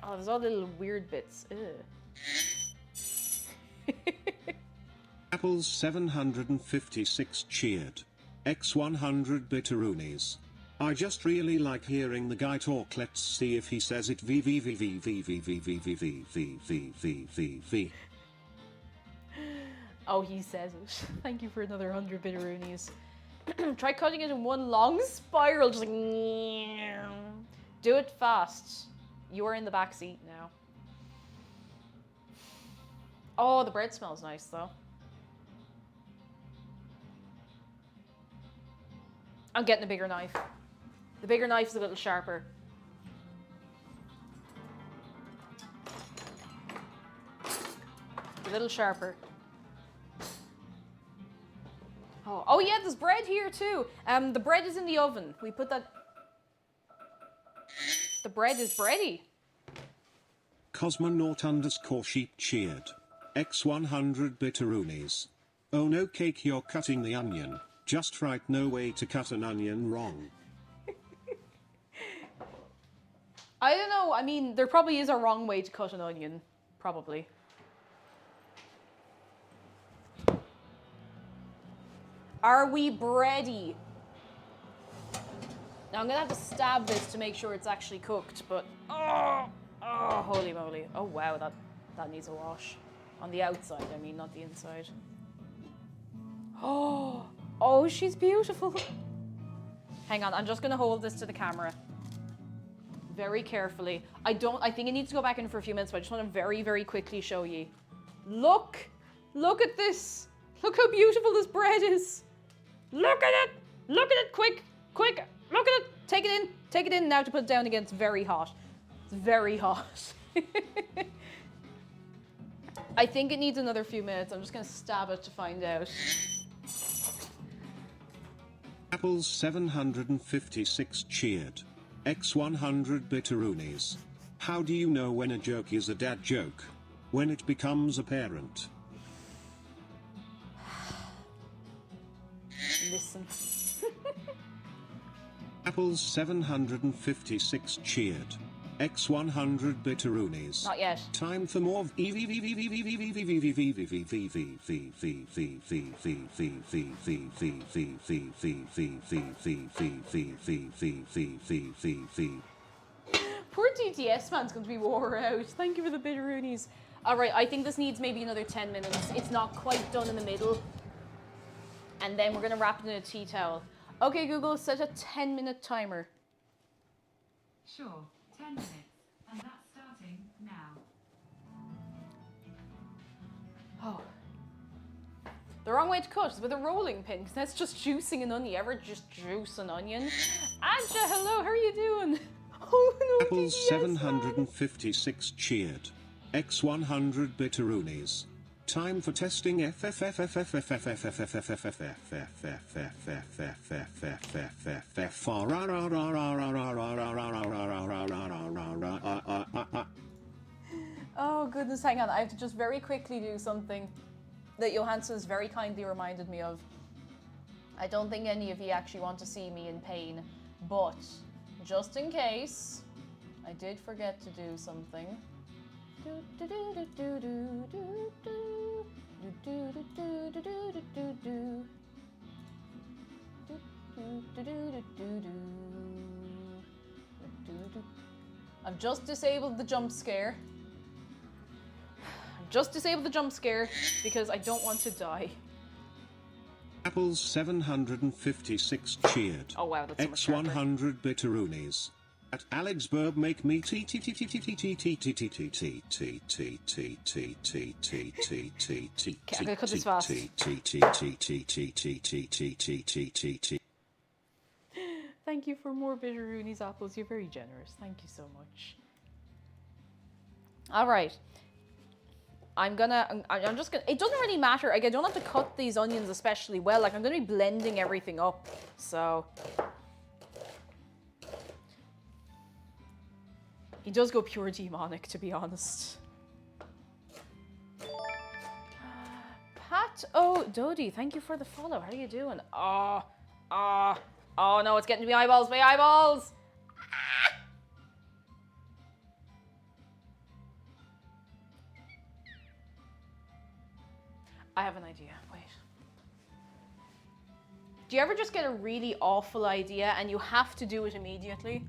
Oh, there's all little weird bits. Apples 756 cheered. X100 bitteroonies. I just really like hearing the guy talk. Let's see if he says it. V. Oh, he says it. Thank you for another 100 bitteroonies. Try cutting it in one long spiral. Just like... Do it fast. You are in the back seat now. Oh, the bread smells nice though. I'm getting a bigger knife. The bigger knife is a little sharper. A little sharper. Oh yeah, there's bread here too. The bread is in the oven. We put that... The bread is bready. Cosmonaut_sheep cheered. X100 bitteroonies. Oh no cake, you're cutting the onion. Just right, no way to cut an onion wrong. I don't know, I mean, there probably is a wrong way to cut an onion. Probably. Are we bready? Now I'm gonna have to stab this to make sure it's actually cooked, but oh, holy moly. Oh wow, that needs a wash. On the outside, I mean, not the inside. Oh, she's beautiful. Hang on, I'm just gonna hold this to the camera. Very carefully. I think it needs to go back in for a few minutes, but I just want to very, very quickly show you. Look at this. Look how beautiful this bread is. Look at it! Look at it! Quick! Look at it! Take it in now to put it down again. It's very hot. It's very hot. I think it needs another few minutes. I'm just going to stab it to find out. Apples 756 cheered. X100 bitteroonies. How do you know when a joke is a dad joke? When it becomes apparent. Listen. Apples 756 cheered. X100 bitteroonies. Not yet. Time for more Poor TTS man's going to be wore out. Thank you for the bitteroonies. All right, I think this needs maybe another 10 minutes. It's not quite done in the middle. And then we're going to wrap it in a tea towel. Okay, Google, set a 10-minute timer. Sure, 10 minutes. And that's starting now. Oh. The wrong way to cut is with a rolling pin, because that's just juicing an onion. You ever just juice an onion? Anja, hello, how are you doing? Oh, no, Apples TTS, 756 cheered. X100 bitteroonies. Time for testing Oh goodness, hang on. I have to just very quickly do something that Johansson's very kindly reminded me of. I don't think any of you actually want to see me in pain, but just in case, I did forget to do something. I've just disabled the jump scare. Because I don't want to die. Apples 756 cheered. Oh wow, that's so much sharper. X100 bitteroonies. At Alex Burb make me Okay, I'm gonna cut this fast. Thank you for more bitteroonies apples. You're very generous. Thank you so much. All right. I'm just gonna, it doesn't really matter. Like, I don't have to cut these onions especially well. Like, I'm gonna be blending everything up. So. He does go pure demonic, to be honest. Pat Dodie, thank you for the follow. How are you doing? Oh no, it's getting to my eyeballs. I have an idea. Wait. Do you ever just get a really awful idea and you have to do it immediately?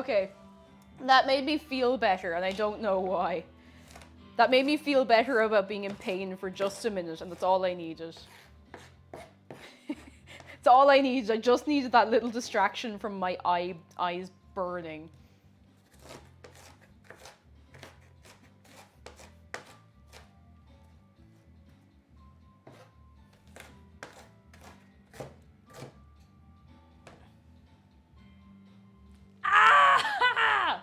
Okay. That made me feel better, and I don't know why. That made me feel better about being in pain for just a minute, and that's all I needed. It's all I needed. I just needed that little distraction from my eyes burning. Ah!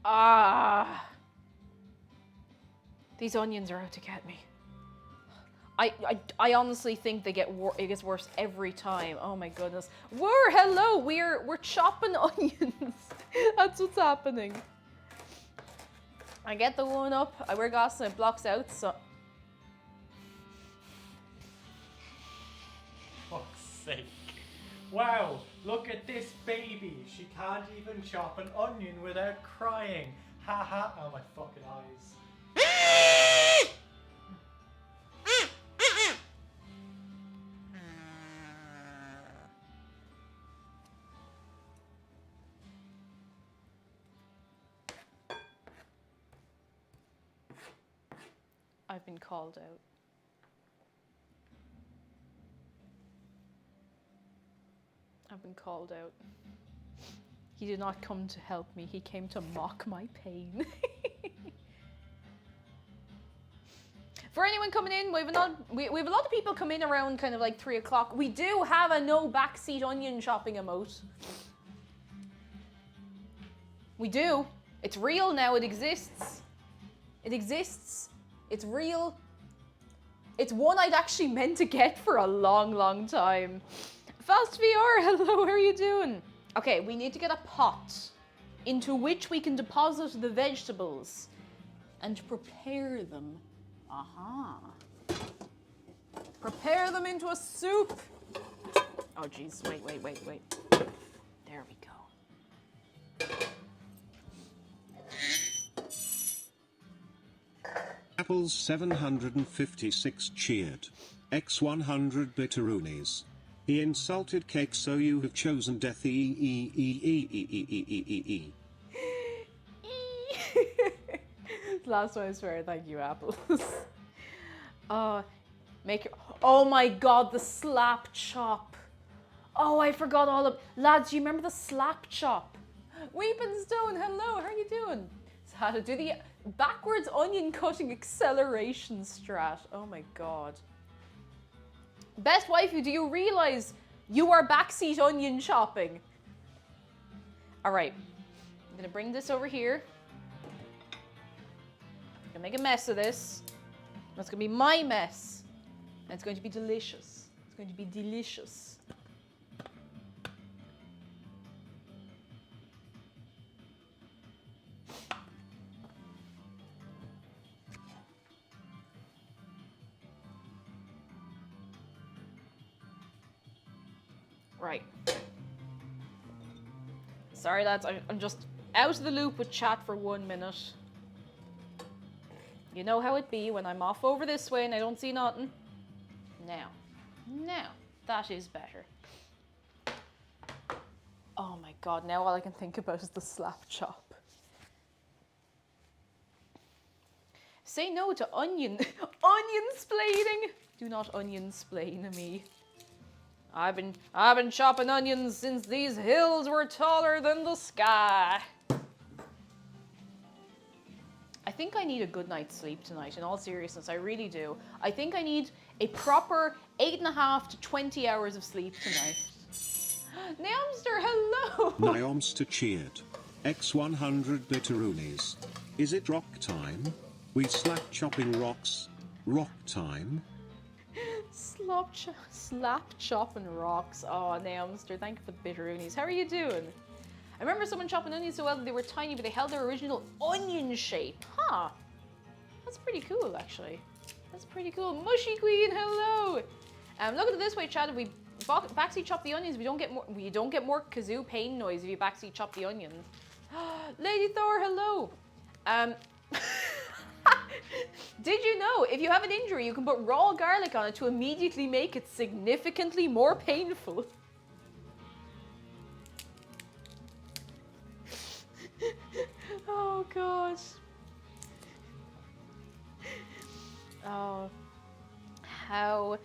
Ah. These onions are out to get me. I honestly think it gets worse every time. Oh my goodness. Hello, we're chopping onions. That's what's happening. I get the one up, I wear glasses and it blocks out, so Fuck's sake. Wow, look at this baby. She can't even chop an onion without crying. Haha, oh my fucking eyes. I've been called out. I've been called out. He did not come to help me, he came to mock my pain. For anyone coming in, we have a lot of people come in around kind of like 3 o'clock. We do have a no backseat onion chopping emote. We do. It's real now, it exists. It exists. It's real. It's one I'd actually meant to get for a long, long time. Fast VR, hello, how are you doing? Okay, we need to get a pot into which we can deposit the vegetables and prepare them. Aha. Prepare them into a soup. Oh, jeez, wait. There we go. Apples 756 cheered. X100 bitteroonies. He insulted cake, so you have chosen death. Last one I swear, thank you, apples. Oh my god, the slap chop. Oh, I forgot all of... Lads, do you remember the slap chop? Weeping Stone, hello, how are you doing? So how to do the backwards onion cutting acceleration strat. Oh my god. Best waifu, do you realize you are backseat onion chopping? Alright, I'm gonna bring this over here. I'm gonna make a mess of this. That's gonna be my mess. And it's going to be delicious. It's going to be delicious. Right. Sorry lads, I'm just out of the loop with chat for 1 minute. You know how it be when I'm off over this way and I don't see nothing. Now, that is better. Oh my god, now all I can think about is the slap chop. Say no to onion-splaining. Do not onion-splain me. I've been chopping onions since these hills were taller than the sky. I think I need a good night's sleep tonight, in all seriousness, I really do. I think I need a proper 8.5 to 20 hours of sleep tonight. Neomster, hello! Neomster cheered. X100 bitteroonies. Is it rock time? We slap chopping rocks. Rock time? Slap chopping rocks. Oh, Neomster, thank you for the bitteroonies. How are you doing? I remember someone chopping onions so well that they were tiny, but they held their original onion shape. Huh. That's pretty cool, actually. That's pretty cool. Mushy Queen, hello! Look at it this way, Chad. If we backseat chop the onions, we don't get more kazoo pain noise if you backseat chop the onions. Lady Thor, hello. Did you know if you have an injury, you can put raw garlic on it to immediately make it significantly more painful? Oh gosh. Oh, how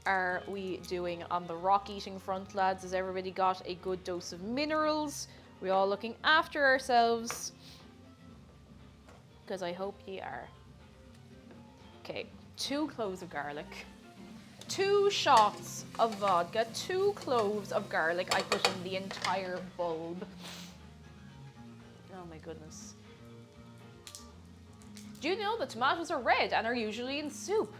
are we doing on the rock eating front, lads? Has everybody got a good dose of minerals? We all looking after ourselves? Because I hope ye are. Okay, 2 cloves of garlic, 2 shots of vodka, 2 cloves of garlic. I put in the entire bulb. Oh my goodness. Do you know that tomatoes are red and are usually in soup?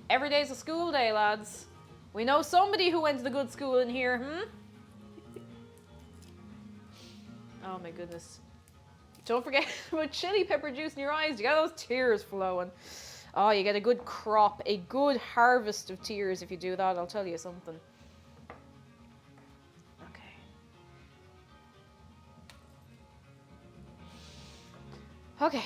Every day's a school day, lads. We know somebody who went to the good school in here, Oh my goodness. Don't forget to put chili pepper juice in your eyes. You got those tears flowing. Oh, you get a good crop, a good harvest of tears if you do that, I'll tell you something. Okay. Okay.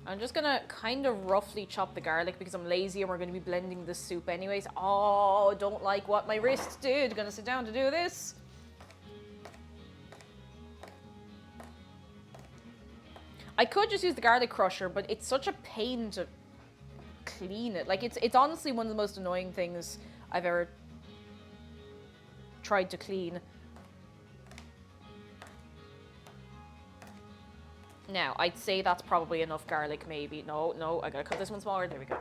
I'm just gonna kind of roughly chop the garlic because I'm lazy and we're gonna be blending this soup anyways. Oh, don't like what my wrist did. Gonna sit down to do this. I could just use the garlic crusher, but it's such a pain to clean it. Like, it's honestly one of the most annoying things I've ever tried to clean. Now, I'd say that's probably enough garlic, maybe. No, I gotta cut this one smaller. There we go.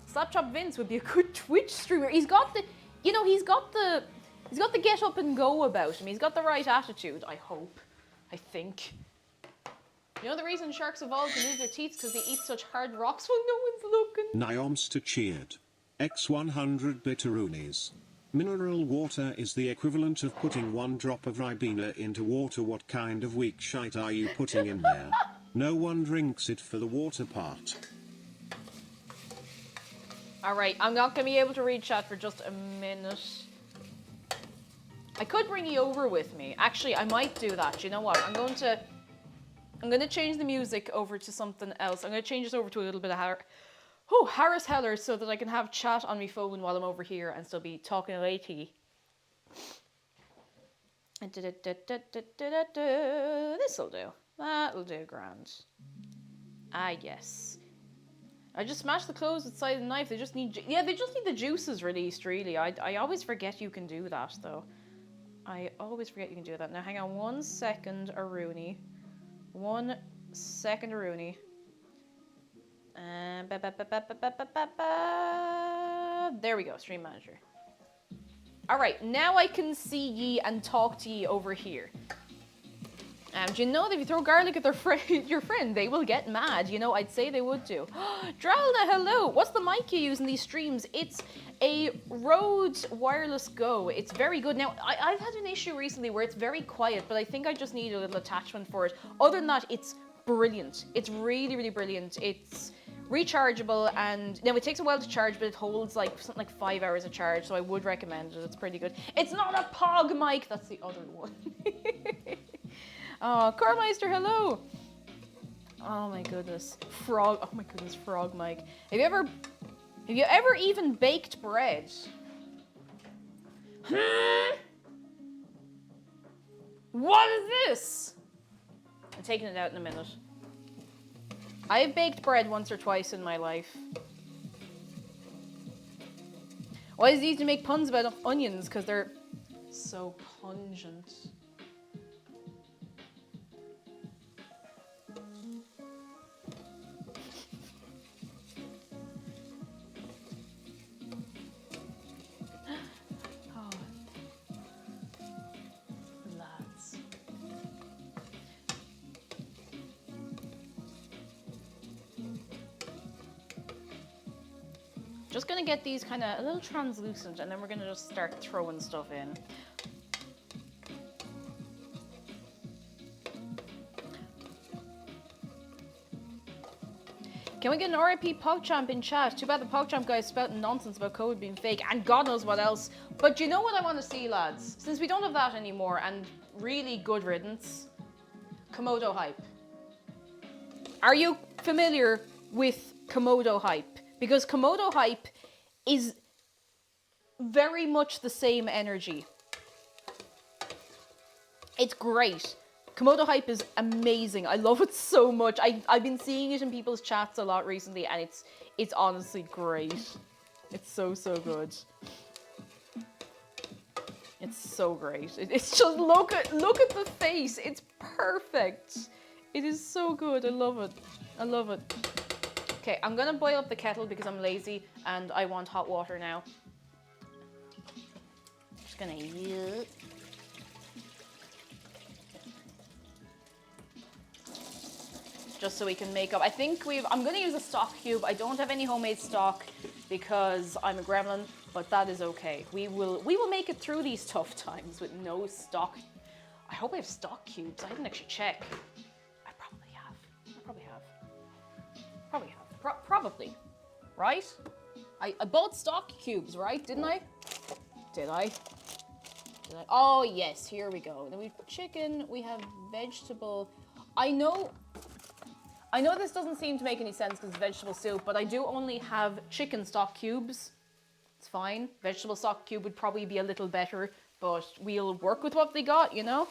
Slap Chop Vince would be a good Twitch streamer. He's got the, you know, he's got the get up and go about him. He's got the right attitude, I hope. I think. You know the reason sharks evolved to lose their teeth because they eat such hard rocks when no one's looking? Nyomster cheered. X100 bitteroonies. Mineral water is the equivalent of putting 1 drop of Ribena into water. What kind of weak shite are you putting in there? No one drinks it for the water part. Alright, I'm not going to be able to read chat for just a minute. I could bring you over with me. Actually, I might do that. You know what? I'm going to change the music over to something else. I'm going to change this over to a little bit of Harris Heller so that I can have chat on my phone while I'm over here and still be talking latey. This'll do. That'll do grand. Ah, yes. I just smashed the clothes with the side of the knife. They just need the juices released, really. I always forget you can do that, though. I always forget you can do that. Now, hang on 1 second, Aruni. 1 second, Aruni. There we go, stream manager. Alright, now I can see ye and talk to ye over here. Do you know that if you throw garlic at your friend, they will get mad? You know, I'd say they would do. Dralna, hello! What's the mic you use in these streams? It's a Rode Wireless Go. It's very good. Now, I've had an issue recently where it's very quiet, but I think I just need a little attachment for it. Other than that, it's brilliant. It's really, really brilliant. It's rechargeable, and now it takes a while to charge, but it holds like something like 5 hours of charge, so I would recommend it. It's pretty good. It's not a Pog mic. That's the other one. Oh, Cormeister, hello. Oh my goodness. Oh my goodness, frog mic. Have you ever even baked bread? What is this? I'm taking it out in a minute. I've baked bread once or twice in my life. Why is it easy to make puns about onions? Because they're so pungent. Just gonna get these kind of a little translucent, and then we're gonna just start throwing stuff in. Can we get an RIP PogChamp in chat? Too bad the PogChamp guy is spouting nonsense about COVID being fake and God knows what else. But you know what I want to see, lads? Since we don't have that anymore and really good riddance, Komodo hype. Are you familiar with Komodo hype? Because Komodo hype is very much the same energy. It's great. Komodo hype is amazing. I love it so much. I've been seeing it in people's chats a lot recently, and it's honestly great. It's so good. It's so great. It's just look at the face. It's perfect. It is so good. I love it. I love it. Okay, I'm gonna boil up the kettle because I'm lazy and I want hot water now. Just gonna just so we can make up. I think I'm gonna use a stock cube. I don't have any homemade stock because I'm a gremlin, but that is okay. We will make it through these tough times with no stock. I hope I have stock cubes. I didn't actually check. I probably have. Probably. Right? I bought stock cubes, right? Didn't I? Did I? Oh yes, here we go. Then we have chicken, we have vegetable. I know this doesn't seem to make any sense because it's vegetable soup, but I do only have chicken stock cubes. It's fine. Vegetable stock cube would probably be a little better, but we'll work with what they got, you know?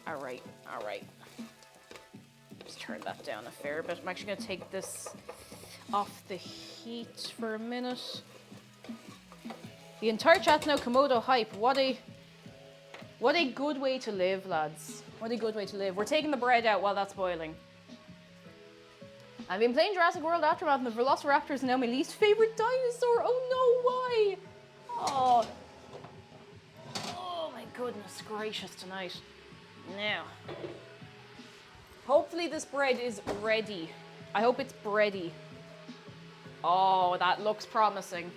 All right. Just turn that down a fair bit. I'm actually gonna take this off the heat for a minute. The entire chat's now Komodo hype. What a good way to live, lads. What a good way to live. We're taking the bread out while that's boiling. I've been playing Jurassic World Aftermath and the Velociraptor is now my least favorite dinosaur. Oh no, why? Oh my goodness gracious tonight. Now, hopefully this bread is ready. I hope it's bready. Oh, that looks promising.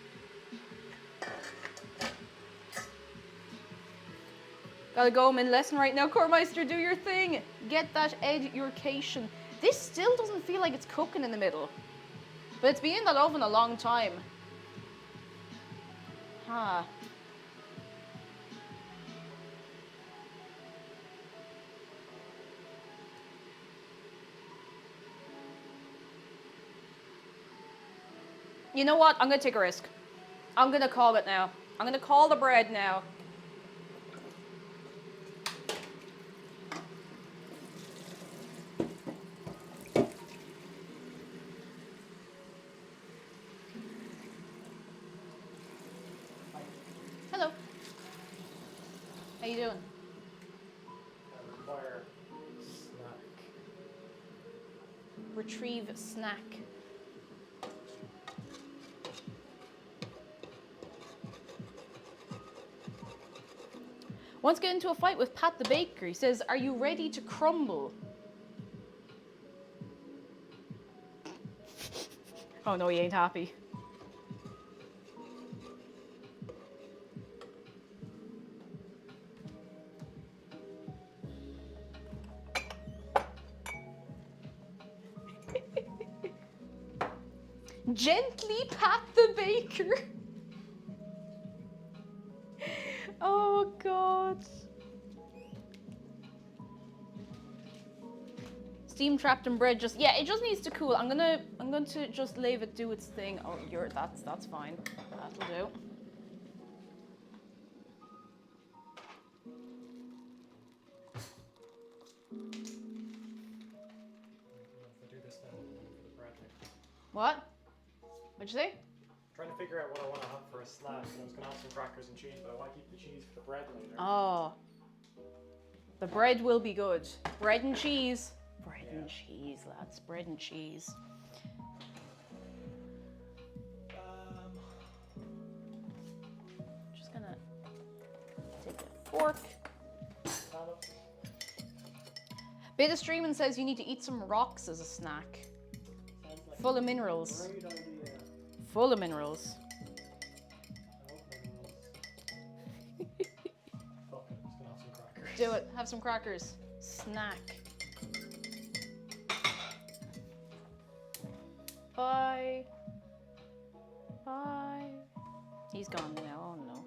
Gotta go, I'm in lesson right now. Cormeister, do your thing. Get that education. This still doesn't feel like it's cooking in the middle. But it's been in that oven a long time. Huh. You know what? I'm gonna take a risk. I'm gonna call it now. I'm gonna call the bread now. Hello. How you doing? I require snack. Retrieve snack. Once get into a fight with Pat the Baker. He says, "Are you ready to crumble?" Oh no, he ain't happy. Gently pat the baker. Oh God. Steam trapped in bread just it just needs to cool. I'm going to just leave it do its thing. Oh, that's fine. That'll do. What? What'd you say? Trying to figure out what I want to have for a snack. And I was going to have some crackers and cheese, but I want to keep the cheese for the bread later. Oh. The bread will be good. Bread and cheese. Bread and cheese, lads. Bread and cheese. Just gonna take a fork. Beta Streamin' says you need to eat some rocks as a snack. Like full of minerals. Great idea. Full of minerals. I love minerals. Fuck it, I'm just gonna have some crackers. Do it. Have some crackers. Snack. Bye. Bye. He's gone now. Oh no.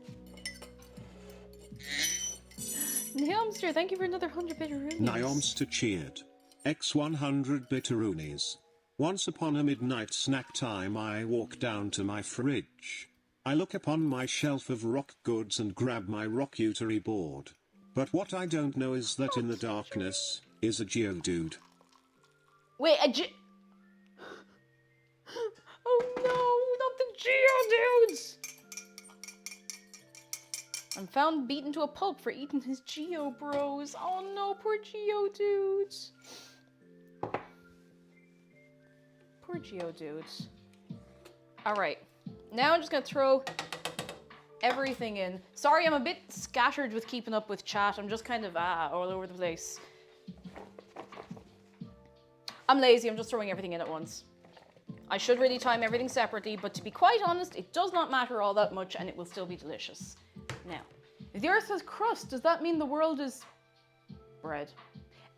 Nyomster, thank you for another 100 bitteroonies. Nyomster cheered. X100 bitteroonies. Once upon a midnight snack time I walk down to my fridge. I look upon my shelf of rock goods and grab my rockutery board. But what I don't know is that in the darkness is a Geodude. Wait, oh no, not the Geodudes! I'm found beaten to a pulp for eating his Geo bros. Oh no, poor Geodudes. Poor Geodudes. Alright, now I'm just gonna throw everything in. Sorry, I'm a bit scattered with keeping up with chat. I'm just kind of all over the place. I'm lazy, I'm just throwing everything in at once. I should really time everything separately, but to be quite honest, it does not matter all that much and it will still be delicious. Now, if the earth has crust, does that mean the world is bread?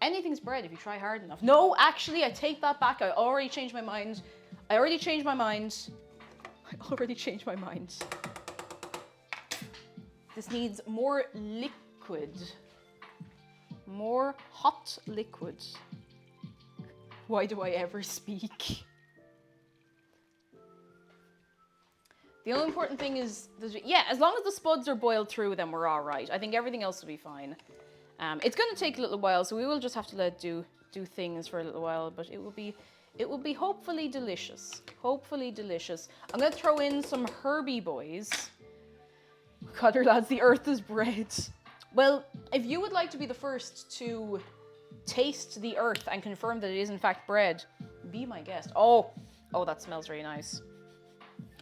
Anything's bread if you try hard enough. No, actually, I take that back. I already changed my mind. I already changed my mind. This needs more liquid. More hot liquid. Why do I ever speak? The only important thing is, yeah, as long as the spuds are boiled through, then we're all right. I think everything else will be fine. It's going to take a little while, so we will just have to let it do things for a little while, but it will be hopefully delicious. Hopefully delicious. I'm going to throw in some Herbie boys. Cutter lads, the earth is bread. Well, if you would like to be the first to taste the earth and confirm that it is in fact bread, be my guest. Oh, that smells very nice.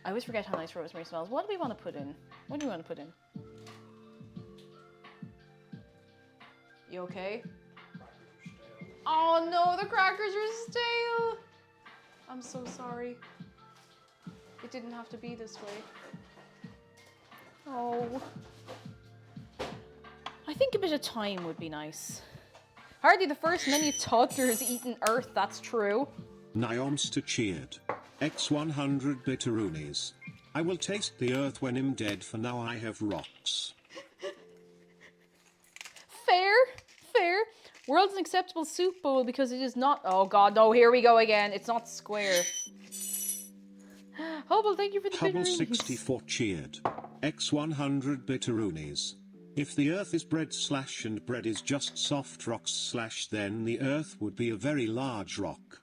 I always forget how nice rosemary smells. What do we want to put in? What do we want to put in? You okay? Oh no, the crackers are stale. I'm so sorry. It didn't have to be this way. Oh. I think a bit of time would be nice. Hardly the first many toddlers eaten earth, that's true. Nyomster cheered. X100 bitteroonies. I will taste the earth when I'm dead, for now I have rocks. Fair. World's an acceptable soup bowl because it is not... Oh god, no, here we go again. It's not square. Hubble, thank you for the Hubble bitteroonies. 64 cheered. X100 bitteroonies. If the earth is bread / and bread is just soft rocks / then the earth would be a very large rock.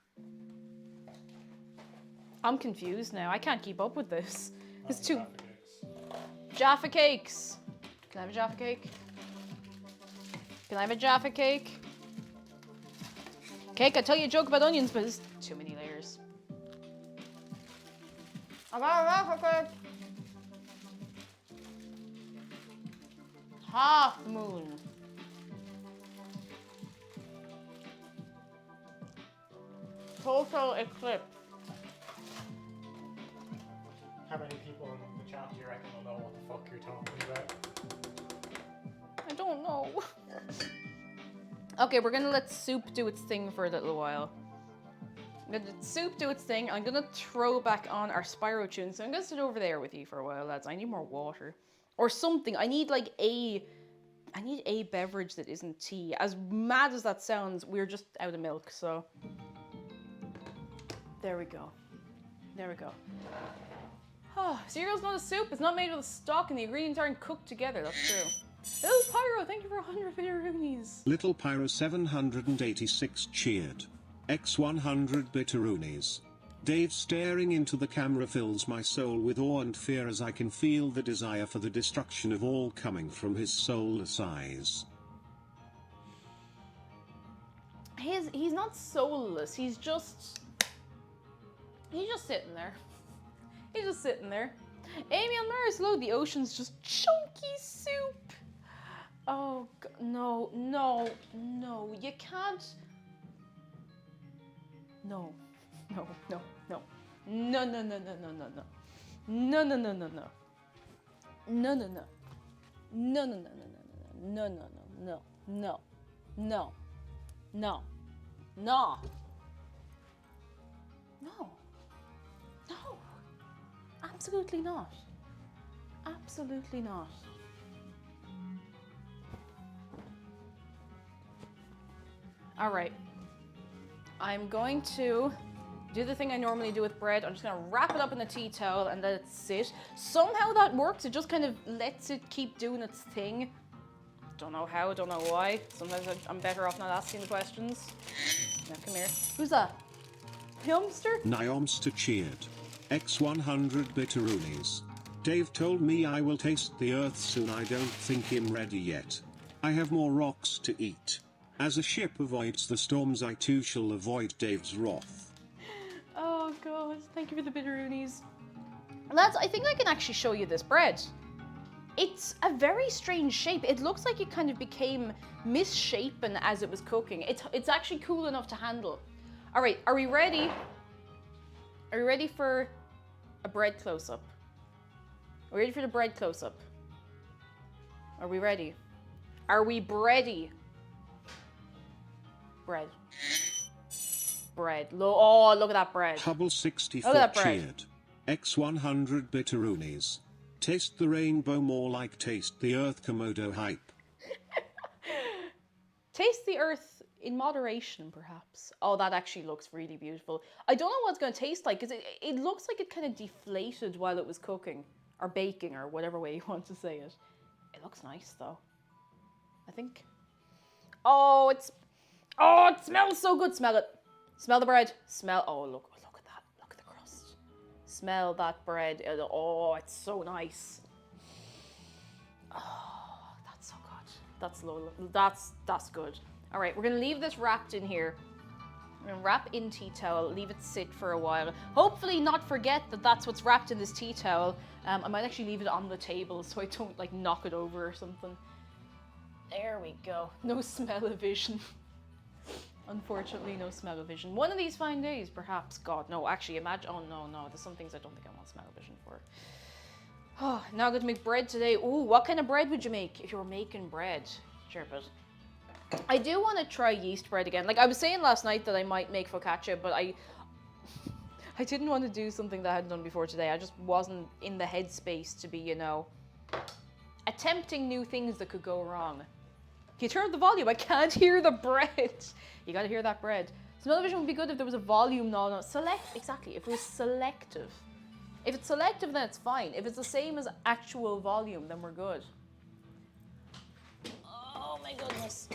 I'm confused now. I can't keep up with this. It's too... Jaffa cakes. Can I have a Jaffa cake? Can I have a Jaffa cake? Cake, I tell you a joke about onions, but there's too many layers. I got a Jaffa cake. Half moon. Total eclipse. How many people in the chat do you reckon will know what the fuck you're talking about? I don't know. Okay, we're gonna let soup do its thing for a little while. I'm gonna let soup do its thing. I'm gonna throw back on our Spyro tune. So I'm gonna sit over there with you for a while, lads. I need more water. Or something. I need a beverage that isn't tea. As mad as that sounds, we're just out of milk, so. There we go. Oh, cereal's not a soup. It's not made with a stock and the ingredients aren't cooked together. That's true. Little Pyro, thank you for 100 bitteroonies. Little Pyro 786 cheered. X100 bitteroonies. Dave staring into the camera fills my soul with awe and fear as I can feel the desire for the destruction of all coming from his soulless eyes. He's not soulless. He's just sitting there. He's just sitting there. Amy and Maris, load the ocean's just chunky soup. Oh, no, you can't. No. no, no, no, no, no, no, no, absolutely not, absolutely not. All right, I'm going to do the thing I normally do with bread. I'm just gonna wrap it up in a tea towel and let it sit. Somehow that works. It just kind of lets it keep doing its thing. Don't know how, don't know why. Sometimes I'm better off not asking the questions. Now, come here. Who's that? Yumster? Nyomster cheered. X100 bitteroonies. Dave told me I will taste the earth soon. I don't think I'm ready yet. I have more rocks to eat. As a ship avoids the storms, I too shall avoid Dave's wrath. Oh god, thank you for the bitteroonies. Lads, I think I can actually show you this bread. It's a very strange shape. It looks like it kind of became misshapen as it was cooking. It's actually cool enough to handle. All right, are we ready? Are we ready for a bread close-up? Are we ready for the bread close-up? Are we ready? Are we bready? Bread. Bread. Oh, look at that bread. Hubble 64 Look at that bread. cheered. X100 bitteroonies. Taste the rainbow more like taste the earth Komodo hype. Taste the earth in moderation, perhaps. Oh, that actually looks really beautiful. I don't know what it's going to taste like, because it looks like it kind of deflated while it was cooking, or baking, or whatever way you want to say it. It looks nice, though. I think. Oh, it smells so good. Smell it. Smell the bread. Smell. Oh, look at that. Look at the crust. Smell that bread. Oh, it's so nice. Oh, that's so good. That's good. All right, we're gonna leave this wrapped in here. We're gonna wrap in tea towel, leave it sit for a while. Hopefully not forget that that's what's wrapped in this tea towel. I might actually leave it on the table so I don't like knock it over or something. There we go. No smell-o-vision. Unfortunately, no smell-o-vision. One of these fine days, perhaps. God, no, actually, imagine. Oh, no. There's some things I don't think I want smell-o-vision for. Oh, now I'm going to make bread today. Ooh, what kind of bread would you make if you were making bread? Sure, but I do want to try yeast bread again. Like, I was saying last night that I might make focaccia, but I didn't want to do something that I hadn't done before today. I just wasn't in the headspace to be, you know, attempting new things that could go wrong. You turn up the volume, I can't hear the bread. You gotta hear that bread. Smell-o-vision would be good if there was a volume. No. Exactly, if it was selective. If it's selective, then it's fine. If it's the same as actual volume, then we're good. Oh my goodness.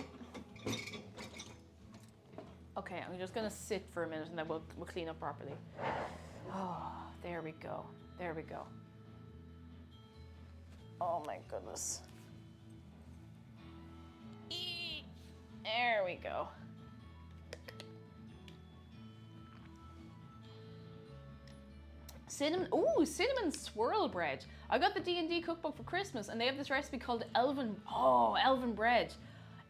Okay, I'm just gonna sit for a minute and then we'll clean up properly. Oh, there we go. There we go. Oh my goodness. There we go. Cinnamon swirl bread. I got the D&D cookbook for Christmas and they have this recipe called elven bread.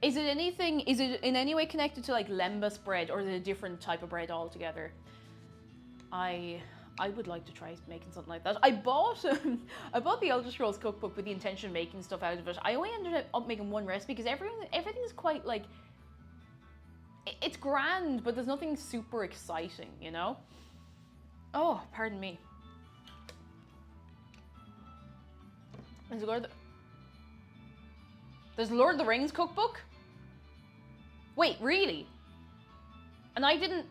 Is it in any way connected to like lembas bread, or is it a different type of bread altogether? I would like to try making something like that. I bought the Elder Scrolls cookbook with the intention of making stuff out of it. I only ended up making one recipe because everything is quite like, it's grand, but there's nothing super exciting, you know? Oh, pardon me. There's Lord of the Rings cookbook? Wait, really? And I didn't...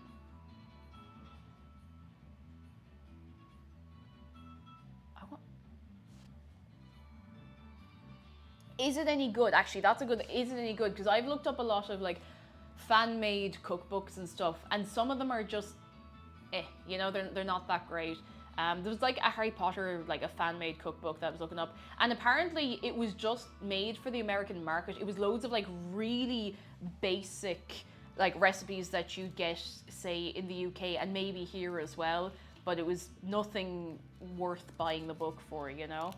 Is it any good? Actually, that's a good... Is it any good? Because I've looked up a lot of, like, fan-made cookbooks and stuff, and some of them are just... you know, they're not that great. There was like a Harry Potter, like a fan-made cookbook that I was looking up, and apparently it was just made for the American market. It was loads of like really basic like recipes that you get, say, in the UK and maybe here as well, but it was nothing worth buying the book for, you know?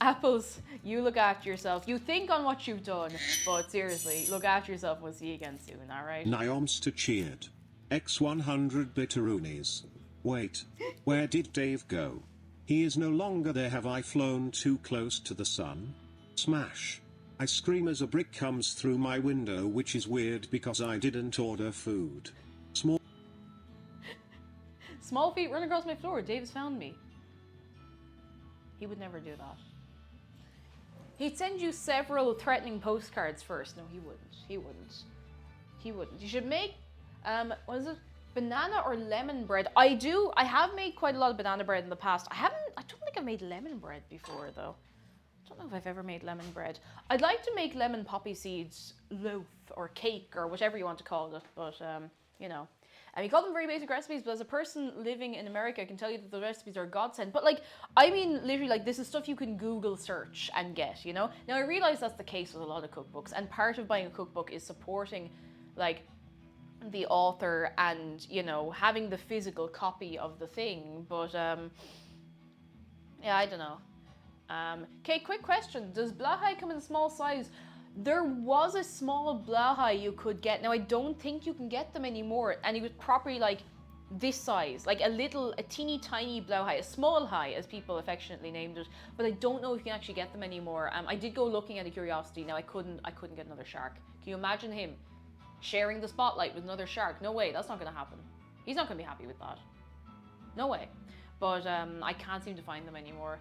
Apples, you look after yourself. You think on what you've done, but seriously, look after yourself. We'll see you again soon, alright? Nyomster cheered. X100 bitteroonies. Wait, where did Dave go? He is no longer there. Have I flown too close to the sun? Smash. I scream as a brick comes through my window, which is weird because I didn't order food. Small feet run across my floor. Dave's found me. He would never do that. He'd send you several threatening postcards first. No, he wouldn't. He wouldn't. He wouldn't. You should make, what is it? Banana or lemon bread. I have made quite a lot of banana bread in the past. I don't think I've made lemon bread before though. I don't know if I've ever made lemon bread. I'd like to make lemon poppy seeds loaf or cake or whatever you want to call it, but you know. And you call them very basic recipes, but as a person living in America, I can tell you that the recipes are a godsend. But like, I mean, literally, like, this is stuff you can Google search and get, you know? Now, I realize that's the case with a lot of cookbooks, and part of buying a cookbook is supporting, like, the author and, you know, having the physical copy of the thing. But, yeah, I don't know. Okay, quick question. Does Blahai come in a small size? There was a small Blahai you could get. Now, I don't think you can get them anymore. And it was properly like this size, like a teeny tiny Blahai, a small high, as people affectionately named it. But I don't know if you can actually get them anymore. I did go looking at a curiosity. Now, I couldn't get another shark. Can you imagine him sharing the spotlight with another shark? No way, that's not going to happen. He's not going to be happy with that. No way. But I can't seem to find them anymore.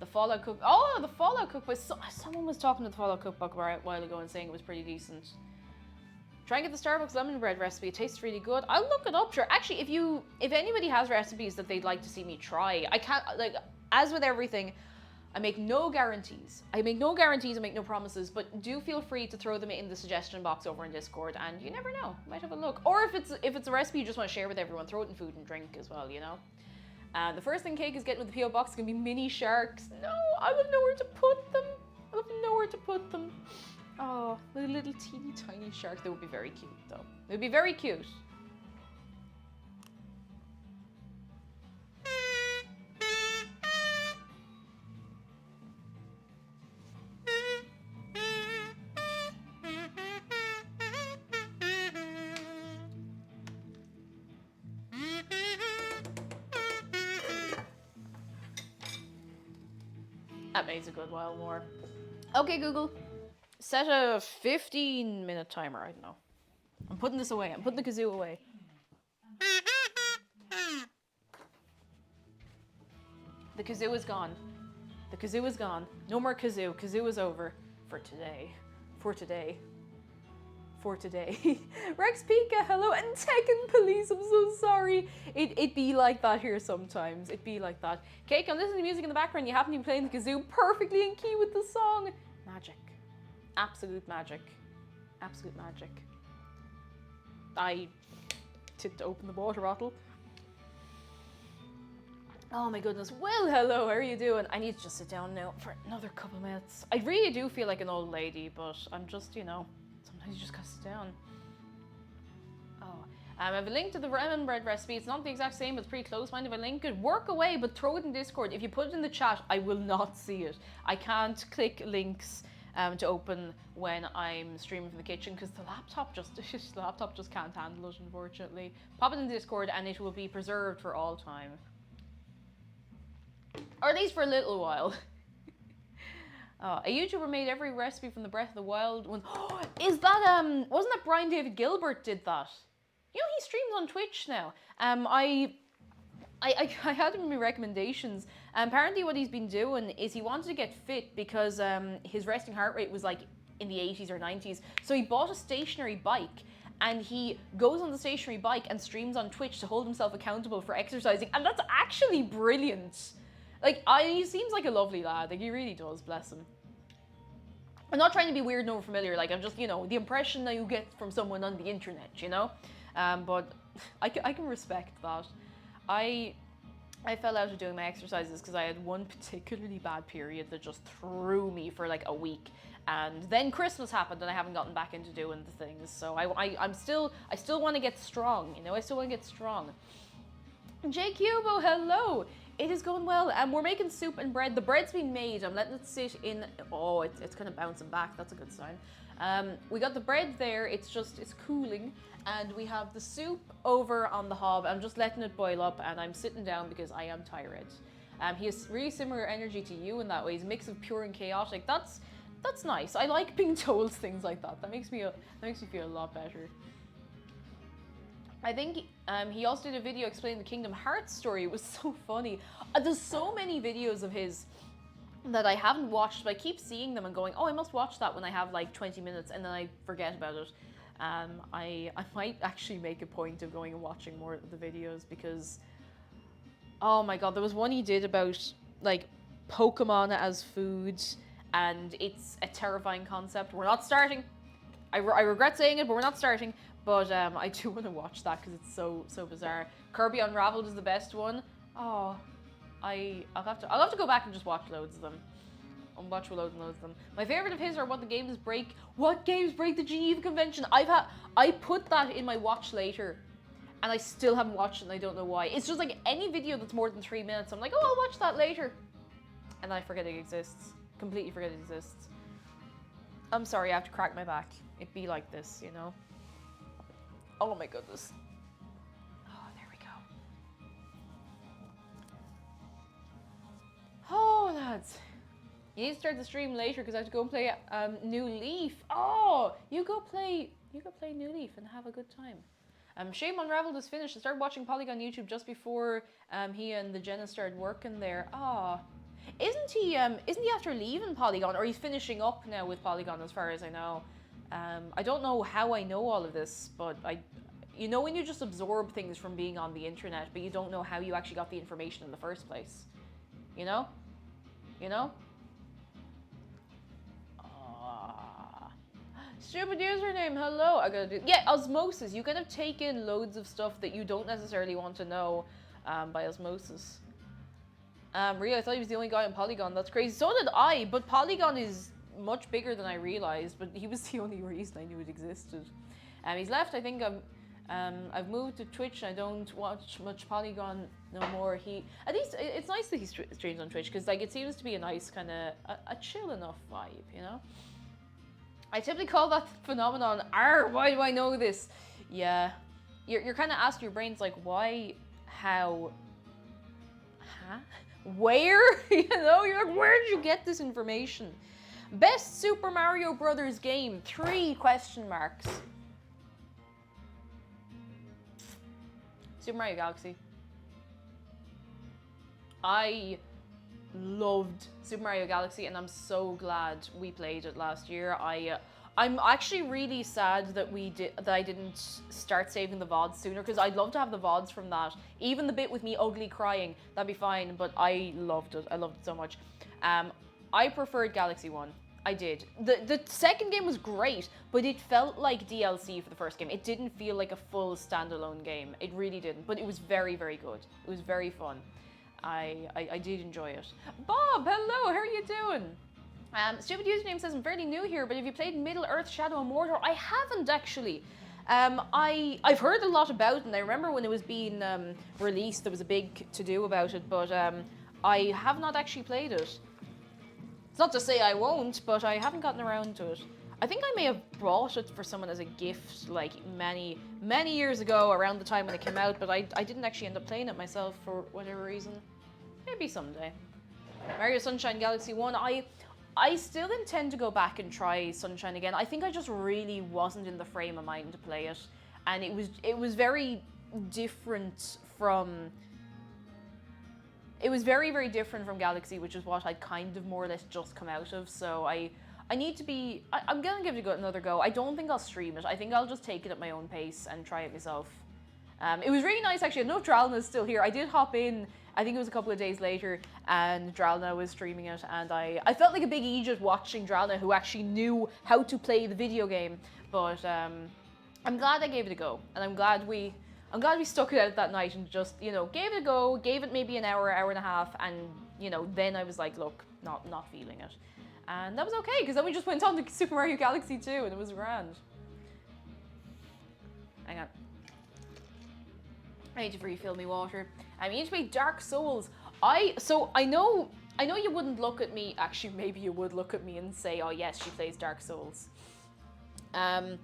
The Fallout Cookbook. Oh, the Fallout Cookbook. Someone was talking to the Fallout Cookbook a while ago and saying it was pretty decent. Try and get the Starbucks lemon bread recipe. It tastes really good. I'll look it up, sure. Actually, if anybody has recipes that they'd like to see me try, I can't, like, as with everything, I make no guarantees. I make no promises, but do feel free to throw them in the suggestion box over in Discord, and you never know, you might have a look. Or if it's a recipe you just want to share with everyone, throw it in food and drink as well, you know? The first thing Cake is getting with the P.O. box is going to be mini sharks. No, I will know where to put them. Oh, the little teeny tiny shark. They would be very cute though. They would be very cute. That makes a good while more. Okay, Google. Set a 15-minute timer. I don't know. I'm putting this away. I'm putting the kazoo away. The kazoo is gone. The kazoo is gone. No more kazoo. Kazoo is over. For today. Rex Pika, hello, and Tekken Police, I'm so sorry. It be like that here sometimes. It be like that. Cake, I'm listening to music in the background. You happen to be playing the kazoo perfectly in key with the song. Magic. Absolute magic. Absolute magic. I tipped to open the water bottle. Oh my goodness. Well, hello, how are you doing? I need to just sit down now for another couple minutes. I really do feel like an old lady, but I'm just, you know, sometimes you just gotta sit down. Oh, I have a link to the lemon bread recipe. It's not the exact same, but it's pretty close. Mind if I link it? Work away, but throw it in Discord. If you put it in the chat, I will not see it. I can't click links to open when I'm streaming from the kitchen because the laptop just can't handle it, unfortunately. Pop it in Discord and it will be preserved for all time. Or at least for a little while. A YouTuber made every recipe from the Breath of the Wild one. Oh, is that, wasn't that Brian David Gilbert did that? You know, he streams on Twitch now. I had him in my recommendations. Apparently what he's been doing is he wanted to get fit because his resting heart rate was like in the 80s or 90s. So he bought a stationary bike and he goes on the stationary bike and streams on Twitch to hold himself accountable for exercising. And that's actually brilliant. Like, he seems like a lovely lad. Like, he really does, bless him. I'm not trying to be weird and overfamiliar. Like, I'm just, you know, the impression that you get from someone on the internet, you know? But I can respect that. I fell out of doing my exercises because I had one particularly bad period that just threw me for like a week. And then Christmas happened and I haven't gotten back into doing the things. So I still want to get strong, you know? I still want to get strong. J Cubo, hello! It is going well. We're making soup and bread. The bread's been made. I'm letting it sit in. Oh, it's kind of bouncing back. That's a good sign. We got the bread there. It's cooling. And we have the soup over on the hob. I'm just letting it boil up and I'm sitting down because I am tired. He has really similar energy to you in that way. He's a mix of pure and chaotic. That's That's nice. I like being told things like that. That makes me feel a lot better. I think he also did a video explaining the Kingdom Hearts story. It was so funny. There's so many videos of his that I haven't watched, but I keep seeing them and going, oh, I must watch that when I have like 20 minutes, and then I forget about it. I might actually make a point of going and watching more of the videos because, oh my god, there was one he did about like Pokemon as food, and it's a terrifying concept. We're not starting. I regret saying it, but we're not starting. But I do want to watch that because it's so bizarre. Kirby Unraveled is the best one. Oh, I'll have to go back and just watch loads of them. I'll watch loads and loads of them. My favorite of his are what games break the Geneva Convention. I put that in my watch later, and I still haven't watched it, and I don't know why. It's just like any video that's more than 3 minutes, I'm like, oh, I'll watch that later, and I forget it exists. Completely forget it exists. I'm sorry, I have to crack my back. It'd be like this, you know. Oh my goodness. Oh, there we go. Oh, lads. You need to start the stream later because I have to go and play New Leaf. Oh, you go play New Leaf and have a good time. Shame Unraveled is finished. I started watching Polygon YouTube just before he and the Jenna started working there. Ah, isn't he after leaving Polygon, or he's finishing up now with Polygon as far as I know? I don't know how I know all of this, but you know when you just absorb things from being on the internet, but you don't know how you actually got the information in the first place. You know? You know? Stupid username, hello. I gotta do, yeah, osmosis. You kind of take in loads of stuff that you don't necessarily want to know by osmosis. Rio, I thought he was the only guy on Polygon. That's crazy. So did I, but Polygon is much bigger than I realized, but he was the only reason I knew it existed. He's left. I think I've moved to Twitch. I don't watch much Polygon no more. At least it's nice that he streams on Twitch because like it seems to be a nice kind of a chill enough vibe, you know. I typically call that phenomenon, why do I know this? Yeah, you're kind of asking your brains like, why, how, huh, where? You know, you're like, where did you get this information? Best Super Mario Brothers game, 3 question marks. Super Mario Galaxy. I loved Super Mario Galaxy, and I'm so glad we played it last year. I'm actually really sad that I didn't start saving the VODs sooner, because I'd love to have the VODs from that. Even the bit with me ugly crying, that'd be fine, but I loved it. I loved it so much. I preferred Galaxy 1. I did. The second game was great, but it felt like DLC for the first game. It didn't feel like a full standalone game. It really didn't, but it was very, very good. It was very fun. I did enjoy it. Bob, hello, how are you doing? Stupid username says I'm fairly new here, but have you played Middle-earth Shadow of Mordor? I haven't actually. I've heard a lot about it, and I remember when it was being released, there was a big to-do about it, but I have not actually played it. It's not to say I won't, but I haven't gotten around to it. I think I may have brought it for someone as a gift like many, many years ago around the time when it came out, but I didn't actually end up playing it myself for whatever reason. Maybe someday. Mario Sunshine Galaxy 1, I still intend to go back and try Sunshine again. I think I just really wasn't in the frame of mind to play it, and it was very different from... It was very, very different from Galaxy, which is what I'd kind of more or less just come out of, so I need to be... I'm gonna give it another go. I don't think I'll stream it. I think I'll just take it at my own pace and try it myself. It was really nice, actually. I don't know if Dralna's still here. I did hop in, I think it was a couple of days later, and Dralna was streaming it, and I felt like a big idiot watching Dralna, who actually knew how to play the video game, but I'm glad I gave it a go, and I'm glad we stuck it out that night and just, you know, gave it a go, gave it maybe an hour, hour and a half, and, you know, then I was like, look, not feeling it. And that was okay, because then we just went on to Super Mario Galaxy 2, and it was grand. Hang on. I need to refill me water. I need to play Dark Souls. I know you wouldn't look at me, actually maybe you would look at me and say, oh yes, she plays Dark Souls. I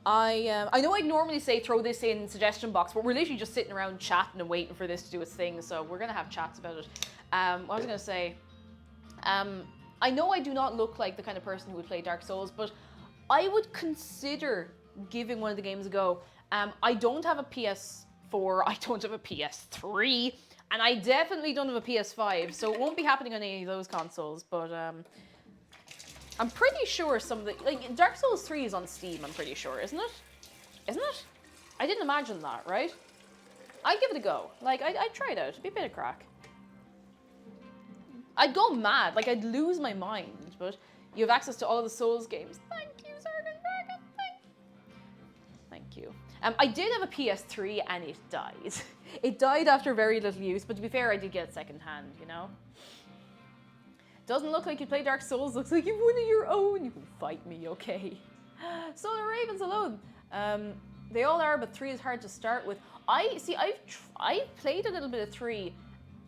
know I'd normally say throw this in suggestion box, but we're literally just sitting around chatting and waiting for this to do its thing, so we're gonna have chats about it. What was I gonna say? I know I do not look like the kind of person who would play Dark Souls, but I would consider giving one of the games a go. I don't have a PS4, I don't have a PS3, and I definitely don't have a PS5, so it won't be happening on any of those consoles, but I'm pretty sure some of the, like, Dark Souls 3 is on Steam, I'm pretty sure, isn't it? Isn't it? I didn't imagine that, right? I'd give it a go. Like, I'd try it out. It'd be a bit of crack. I'd go mad. Like, I'd lose my mind, but you have access to all of the Souls games. Thank you, Sargon Dragon. Thank you. I did have a PS3 and it died. It died after very little use, but to be fair, I did get it secondhand, you know? Doesn't look like you play Dark Souls. Looks like you've one of your own. You can fight me, okay? Solar Ravens alone. They all are, but 3 is hard to start with. I've played a little bit of 3.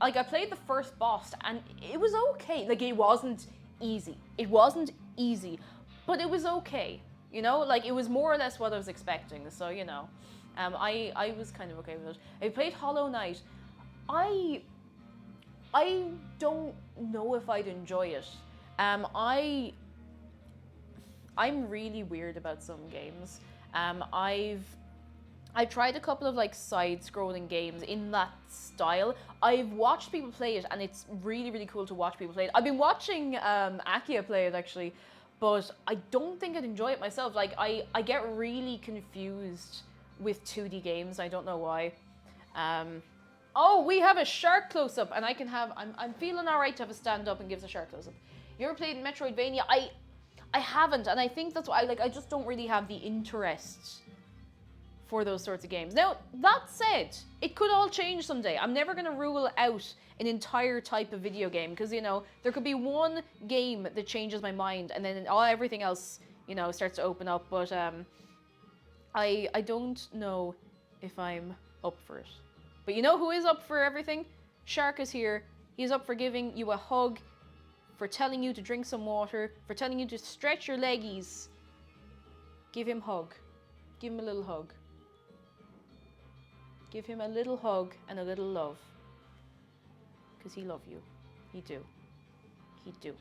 Like, I played the first boss, and it was okay. Like, it wasn't easy. It wasn't easy, but it was okay. You know, like, it was more or less what I was expecting. So, you know, I was kind of okay with it. I played Hollow Knight. I don't know if I'd enjoy it. I'm really weird about some games. I've tried a couple of like side-scrolling games in that style. I've watched people play it, and it's really, really cool to watch people play it. I've been watching Akia play it actually, but I don't think I'd enjoy it myself. Like, I get really confused with 2D games. I don't know why. Oh, we have a shark close-up, and I'm feeling alright to have a stand-up and give us a shark close-up. You ever played Metroidvania? I haven't, and I think that's why I just don't really have the interest for those sorts of games. Now, that said, it could all change someday. I'm never going to rule out an entire type of video game, because, you know, there could be one game that changes my mind, and then everything else, you know, starts to open up, but I don't know if I'm up for it. But you know who is up for everything? Shark is here. He's up for giving you a hug, for telling you to drink some water, for telling you to stretch your leggies. Give him a hug. Give him a little hug. Give him a little hug and a little love. Because he love you. He do. He do.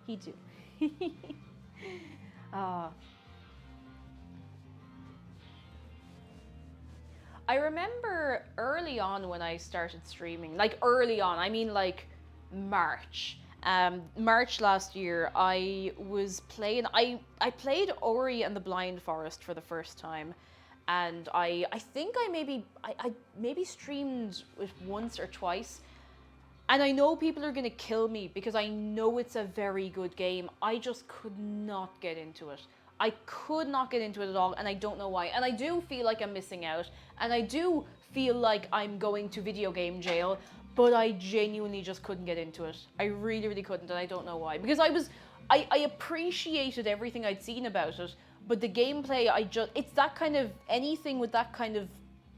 He do. I remember early on when I started streaming, like early on, I mean like March. March last year, I was playing, I played Ori and the Blind Forest for the first time. And I think I maybe streamed it once or twice. And I know people are gonna kill me because I know it's a very good game. I just could not get into it. I could not get into it at all, and I don't know why. And I do feel like I'm missing out, and I do feel like I'm going to video game jail, but I genuinely just couldn't get into it. I really, really couldn't, and I don't know why. Because I appreciated everything I'd seen about it, but the gameplay, it's that kind of, anything with that kind of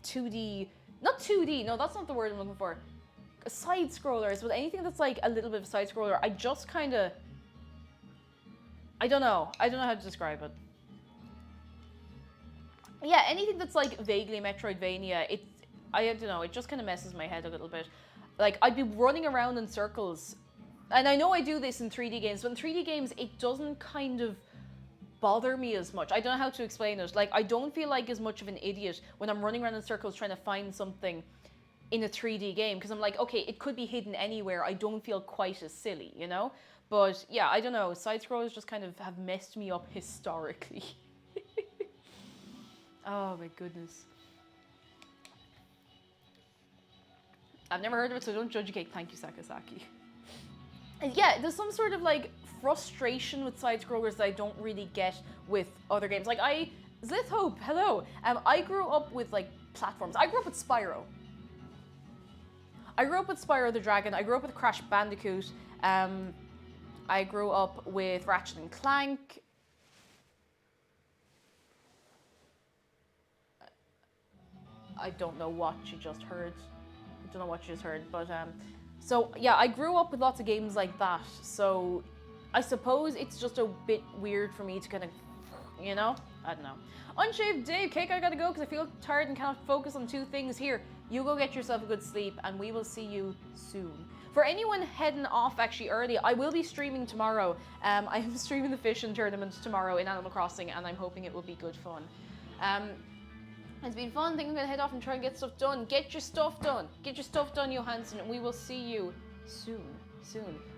2D, not 2D, no, that's not the word I'm looking for. Side-scrollers, but anything that's like a little bit of a side-scroller, I just kind of, I don't know how to describe it. Yeah, anything that's like vaguely Metroidvania, I don't know, it just kind of messes my head a little bit. Like, I'd be running around in circles, and I know I do this in 3D games, but in 3D games, it doesn't kind of bother me as much. I don't know how to explain it. Like, I don't feel like as much of an idiot when I'm running around in circles trying to find something in a 3D game, because I'm like, okay, it could be hidden anywhere. I don't feel quite as silly, you know? But yeah, I don't know, side-scrollers just kind of have messed me up historically. Oh my goodness. I've never heard of it, so don't judge a cake. Thank you, Sakasaki. And yeah, there's some sort of like frustration with side-scrollers that I don't really get with other games. Like Zithhope, hello. I grew up with like platforms. I grew up with Spyro. I grew up with Spyro the Dragon. I grew up with Crash Bandicoot. I grew up with Ratchet and Clank. I don't know what you just heard. I don't know what you just heard, but so yeah, I grew up with lots of games like that. So I suppose it's just a bit weird for me to kind of, I don't know. Unshaved Dave, Cake, I gotta go because I feel tired and cannot focus on two things here. You go get yourself a good sleep, and we will see you soon. For anyone heading off actually early, I will be streaming tomorrow. I am streaming the fishing tournament tomorrow in Animal Crossing, and I'm hoping it will be good fun. It's been fun. I think I'm going to head off and try and get stuff done. Get your stuff done. Get your stuff done, Johansson, and we will see you soon.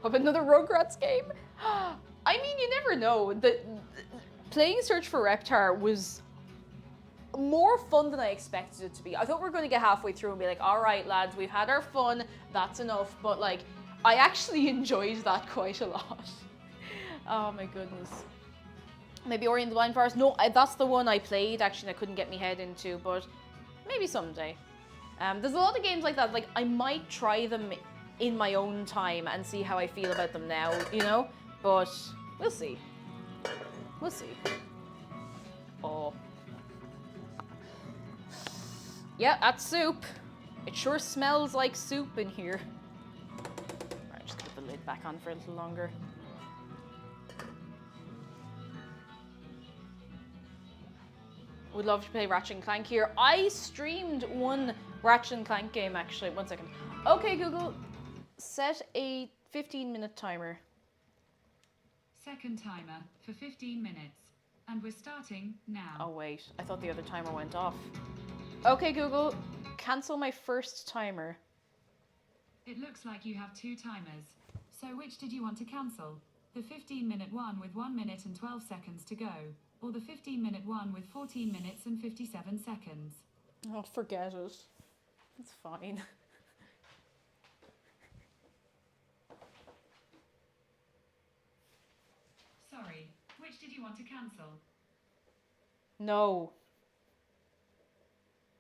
Hope another Rugrats game. I mean, you never know. Playing Search for Reptar was more fun than I expected it to be. I thought we were going to get halfway through and be like, all right, lads, we've had our fun. That's enough. But like, I actually enjoyed that quite a lot. Oh my goodness. Maybe Ori and the Blind Forest. No, that's the one I played. Actually, I couldn't get my head into, but maybe someday. There's a lot of games like that. Like, I might try them in my own time and see how I feel about them now, you know? But we'll see. We'll see. Oh. Yeah, that's soup. It sure smells like soup in here. Alright, just put the lid back on for a little longer. Would love to play Ratchet and Clank here. I streamed one Ratchet and Clank game actually. 1 second. Okay, Google, set a 15-minute timer. Second timer for 15 minutes. And we're starting now. Oh wait, I thought the other timer went off. Okay, Google, cancel my first timer. It looks like you have 2 timers. So which did you want to cancel? The 15-minute one with 1 minute and 12 seconds to go, or the 15-minute one with 14 minutes and 57 seconds? Oh, forget it. It's fine. Sorry, which did you want to cancel? No.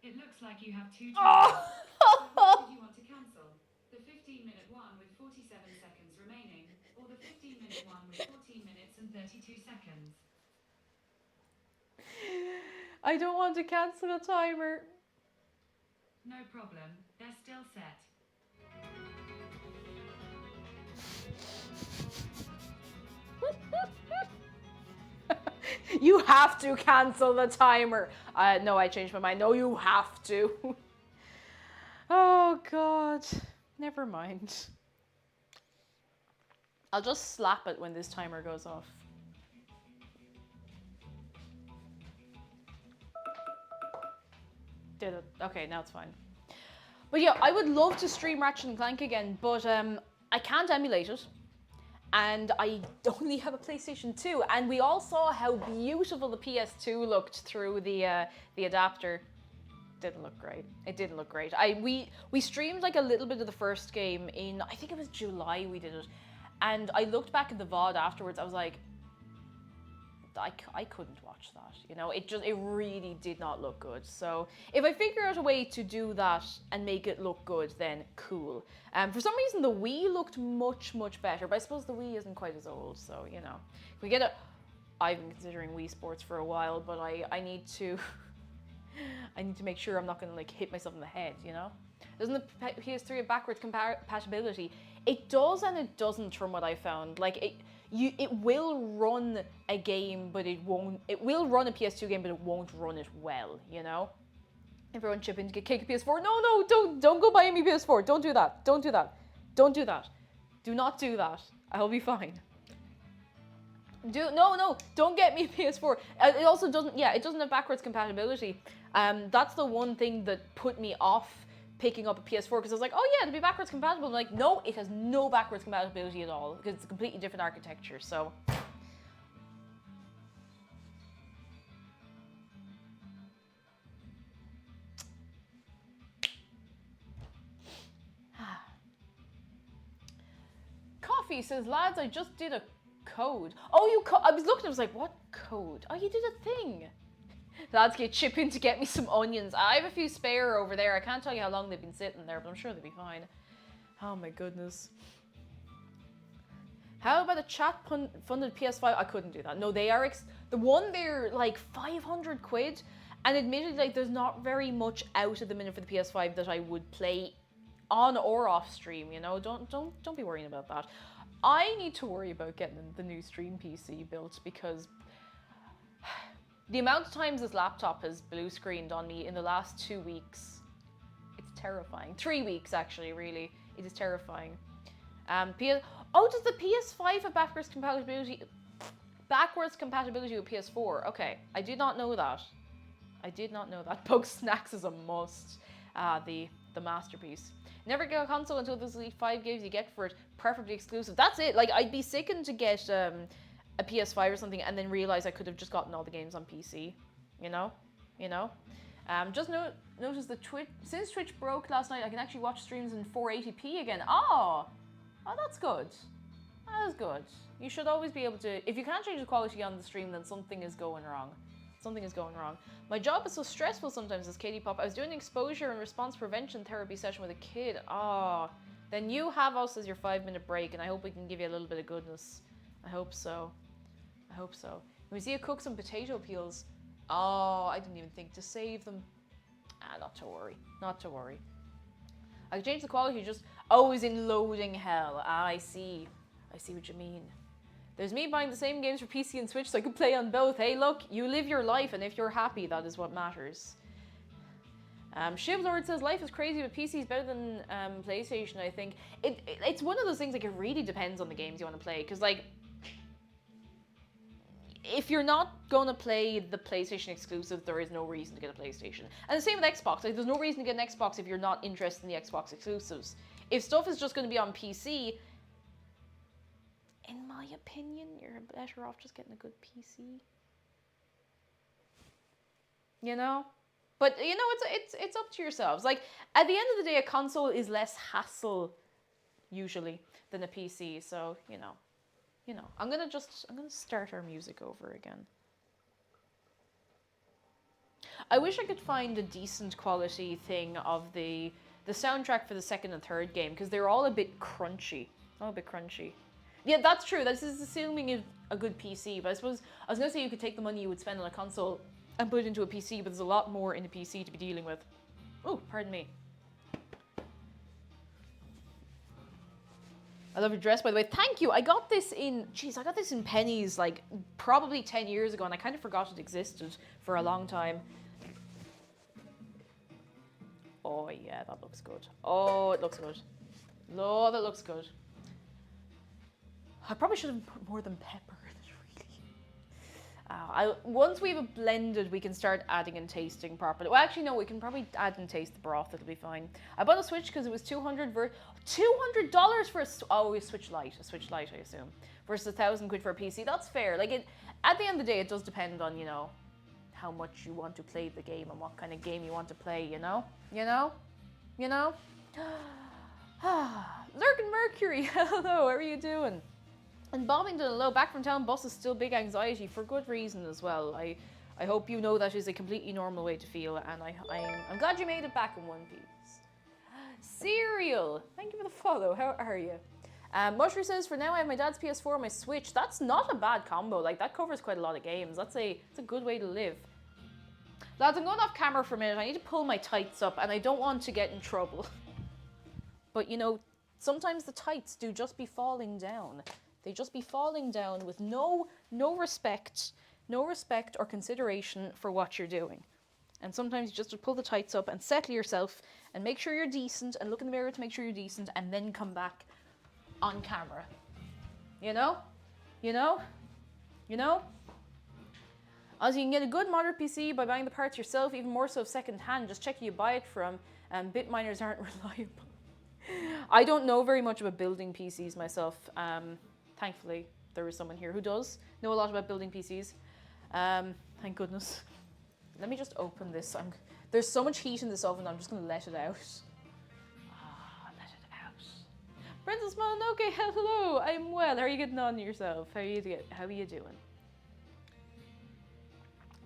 It looks like you have 2 timers. Oh! So which did you want to cancel? The 15-minute one with 47 seconds remaining, or the 15-minute one with 14 minutes and 32 seconds? I don't want to cancel the timer. No problem, they're still set. You have to cancel the timer. No, I changed my mind. No, you have to. Oh, God. Never mind. I'll just slap it when this timer goes off. Did it. Okay, now it's fine. But yeah, I would love to stream Ratchet and Clank again, but I can't emulate it. And I only have a PlayStation 2, and we all saw how beautiful the PS2 looked through the adapter. Didn't look great. It didn't look great. We streamed like a little bit of the first game in, I think it was July we did it, and I looked back at the VOD afterwards. I was like, I couldn't watch that. You know, it really did not look good. So if I figure out a way to do that and make it look good, then cool. For some reason, the Wii looked much, much better, but I suppose the Wii isn't quite as old, so, you know. If we get it, I've been considering Wii Sports for a while, but I need to, I need to make sure I'm not gonna like hit myself in the head, you know? Doesn't the PS3 have backwards compatibility? It does and it doesn't, from what I found. Like, it will run a game, but it won't. It will run a PS2 game, but it won't run it well. You know. Everyone chip in to get Cake PS4. No, don't go buy me PS4. Don't do that. Don't do that. Don't do that. Do not do that. I'll be fine. No, don't get me a PS4. It also doesn't. Yeah, it doesn't have backwards compatibility. That's the one thing that put me off picking up a PS4, because I was like, oh yeah, it'll be backwards compatible. I'm like, no, it has no backwards compatibility at all, because it's a completely different architecture, so. Coffee says, lads, I just did a code. Oh, I was looking, I was like, what code? Oh, you did a thing. Lads, get chip in to get me some onions. I have a few spare over there. I can't tell you how long they've been sitting there, but I'm sure they'll be fine. Oh my goodness. How about a chat-funded PS5? I couldn't do that. No, they are, the one they're like 500 quid. And admittedly, like, there's not very much out at the minute for the PS5 that I would play on or off stream, you know? Don't be worrying about that. I need to worry about getting the new stream PC built, because the amount of times this laptop has blue screened on me in the last 2 weeks, it's terrifying. 3 weeks, actually, really. It is terrifying. Does the PS5 have backwards compatibility? Backwards compatibility with PS4. Okay, I did not know that. I did not know that. Bug Snacks is a must. The masterpiece. Never get a console until there's at least 5 games you get for it, preferably exclusive. That's it. Like, I'd be sickened to get a PS5 or something and then realize I could have just gotten all the games on PC. You know? Just notice the since Twitch broke last night, I can actually watch streams in 480p again. Oh, that's good. That is good. You should always be able to. If you can't change the quality on the stream, then something is going wrong. Something is going wrong. My job is so stressful sometimes as Katie Pop. I was doing an exposure and response prevention therapy session with a kid. Then you have us as your 5-minute break, and I hope we can give you a little bit of goodness. I hope so. Can we see you cook some potato peels? I didn't even think to save them. Not to worry. I can change the quality, just always in loading hell. I see what you mean. There's me buying the same games for PC and Switch so I can play on both. Hey, look, you live your life, and if you're happy, that is what matters. Shivlord says, life is crazy, but PC is better than PlayStation, I think. It's one of those things, like, it really depends on the games you want to play, because, like, if you're not going to play the PlayStation exclusive, there is no reason to get a PlayStation. And the same with Xbox. Like, there's no reason to get an Xbox if you're not interested in the Xbox exclusives. If stuff is just going to be on PC, in my opinion, you're better off just getting a good PC. You know? But, you know, it's up to yourselves. Like, at the end of the day, a console is less hassle, usually, than a PC. So, you know, I'm gonna start our music over again. I wish I could find a decent quality thing of the soundtrack for the second and third game, because they're all a bit crunchy. Yeah, that's true. This is assuming a good PC, but I suppose I was gonna say you could take the money you would spend on a console and put it into a PC, but there's a lot more in a PC to be dealing with. Oh, pardon me. I love your dress, by the way. Thank you. I got this in Pennies, like, probably 10 years ago, and I kind of forgot it existed for a long time. Oh, yeah, that looks good. Oh, it looks good. Oh, that looks good. I probably should have put more than pepper in it, really. Once we have it blended, we can start adding and tasting properly. Well, actually, no, we can probably add and taste the broth. It'll be fine. I bought a Switch because it was $200 for a Switch Lite. A Switch Lite, I assume. Versus £1,000 for a PC. That's fair. Like, at the end of the day, it does depend on, you know, how much you want to play the game and what kind of game you want to play, you know? Lurkin Mercury, hello, how are you doing? And Bobbington, hello, back from town, bus is still big anxiety, for good reason as well. I hope you know that is a completely normal way to feel, and I'm glad you made it back in one piece. Cereal, thank you for the follow, how are you? Mushroom says, for now I have my dad's PS4 and my Switch. That's not a bad combo, like, that covers quite a lot of games. It's a good way to live. Lads, I'm going off camera for a minute. I need to pull my tights up, and I don't want to get in trouble. But, you know, sometimes the tights do just be falling down. They just be falling down with no respect or consideration for what you're doing. And sometimes you just pull the tights up and settle yourself and make sure you're decent and look in the mirror to make sure you're decent and then come back on camera. You know? As you can get a good modern PC by buying the parts yourself, even more so second hand. Just check who you buy it from. Bit miners aren't reliable. I don't know very much about building PCs myself. Thankfully, there is someone here who does know a lot about building PCs. Thank goodness. Let me just open this. There's so much heat in this oven, I'm just going to let it out. Let it out. Princess Mononoke, hello. I'm well. How are you getting on yourself? How are you doing?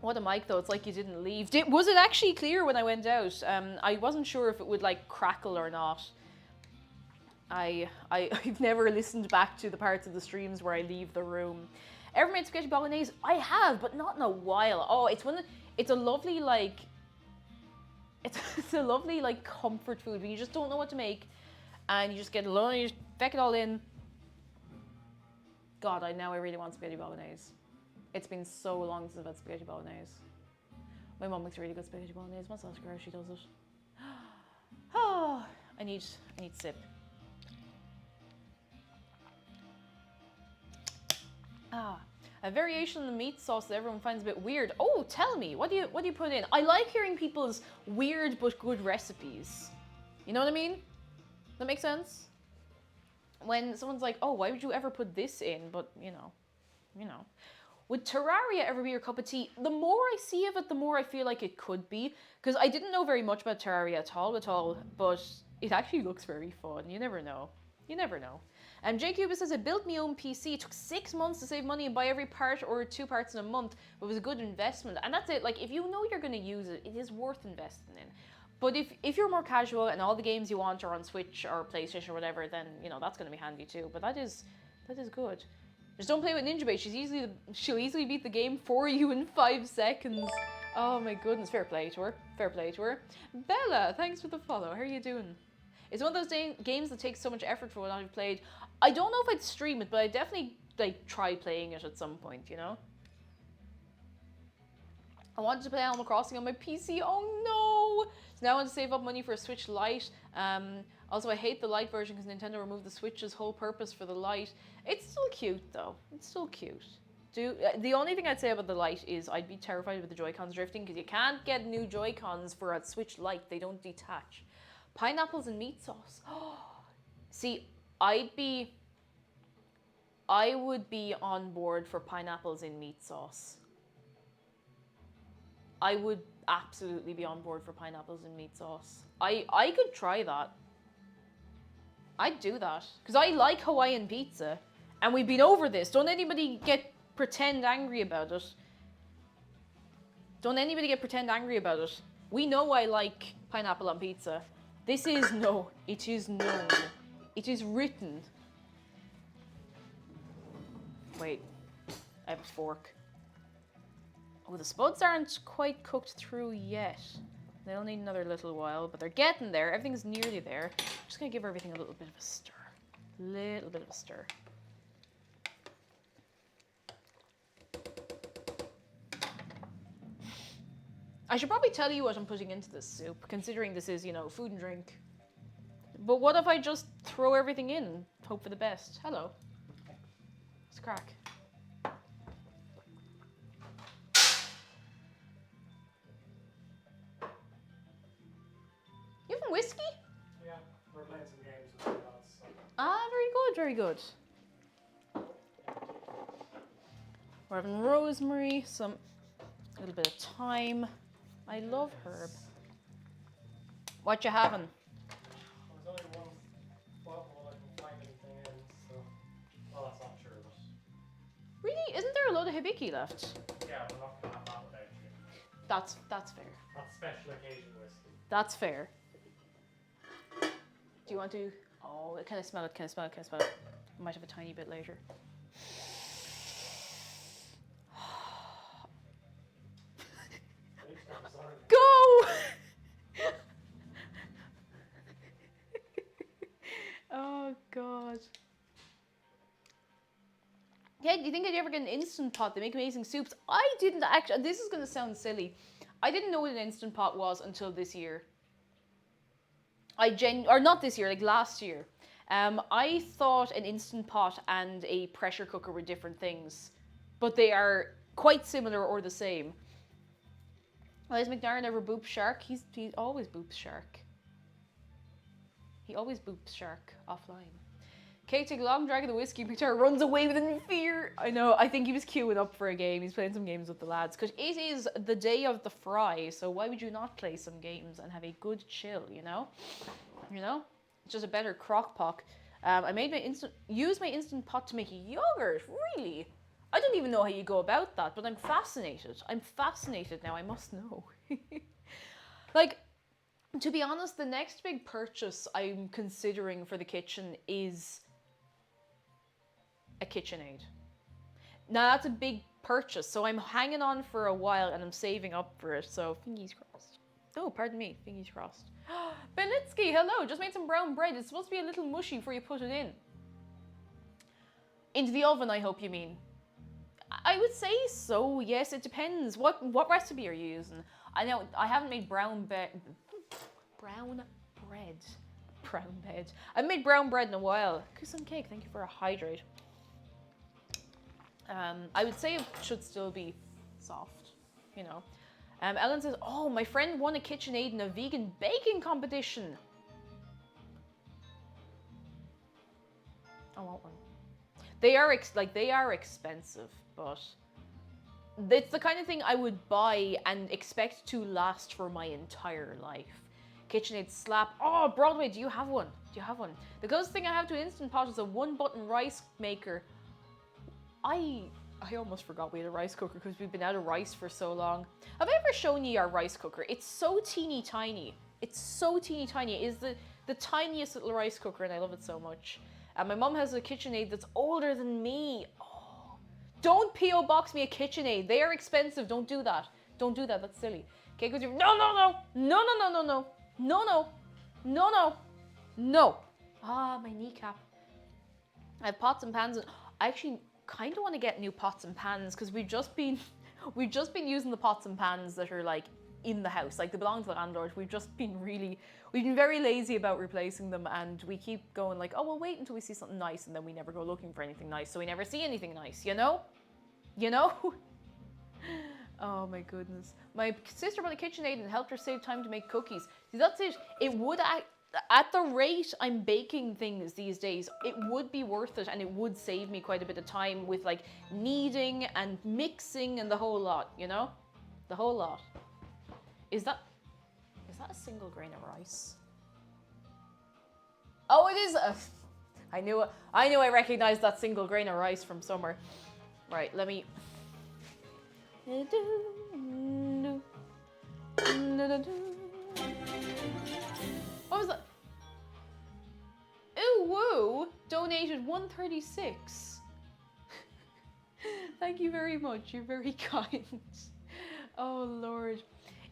What a mic, though. It's like you didn't leave. Was it actually clear when I went out? I wasn't sure if it would, like, crackle or not. I've never listened back to the parts of the streams where I leave the room. Ever made spaghetti bolognese? I have, but not in a while. Oh, it's a lovely, like, it's a lovely, like, comfort food when you just don't know what to make, and you just get alone, you just feck it all in. God, now I really want spaghetti bolognese. It's been so long since I've had spaghetti bolognese. My mom makes really good spaghetti bolognese. Must ask her how she does it. I need sip. Ah, a variation on the meat sauce that everyone finds a bit weird. Oh, tell me, what do you put in? I like hearing people's weird but good recipes. You know what I mean? That makes sense? When someone's like, oh, why would you ever put this in? But, you know. Would Terraria ever be your cup of tea? The more I see of it, the more I feel like it could be. Because I didn't know very much about Terraria at all. But it actually looks very fun. You never know. JCuba says, I built my own PC. It took 6 months to save money and buy every part or 2 parts in a month. But it was a good investment. And that's it. Like, if you know you're going to use it, it is worth investing in. But if you're more casual and all the games you want are on Switch or PlayStation or whatever, then, you know, that's going to be handy too. But that is good. Just don't play with Ninja Bait. She'll easily beat the game for you in 5 seconds. Oh my goodness, fair play to her. Bella, thanks for the follow. How are you doing? It's one of those games that takes so much effort for what I've played. I don't know if I'd stream it, but I'd definitely try playing it at some point, you know? I wanted to play Animal Crossing on my PC. Oh no! So now I want to save up money for a Switch Lite. Also, I hate the Lite version because Nintendo removed the Switch's whole purpose for the Lite. It's still cute though. The only thing I'd say about the Lite is I'd be terrified with the Joy-Cons drifting because you can't get new Joy-Cons for a Switch Lite. They don't detach. Pineapples and meat sauce. See, I would be on board for pineapples in meat sauce. I would absolutely be on board for pineapples in meat sauce. I could try that. I'd do that. Because I like Hawaiian pizza. And we've been over this. Don't anybody pretend angry about it. We know I like pineapple on pizza. It is known. It is written. Wait, I have a fork. Oh, the spuds aren't quite cooked through yet. They'll need another little while, but they're getting there. Everything's nearly there. I'm just gonna give everything a little bit of a stir. I should probably tell you what I'm putting into this soup, considering this is, you know, food and drink. But what if I just throw everything in and hope for the best? Hello. What's the crack? You having whiskey? Yeah, we're playing some games with the lads. So. Ah, very good. We're having rosemary, a little bit of thyme. I love herb. What you having? There's only one bottle I can find anything in, so... Well, that's not true, but... Really? Isn't there a load of hibiki left? Yeah, we're not gonna have that without you. That's fair. That's special occasion whiskey. That's fair. Do you want to... Oh, can I smell it? I might have a tiny bit later. Go! Oh, God. Yeah, do you think I'd ever get an Instant Pot? They make amazing soups. I didn't actually... This is going to sound silly. I didn't know what an Instant Pot was until this year. Or not this year, like last year. I thought an Instant Pot and a pressure cooker were different things. But they are quite similar or the same. Why does McNair never boop Shark? He always boops Shark. He always boops Shark offline. Kate take a long drag of the whiskey. McNair runs away with it in fear. I know, I think he was queuing up for a game. He's playing some games with the lads. Because it is the day of the fry, so why would you not play some games and have a good chill, you know? You know? It's just a better crock pot. I used my Instant Pot to make yogurt. Really? I don't even know how you go about that, but I'm fascinated. I'm fascinated now, I must know. Like, to be honest, the next big purchase I'm considering for the kitchen is a KitchenAid. Now, that's a big purchase, so I'm hanging on for a while and I'm saving up for it, so fingers crossed. Oh, pardon me, fingers crossed. Belitsky, hello, just made some brown bread. It's supposed to be a little mushy before you put it in. Into the oven, I hope you mean. I would say so, yes, it depends. What recipe are you using? I know, I haven't made brown bread. Brown bread. I haven't made brown bread in a while. Kiss and cake, thank you for a hydrate. I would say it should still be soft, you know. Ellen says, oh, my friend won a KitchenAid in a vegan baking competition. I want one. They are expensive, but it's the kind of thing I would buy and expect to last for my entire life. KitchenAid slap. Oh, Broadway, do you have one? Do you have one? The closest thing I have to Instant Pot is a one-button rice maker. I almost forgot we had a rice cooker because we've been out of rice for so long. Have I ever shown you our rice cooker? It's so teeny tiny. It's so teeny tiny. It is the tiniest little rice cooker and I love it so much. And my mum has a KitchenAid that's older than me. Oh, don't P.O. box me a KitchenAid. They are expensive. Don't do that. Don't do that. That's silly. Cake with your... No, no, no. No, no, no, no, no. No, no. No, no. No. Ah, my kneecap. I have pots and pans. And I actually kind of want to get new pots and pans because we've just been using the pots and pans that are like in the house, like they belong to the landlord. We've been very lazy about replacing them, and we keep going like, oh, we'll wait until we see something nice, and then we never go looking for anything nice, so we never see anything nice, you know? You know? Oh my goodness. My sister bought a KitchenAid and helped her save time to make cookies. See, that's it. It would, at the rate I'm baking things these days, it would be worth it, and it would save me quite a bit of time with like kneading and mixing and the whole lot, you know? The whole lot. Is that a single grain of rice? Oh, it is. I knew I recognized that single grain of rice from somewhere. Right, let me. What was that? Ooh, woo! Donated 136. Thank you very much. You're very kind. Oh Lord.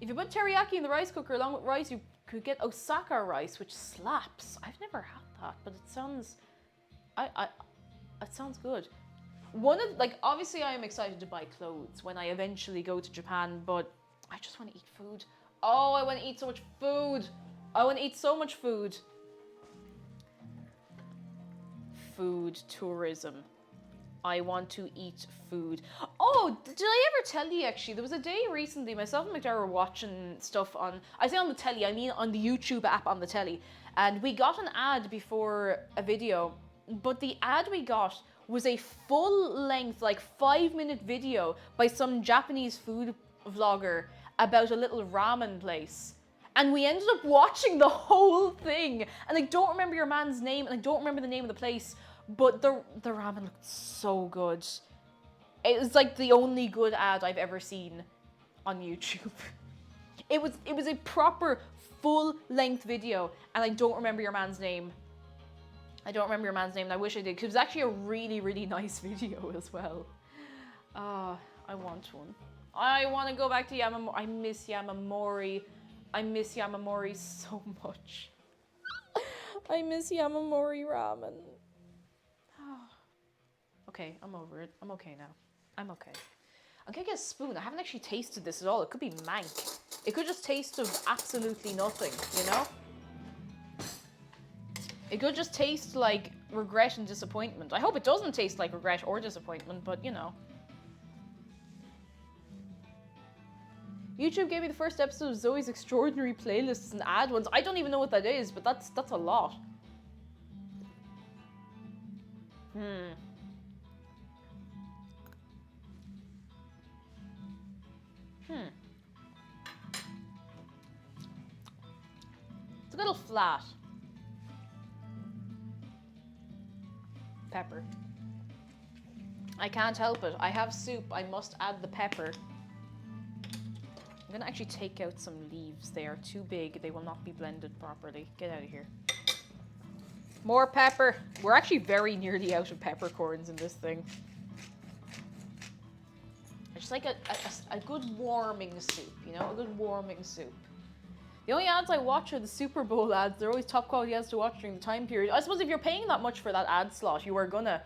If you put teriyaki in the rice cooker along with rice, you could get Osaka rice, which slaps. I've never had that, but it sounds, it sounds good. Obviously I am excited to buy clothes when I eventually go to Japan, but I just want to eat food. Oh, I want to eat so much food. I want to eat so much food. Food tourism. I want to eat food. Oh, did I ever tell you actually? There was a day recently, myself and McDara were watching stuff on, I say on the telly, I mean on the YouTube app on the telly. And we got an ad before a video, but the ad we got was a full length, like 5-minute video by some Japanese food vlogger about a little ramen place. And we ended up watching the whole thing. And I don't remember your man's name, and I don't remember the name of the place, but the ramen looked so good. It was like the only good ad I've ever seen on YouTube. It was a proper full-length video, and I don't remember your man's name. I don't remember your man's name, and I wish I did, because it was actually a really, really nice video as well. Ah, I want one. I want to go back to Yamamori. I miss Yamamori. I miss Yamamori so much. I miss Yamamori ramen. Okay, I'm over it. I'm okay now. I'm okay. I'm gonna get a spoon. I haven't actually tasted this at all. It could be mank. It could just taste of absolutely nothing, you know? It could just taste like regret and disappointment. I hope it doesn't taste like regret or disappointment, but you know. YouTube gave me the first episode of Zoe's Extraordinary Playlists and ad ones. I don't even know what that is, but that's a lot. It's a little flat. Pepper. I can't help it. I have soup. I must add the pepper. I'm gonna actually take out some leaves. They are too big. They will not be blended properly. Get out of here. More pepper. We're actually very nearly out of peppercorns in this thing. Just like a good warming soup, you know? A good warming soup. The only ads I watch are the Super Bowl ads. They're always top quality ads to watch during the time period. I suppose if you're paying that much for that ad slot, you're gonna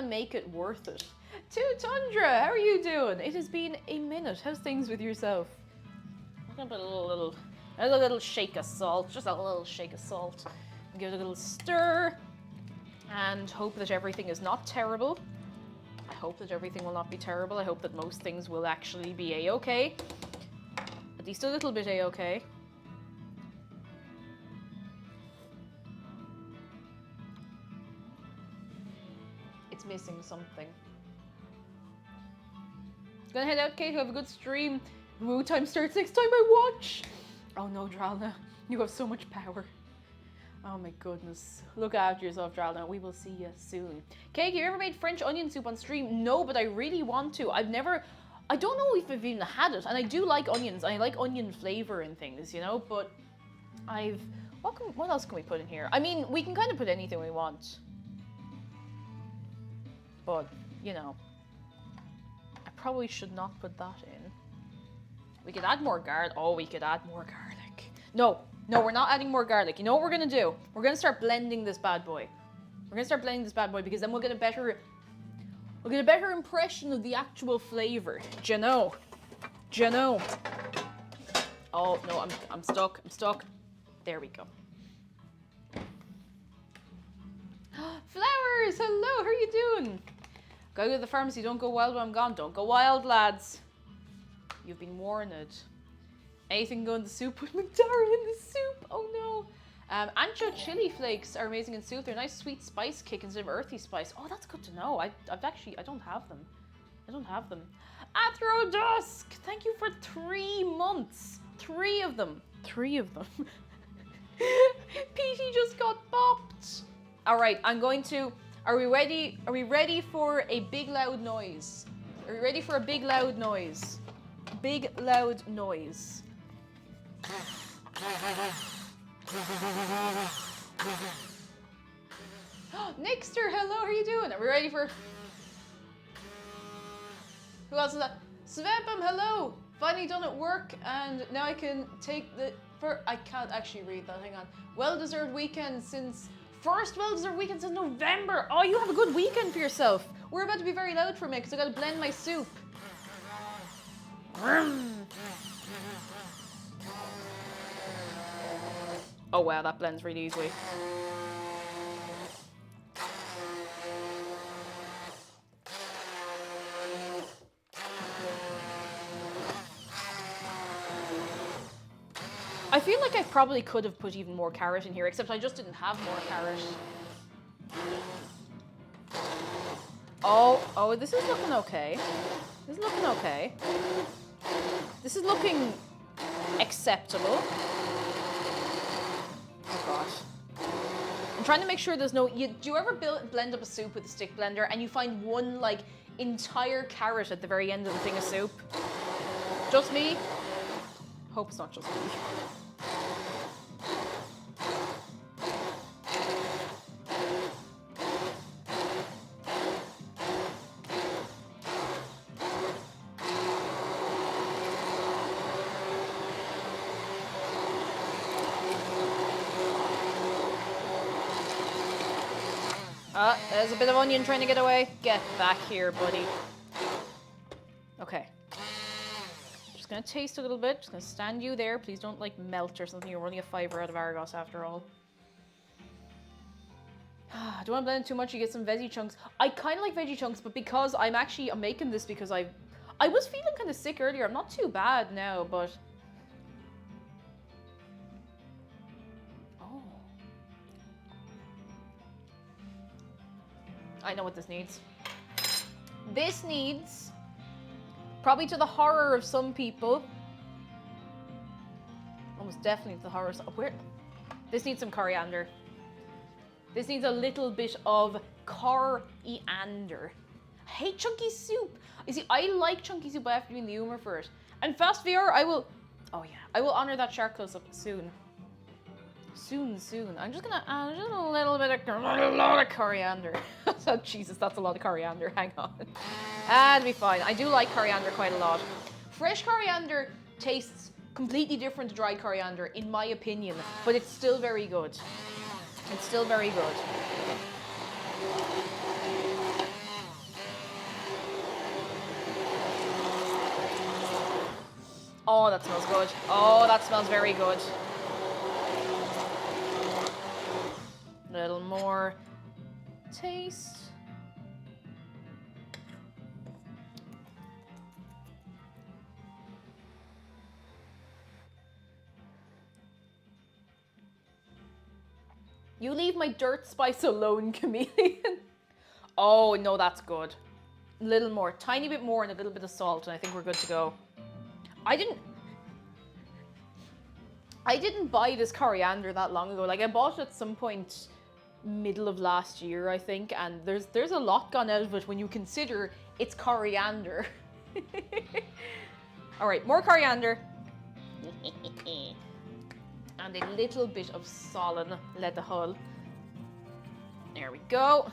make it worth it. Tundra, how are you doing? It has been a minute. How's things with yourself? I'm gonna put a A little shake of salt, just a little shake of salt. Give it a little stir, and hope that everything is not terrible. I hope that everything will not be terrible. I hope that most things will actually be a-okay. At least a little bit a-okay. It's missing something. Gonna head out, Kate. Have a good stream. Woo time starts next time I watch. Oh no, Dralna. You have so much power. Oh my goodness. Look after yourself, Dralna. We will see you soon. Kate, you ever made French onion soup on stream? No, but I really want to. I don't know if I've even had it. And I do like onions. I like onion flavor and things, you know? But what else can we put in here? I mean, we can kind of put anything we want. But, you know. I probably should not put that in. We could add more garlic. Oh, we could add more garlic. No, we're not adding more garlic. You know what we're gonna do? We're gonna start blending this bad boy. We're gonna start blending this bad boy because then we'll get a better impression of the actual flavor. Do you know? Oh no, I'm stuck. There we go. Flowers, hello, how are you doing? Go to the pharmacy, don't go wild when I'm gone. Don't go wild, lads. You've been warned. Anything go in the soup with Madara in the soup? Oh no. Ancho chili flakes are amazing in soup. They're a nice sweet spice kick instead of earthy spice. Oh, that's good to know. I don't have them. Athrodusk, thank you for 3 months. 3 of them. Petey just got bopped. All right, are we ready for a big loud noise? Are we ready for a big loud noise? Big loud noise. Nixter, hello, how are you doing? Are we ready for... Who else is that? Sveppam, hello! Finally done at work, and now I can take the... I can't actually read that, hang on. Well-deserved weekend since... First well-deserved weekend since November! Oh, you have a good weekend for yourself! We're about to be very loud for me, because I gotta blend my soup. Oh wow, that blends really easily. I feel like I probably could have put even more carrot in here, except I just didn't have more carrot. Oh, this is looking okay. This is looking acceptable. Oh gosh. I'm trying to make sure there's no... do you ever blend up a soup with a stick blender and you find one, like, entire carrot at the very end of the thing of soup? Just me? Hope it's not just me. There's a bit of onion trying to get away. Get back here, buddy. Okay. Just gonna taste a little bit. Just gonna stand you there. Please don't, like, melt or something. You're only a 5 out of Argos after all. Don't want to blend it too much. You get some veggie chunks. I kind of like veggie chunks, but because I'm making this because I was feeling kind of sick earlier. I'm not too bad now, but... I know what this needs. This needs, probably to the horror of some people, almost definitely to the horror of this needs some coriander. This needs a little bit of coriander. I hate chunky soup. You see, I like chunky soup, but I have to be in the humor for it. And Fast VR, I will honor that shark close-up soon. Soon. I'm just gonna add just a little bit of a lot of coriander. Oh, Jesus, that's a lot of coriander. Hang on. That'll be fine. I do like coriander quite a lot. Fresh coriander tastes completely different to dried coriander, in my opinion, but it's still very good. It's still very good. Oh, that smells good. Oh, that smells very good. A little more taste. You leave my dirt spice alone, chameleon. Oh, no, that's good. A little more, tiny bit more, and a little bit of salt, and I think we're good to go. I didn't buy this coriander that long ago. Like, I bought it at some point middle of last year, I think, and there's a lot gone out of it when you consider it's coriander. All right, more coriander. And a little bit of solid leather hull. There we go.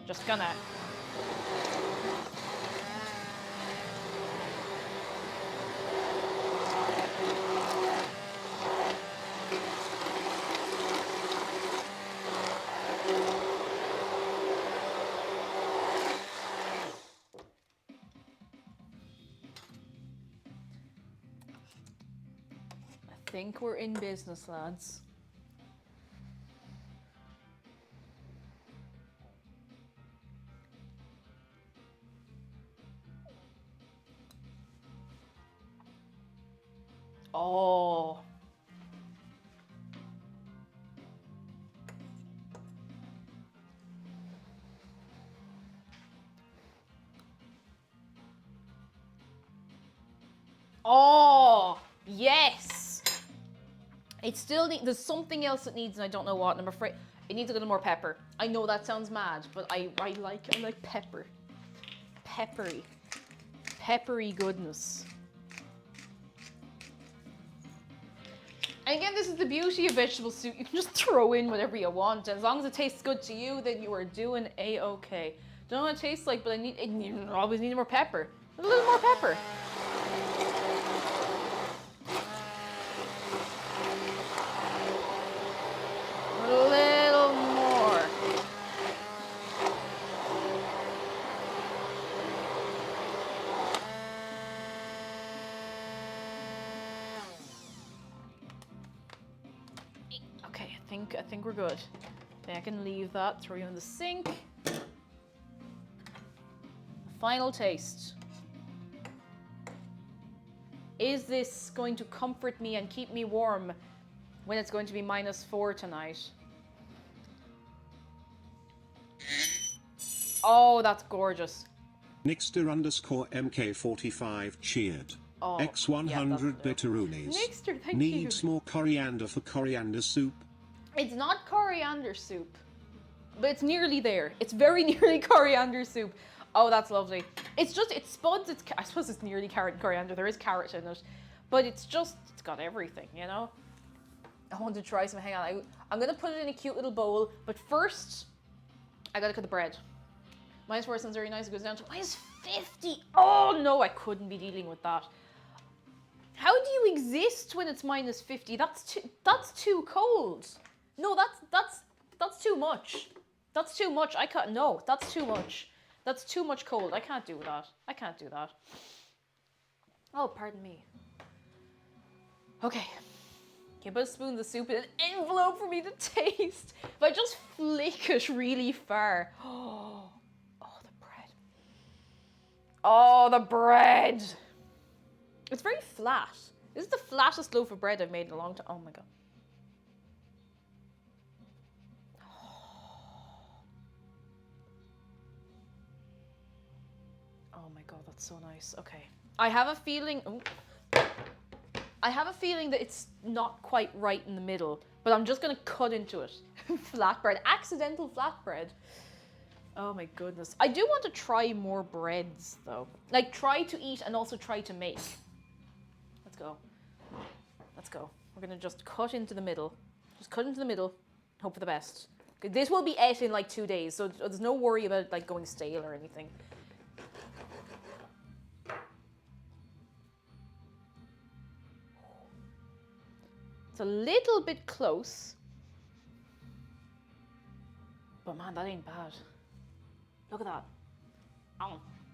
Just gonna... I think we're in business, lads. Oh. Oh, yes. It still needs, there's something else it needs and I don't know what, and I'm afraid it needs a little more pepper. I know that sounds mad, but I like pepper. Peppery goodness. And again, this is the beauty of vegetable soup. You can just throw in whatever you want. And as long as it tastes good to you, then you are doing A-okay. Don't know what it tastes like, but I always need more pepper. A little more pepper. A little more. Okay, I think we're good. Okay, I can leave that, throw you in the sink. Final taste. Is this going to comfort me and keep me warm when it's going to be -4 tonight? Oh, that's gorgeous. Nixter_MK45 cheered. Oh, X100 bitteroonies. Nixter, thank Needs you. more coriander for coriander soup. It's not coriander soup, but it's nearly there. It's very nearly coriander soup. Oh, that's lovely. It's just, it spuds, I suppose it's nearly carrot and coriander. There is carrot in it, but it's got everything, you know? I want to try some, hang on. I'm gonna put it in a cute little bowl, but first, I gotta cut the bread. -4 sounds very nice. It goes down to -50. Oh no, I couldn't be dealing with that. How do you exist when it's -50? That's too cold. No, that's too much. That's too much. I can't. No, that's too much. That's too much cold. I can't do that. I can't do that. Oh, pardon me. Okay. Can you put a spoon of the soup in an envelope for me to taste? If I just flick it really far. Oh, the bread. Oh, the bread. It's very flat. This is the flattest loaf of bread I've made in a long time. Oh my god. Oh my god, that's so nice. Okay. I have a feeling that it's not quite right in the middle, but I'm just gonna cut into it. Flatbread. Accidental flatbread. Oh my goodness. I do want to try more breads though. Like try to eat and also try to make. Let's go. Let's go. We're gonna just cut into the middle. Just cut into the middle. Hope for the best. This will be ate in like 2 days, so there's no worry about it, like going stale or anything. It's a little bit close. But man, that ain't bad. Look at that.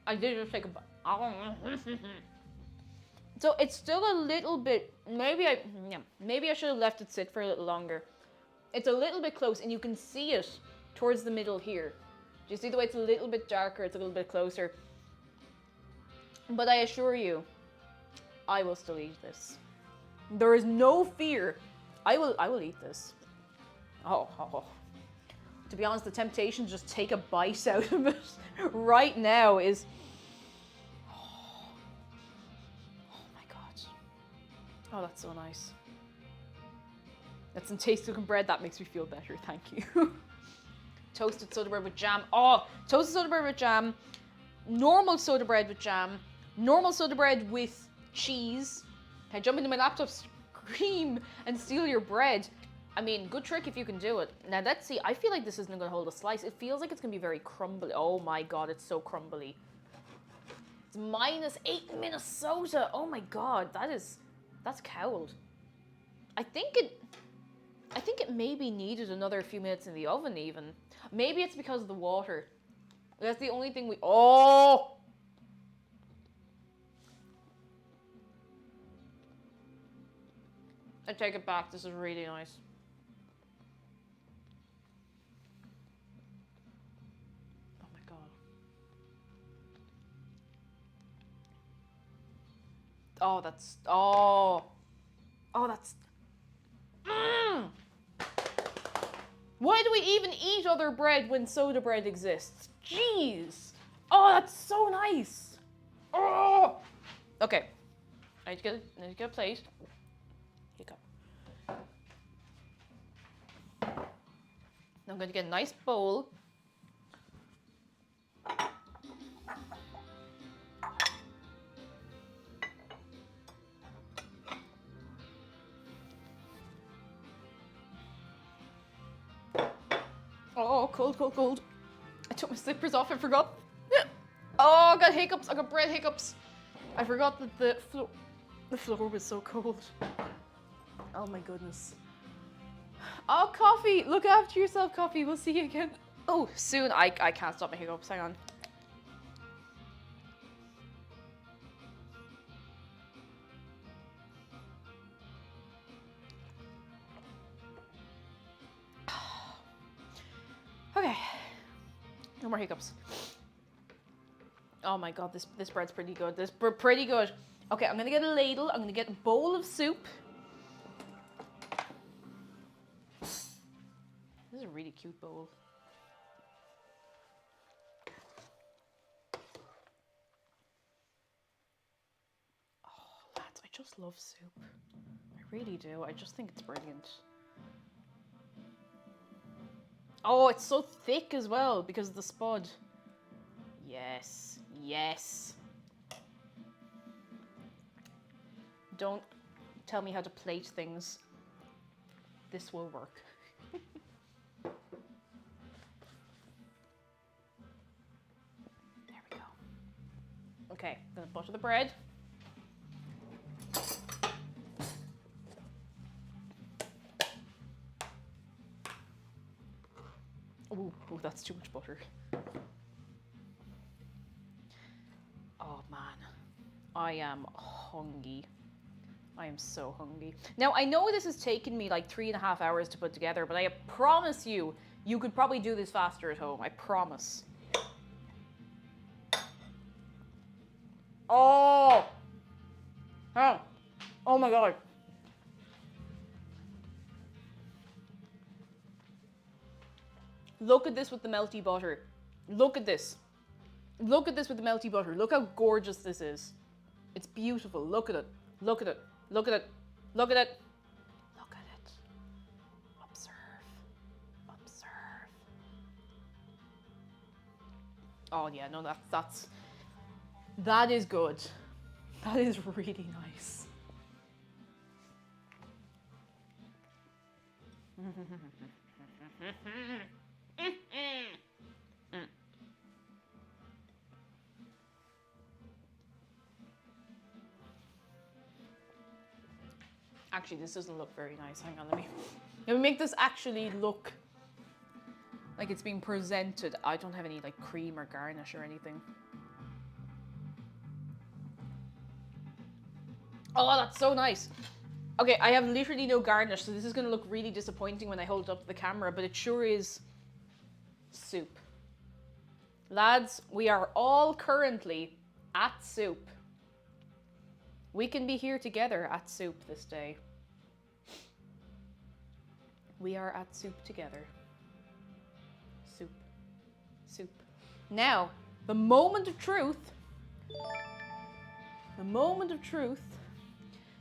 I did just take a bite. So it's still a little bit, maybe I should have left it sit for a little longer. It's a little bit close and you can see it towards the middle here. Do you see the way it's a little bit darker? It's a little bit closer. But I assure you, I will still eat this. There is no fear. I will eat this. Oh. To be honest, the temptation to just take a bite out of it right now is... Oh my God. Oh, that's so nice. That's some tasty looking bread. That makes me feel better. Thank you. Toasted soda bread with jam. Oh, toasted soda bread with jam. Normal soda bread with jam. Normal soda bread with cheese. Can I jump into my laptop scream and steal your bread? I mean, good trick if you can do it. Now let's see. I feel like this isn't going to hold a slice. It feels like it's going to be very crumbly. Oh my God, it's so crumbly. It's -8 in Minnesota. Oh my God, that's cold. I think it maybe needed another few minutes in the oven even. Maybe it's because of the water. That's the only thing oh! I take it back. This is really nice. Oh my God. Oh, that's... Oh, that's... Why do we even eat other bread when soda bread exists? Jeez. Oh, that's so nice. Oh. Okay. I need to get a plate. Hiccup. I'm going to get a nice bowl. Oh, cold. I took my slippers off, I forgot. Oh, I got hiccups, I got bread hiccups. I forgot that the floor was so cold. Oh my goodness. Oh, coffee, look after yourself, coffee, we'll see you again. Oh, soon, I can't stop my hiccups, hang on. Okay, no more hiccups. Oh my God, this bread's pretty good. Pretty good. Okay, I'm gonna get a ladle. I'm gonna get a bowl of soup. This is a really cute bowl. Oh, lads, I just love soup. I really do. I just think it's brilliant. Oh, it's so thick as well because of the spud. Yes, yes. Don't tell me how to plate things. This will work. There we go. Okay, I'm gonna butter the bread. Ooh, that's too much butter. Oh man, I am hungry. I am so hungry. Now, I know this has taken me like 3.5 hours to put together, but I promise you, you could probably do this faster at home. I promise. Oh! Oh my God. Look at this with the melty butter. Look at this. Look at this with the melty butter. Look how gorgeous this is. It's beautiful. Look at it. Look at it. Look at it. Look at it. Look at it. Observe. Observe. Oh yeah, no, that is good. That is really nice. Actually, this doesn't look very nice. Hang on, let me make this actually look like it's being presented. I don't have any like cream or garnish or anything. Oh, that's so nice. Okay, I have literally no garnish, so this is going to look really disappointing when I hold it up to the camera, but it sure is soup. Lads, we are all currently at soup. We can be here together at soup this day. We are at soup together. Soup. Soup. Now, the moment of truth. The moment of truth.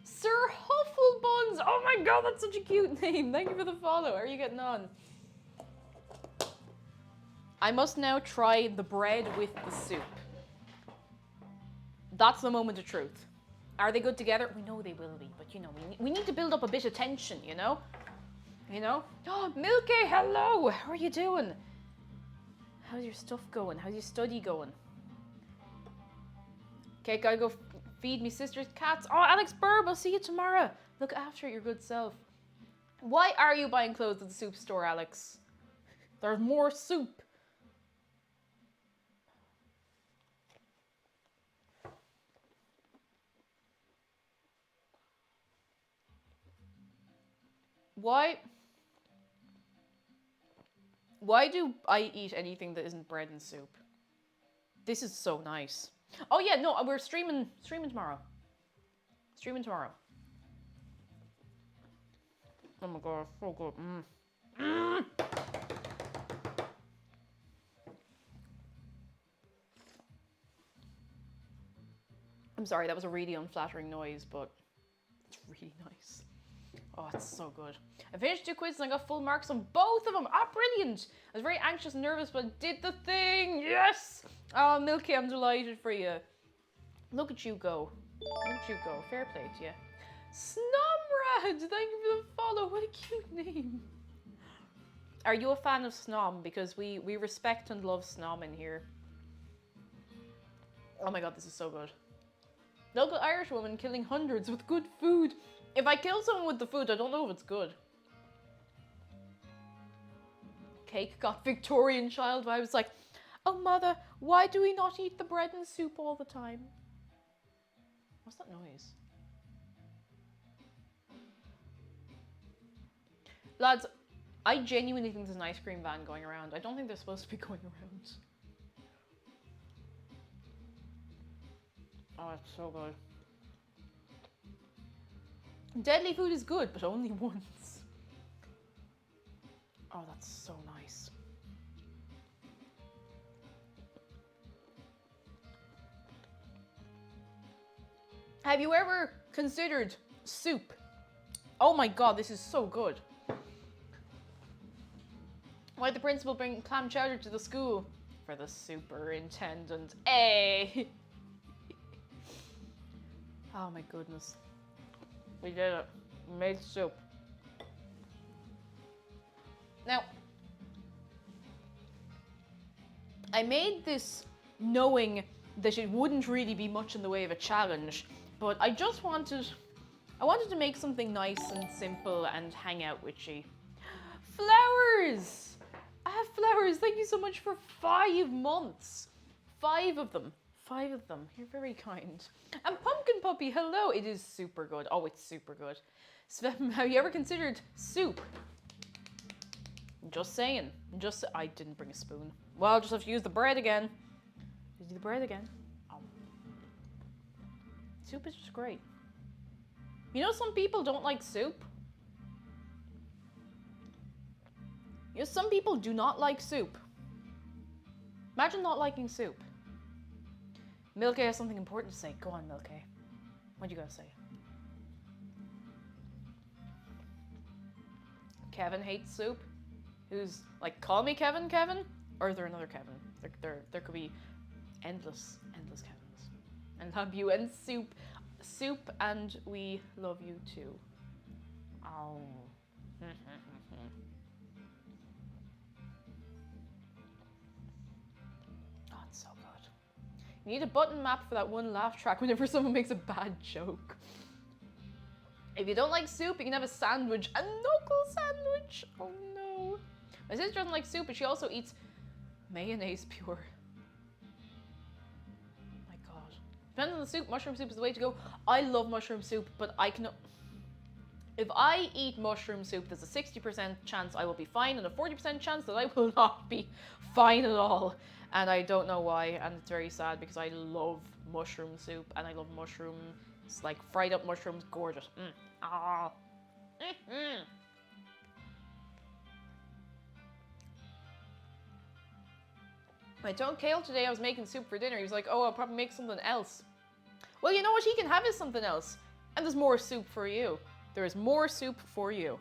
Sir Hufflebuns! Oh my god, that's such a cute name. Thank you for the follow. How are you getting on? I must now try the bread with the soup. That's the moment of truth. Are they good together? We know they will be, but you know, we need to build up a bit of tension, you know? You know? Oh, Milky, hello! How are you doing? How's your stuff going? How's your study going? Okay, gotta go feed me sister's cats. Oh, Alex Burb, I'll see you tomorrow. Look after your good self. Why are you buying clothes at the soup store, Alex? There's more soup. Why do I eat anything that isn't bread and soup? This is so nice. Oh yeah, no, we're streaming tomorrow. Streaming tomorrow. Oh my god, so good. I'm sorry, that was a really unflattering noise, but it's really nice. Oh, it's so good. I finished 2 quizzes and I got full marks on both of them. Ah, brilliant! I was very anxious and nervous, but I did the thing. Yes! Oh, Milky, I'm delighted for you. Look at you go. Look at you go. Fair play to you. Snomrad! Thank you for the follow. What a cute name. Are you a fan of Snom? Because we respect and love Snom in here. Oh my god, this is so good. Local Irish woman killing hundreds with good food. If I kill someone with the food, I don't know if it's good. Cake got Victorian child vibes like, oh mother, why do we not eat the bread and soup all the time? What's that noise? Lads, I genuinely think there's an ice cream van going around. I don't think they're supposed to be going around. Oh, it's so good. Deadly food is good, but only once. Oh, that's so nice. Have you ever considered soup? Oh my god, this is so good. Why did the principal bring clam chowder to the school? For the superintendent. Hey! Oh my goodness. We did it. We made soup. Now, I made this knowing that it wouldn't really be much in the way of a challenge, but I wanted to make something nice and simple and hang out with you. Flowers! I have flowers. Thank you so much for 5 months. 5 of them. 5 of them. You're very kind. And Pumpkin Puppy, hello. It is super good. Oh, it's super good. Svem, have you ever considered soup? Just saying. I didn't bring a spoon. Well, I'll just have to use the bread again. Use the bread again. Oh. Soup is just great. You know some people don't like soup? You know some people do not like soup. Imagine not liking soup. Milky has something important to say. Go on, Milky. What you gotta say? Kevin hates soup. Who's like, call me Kevin? Or is there another Kevin? There could be endless Kevins. And love you and soup, and we love you too. Oh. Oh, it's so good. You need a button map for that one laugh track whenever someone makes a bad joke. If you don't like soup, you can have a sandwich. A knuckle sandwich! Oh no. My sister doesn't like soup, but she also eats mayonnaise pure. Oh my god. Depends on the soup. Mushroom soup is the way to go. I love mushroom soup, but I can... If I eat mushroom soup, there's a 60% chance I will be fine and a 40% chance that I will not be fine at all. And I don't know why, and it's very sad because I love mushroom soup and I love mushrooms, like fried up mushrooms, gorgeous. Ah. I told Kale today I was making soup for dinner. He was like, oh, I'll probably make something else. Well, you know what? He can have is something else. And there's more soup for you. There is more soup for you.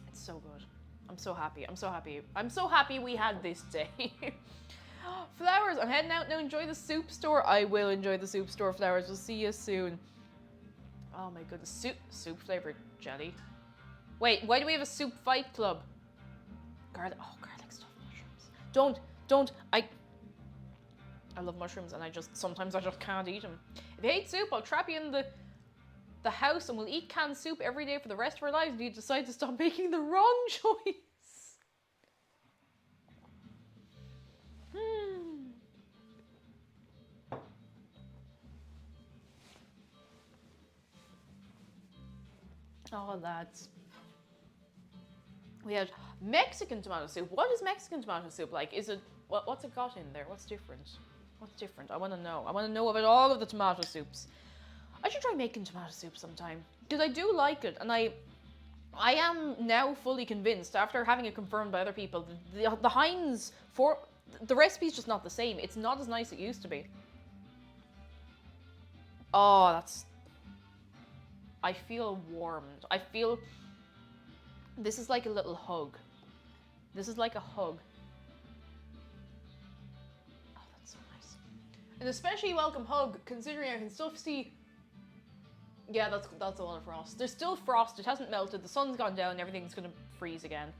It's so good. I'm so happy. I'm so happy. I'm so happy we had this day. Flowers. I'm heading out now. Enjoy the soup store. I will enjoy the soup store, Flowers. We'll see you soon. Oh my goodness. Soup flavored jelly. Wait, why do we have a soup fight club? Garlic. Oh, garlic stuffed mushrooms. Don't. I love mushrooms and sometimes I just can't eat them. If you hate soup, I'll trap you in the house and we'll eat canned soup every day for the rest of our lives and you decide to stop making the wrong choice. Oh, lads. We had Mexican tomato soup. What is Mexican tomato soup like? Is it... What's it got in there? What's different? What's different? I want to know. I want to know about all of the tomato soups. I should try making tomato soup sometime. Because I do like it. And I am now fully convinced, after having it confirmed by other people, the Heinz... The recipe's just not the same. It's not as nice as it used to be. Oh, that's... I feel warmed. I feel... This is like a little hug. This is like a hug. Oh, that's so nice. An especially welcome hug, considering I can still see... Yeah, that's a lot of frost. There's still frost, it hasn't melted, the sun's gone down, everything's gonna freeze again.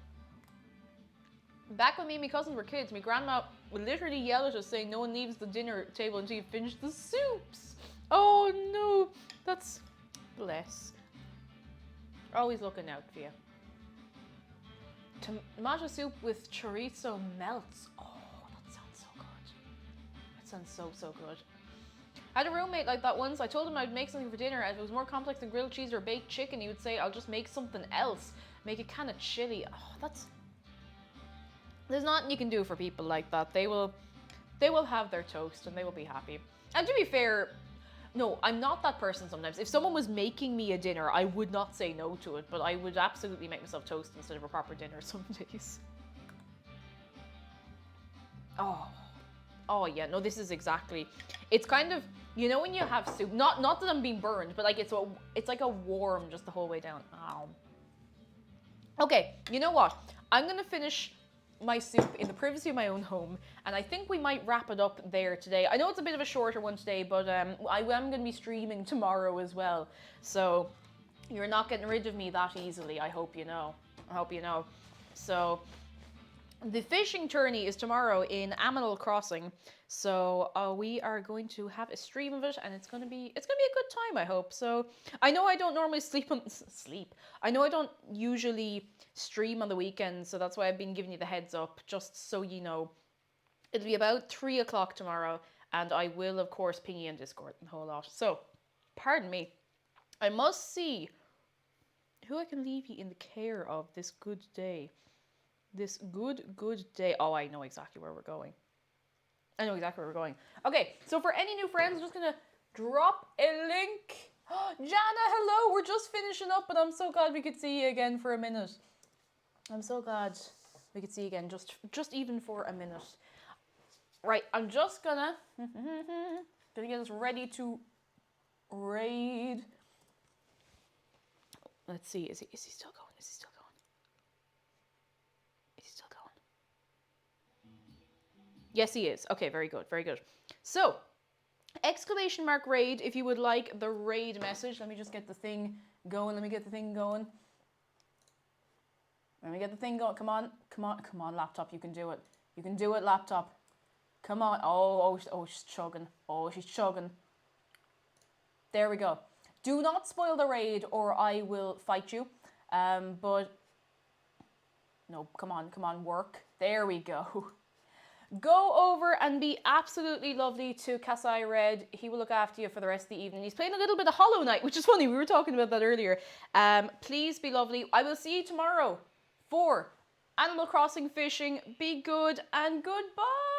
Back when me and my cousins were kids, my grandma would literally yell at us saying no one leaves the dinner table until you've finished the soups. Oh no, that's... Bless. Always looking out for you. Tomato soup with chorizo melts. Oh, that sounds so good. That sounds so good. I had a roommate like that once. I told him I'd make something for dinner. If it was more complex than grilled cheese or baked chicken, he would say, I'll just make something else. Make a can of chili. Oh, that's... There's nothing you can do for people like that. They will have their toast and they will be happy. And to be fair, no, I'm not that person sometimes. If someone was making me a dinner, I would not say no to it, but I would absolutely make myself toast instead of a proper dinner some days. Oh yeah, no, this is exactly... It's kind of, you know when you have soup, not that I'm being burned, but like it's like a warm just the whole way down. Oh. Okay, you know what? I'm gonna finish my soup in the privacy of my own home, and I think we might wrap it up there today. I know it's a bit of a shorter one today, but I am going to be streaming tomorrow as well, so you're not getting rid of me that easily. I hope you know. So the fishing tourney is tomorrow in Animal Crossing, so we are going to have a stream of it, and it's going to be a good time, I hope. So I know I don't normally I know I don't usually stream on the weekend, so that's why I've been giving you the heads up, just so you know. It'll be about 3 o'clock tomorrow, and I will, of course, ping you in Discord and a whole lot. So, pardon me. I must see who I can leave you in the care of this good day. This good day. Oh, I know exactly where we're going. Okay, so for any new friends, I'm just going to drop a link. Jana, hello. We're just finishing up, but I'm so glad we could see you again for a minute. I'm so glad we could see you again, just even for a minute. Right, I'm just gonna get us ready to raid. Let's see, is he still going? Yes, he is. Okay, very good. So, exclamation mark raid if you would like the raid message. Let me just get the thing going. Let me get the thing going, Come on, laptop. You can do it, laptop. Come on. Oh, she's chugging. There we go. Do not spoil the raid or I will fight you. But No, come on, work. There we go. Go over and be absolutely lovely to Kasai Red. He will look after you for the rest of the evening. He's playing a little bit of Hollow Knight, which is funny. We were talking about that earlier. Please be lovely. I will see you tomorrow for Animal Crossing Fishing. Be good and goodbye.